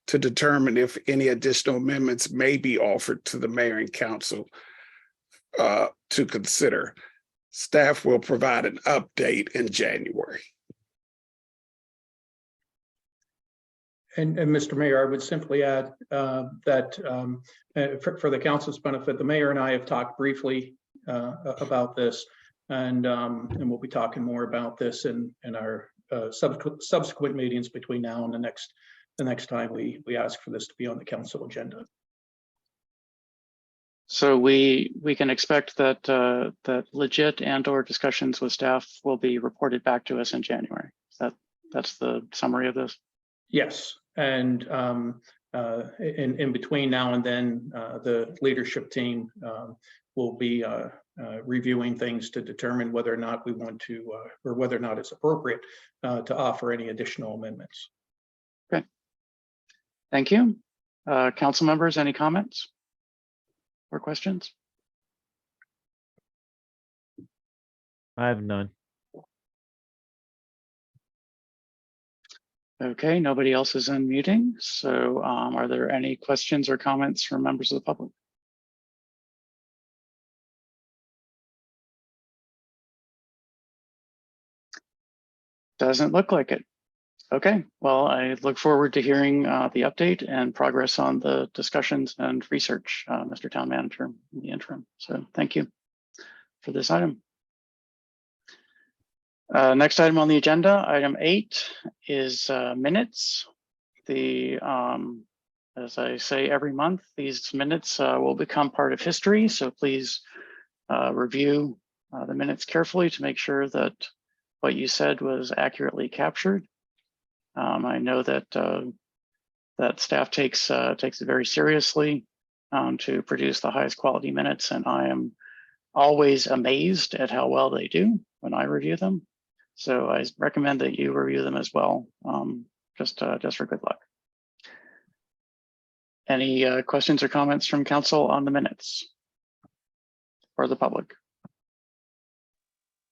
to determine if any additional amendments may be offered to the Mayor and Council to consider. Staff will provide an update in January. And Mr. Mayor, I would simply add that for the council's benefit, the mayor and I have talked briefly about this, and we'll be talking more about this in our subsequent meetings between now and the next time we ask for this to be on the council agenda. So we can expect that that Legit and/or discussions with staff will be reported back to us in January. That's the summary of this. Yes, and in between now and then, the leadership team will be reviewing things to determine whether or not we want to, or whether or not it's appropriate to offer any additional amendments. Okay. Thank you. Council members, any comments or questions? I have none. Okay, nobody else is unmuting. So are there any questions or comments from members of the public? Doesn't look like it. Okay, well, I look forward to hearing the update and progress on the discussions and research, Mr. Town Manager, in the interim. So thank you for this item. Next item on the agenda, item 8, is minutes. The as I say every month, these minutes will become part of history. So please review the minutes carefully to make sure that what you said was accurately captured. I know that that staff takes it very seriously to produce the highest quality minutes, and I am always amazed at how well they do when I review them. So I recommend that you review them as well, just for good luck. Any questions or comments from council on the minutes or the public?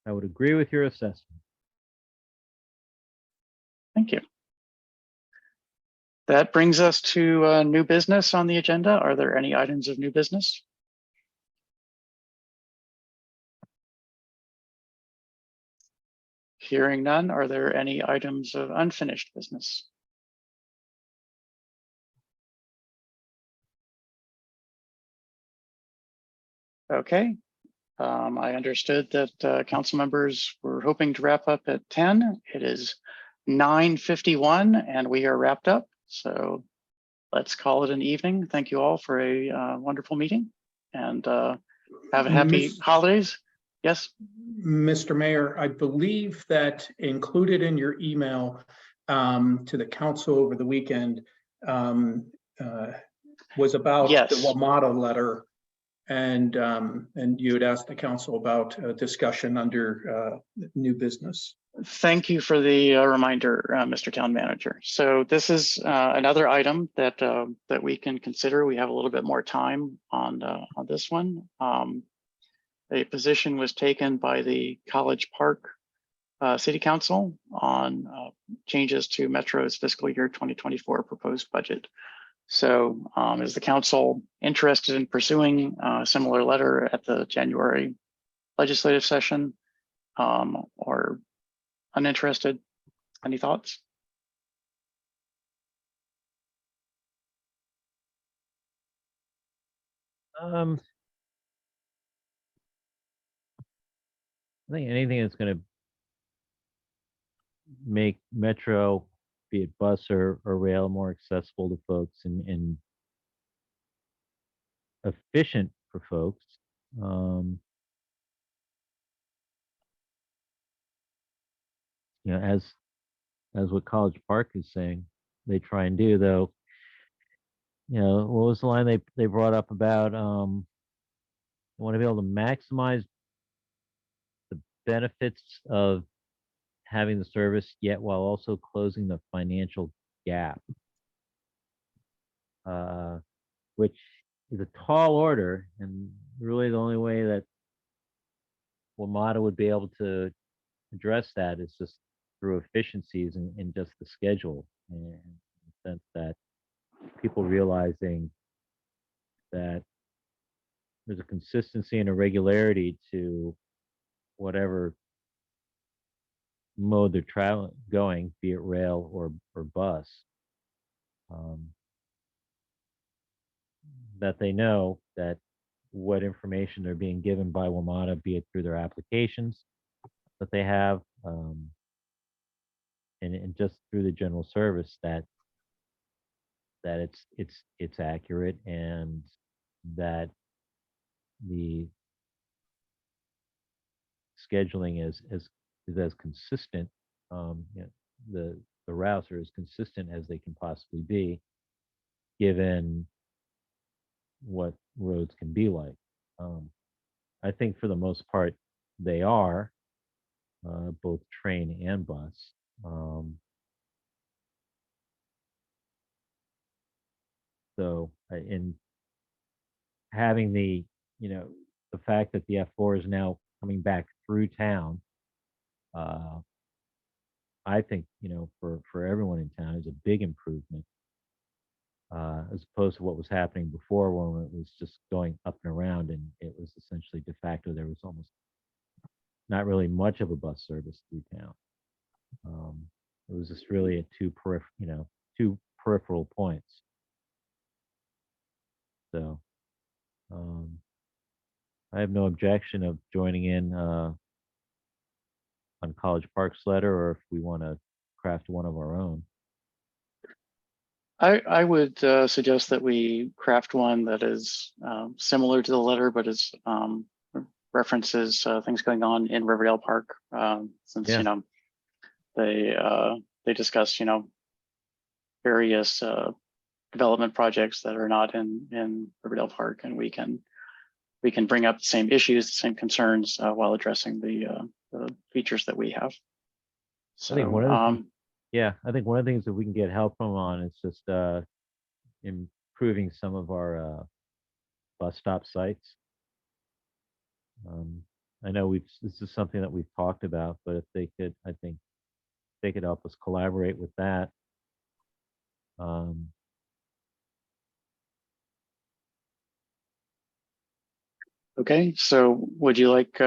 I would agree with your assessment. Thank you. That brings us to new business on the agenda. Are there any items of new business? Hearing none, are there any items of unfinished business? Okay. I understood that council members were hoping to wrap up at 10. It is 9:51 and we are wrapped up. So let's call it an evening. Thank you all for a wonderful meeting, and have a happy holidays. Yes. Mr. Mayor, I believe that included in your email to the council over the weekend was about Yes. the WMATA letter, and you had asked the council about a discussion under new business. Thank you for the reminder, Mr. Town Manager. So this is another item that that we can consider. We have a little bit more time on this one. A position was taken by the College Park City Council on changes to Metro's fiscal year 2024 proposed budget. So is the council interested in pursuing a similar letter at the January legislative session, or uninterested? Any thoughts? I think anything that's going to make Metro, be it bus or rail, more accessible to folks and efficient for folks. You know, as what College Park is saying, they try and do, though. You know, what was the line they brought up about? Want to be able to maximize the benefits of having the service, yet while also closing the financial gap, which is a tall order, and really the only way that WMATA would be able to address that is just through efficiencies in just the schedule, and in the sense that people realizing that there's a consistency and a regularity to whatever mode they're traveling, going, be it rail or bus, that they know that what information they're being given by WMATA, be it through their applications that they have, and just through the general service, that it's accurate, and that the scheduling is as consistent, you know, the routes are as consistent as they can possibly be, given what roads can be like. I think for the most part they are, both train and bus. So in having the, you know, the fact that the F4 is now coming back through town, I think, you know, for everyone in town is a big improvement, as opposed to what was happening before, when it was just going up and around, and it was essentially de facto there was almost not really much of a bus service through town. It was just really at two peripheral points. So I have no objection of joining in on College Park's letter, or if we want to craft one of our own. I would suggest that we craft one that is similar to the letter, but is references things going on in Riverdale Park, since Yeah. you know they discuss various development projects that are not in Riverdale Park, and we can bring up the same issues, the same concerns while addressing the features that we have. So I think one of the things, yeah, I think one of the things that we can get help from on is just improving some of our bus stop sites. I know this is something that we've talked about, but if they could, I think they could help us collaborate with that. Okay, so would you like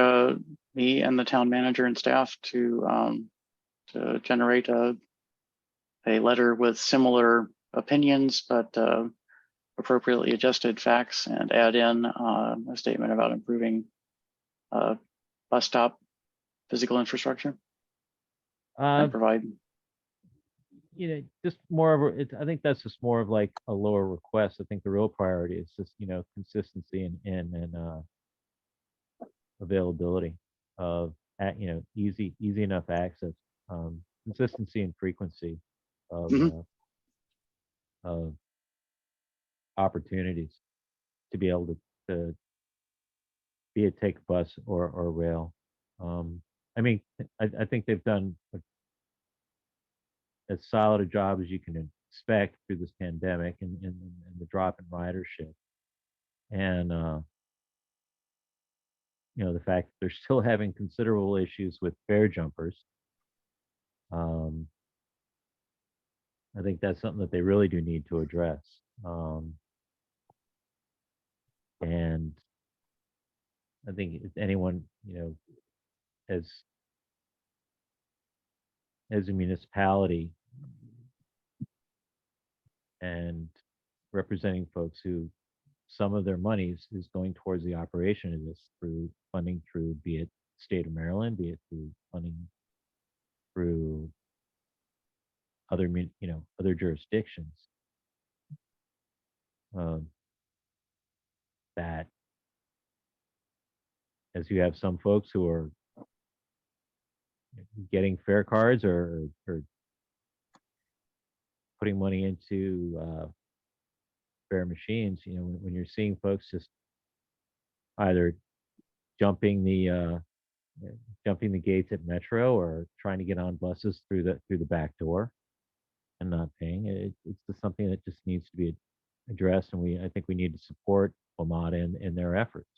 me and the town manager and staff to generate a letter with similar opinions, but appropriately adjusted facts, and add in a statement about improving bus stop physical infrastructure and provide? Just more of a, I think that's just more of like a lower request. I think the real priority is just, consistency and availability of, easy enough access, consistency and frequency of, of opportunities to be able to be it take a bus or rail. I mean, I think they've done as solid a job as you can expect through this pandemic and the drop in ridership. And, the fact that they're still having considerable issues with fare jumpers. I think that's something that they really do need to address. And I think if anyone, as a municipality and representing folks who some of their monies is going towards the operation of this through funding through, be it state of Maryland, be it through funding through other, other jurisdictions, that as you have some folks who are getting fare cards or putting money into fare machines, when you're seeing folks just either jumping the gates at Metro or trying to get on buses through the back door and not paying, it's just something that just needs to be addressed, and I think we need to support WMATA in their efforts.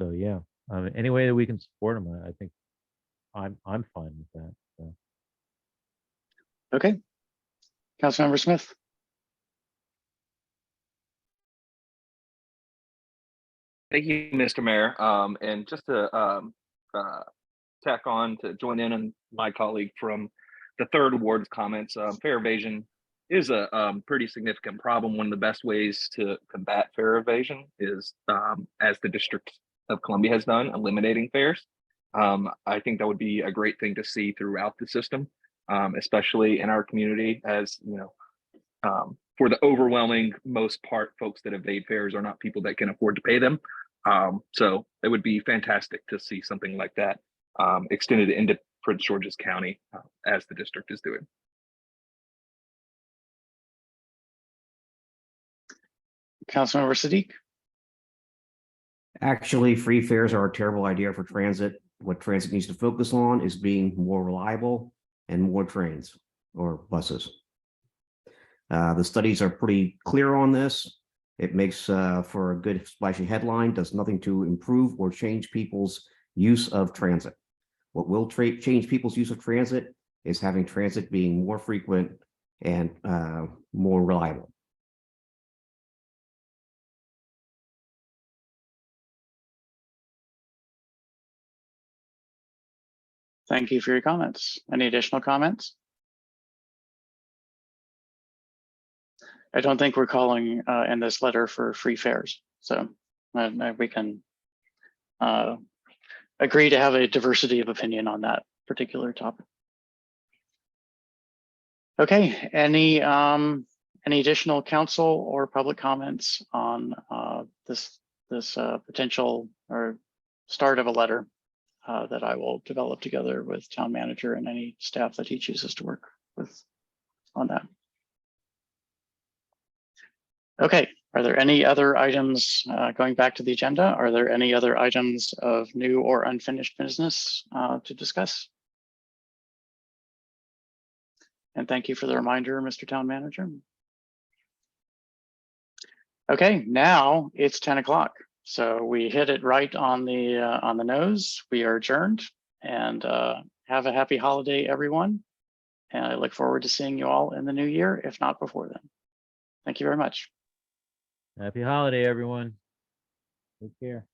So yeah, any way that we can support them, I think I'm fine with that. So. Okay, Councilmember Smith. Thank you, Mr. Mayor. And just to tack on to join in on my colleague from the third ward's comments, fare evasion is a pretty significant problem. One of the best ways to combat fare evasion is, as the District of Columbia has done, eliminating fares. I think that would be a great thing to see throughout the system, especially in our community, as for the overwhelming most part, folks that evade fares are not people that can afford to pay them. So it would be fantastic to see something like that extended into Prince George's County, as the district is doing. Councilmember Siddiq. Actually, free fares are a terrible idea for transit. What transit needs to focus on is being more reliable and more trains or buses. The studies are pretty clear on this. It makes for a good splashy headline, does nothing to improve or change people's use of transit. What will change people's use of transit is having transit being more frequent and more reliable. Thank you for your comments. Any additional comments? I don't think we're calling in this letter for free fares, so we can agree to have a diversity of opinion on that particular topic. Okay, any additional council or public comments on this potential or start of a letter that I will develop together with town manager and any staff that he chooses to work with on that? Okay, are there any other items going back to the agenda? Are there any other items of new or unfinished business to discuss? And thank you for the reminder, Mr. Town Manager. Okay, now it's 10 o'clock. So we hit it right on the nose. We are adjourned, and have a happy holiday, everyone. And I look forward to seeing you all in the new year, if not before then. Thank you very much. Happy holiday, everyone. Take care.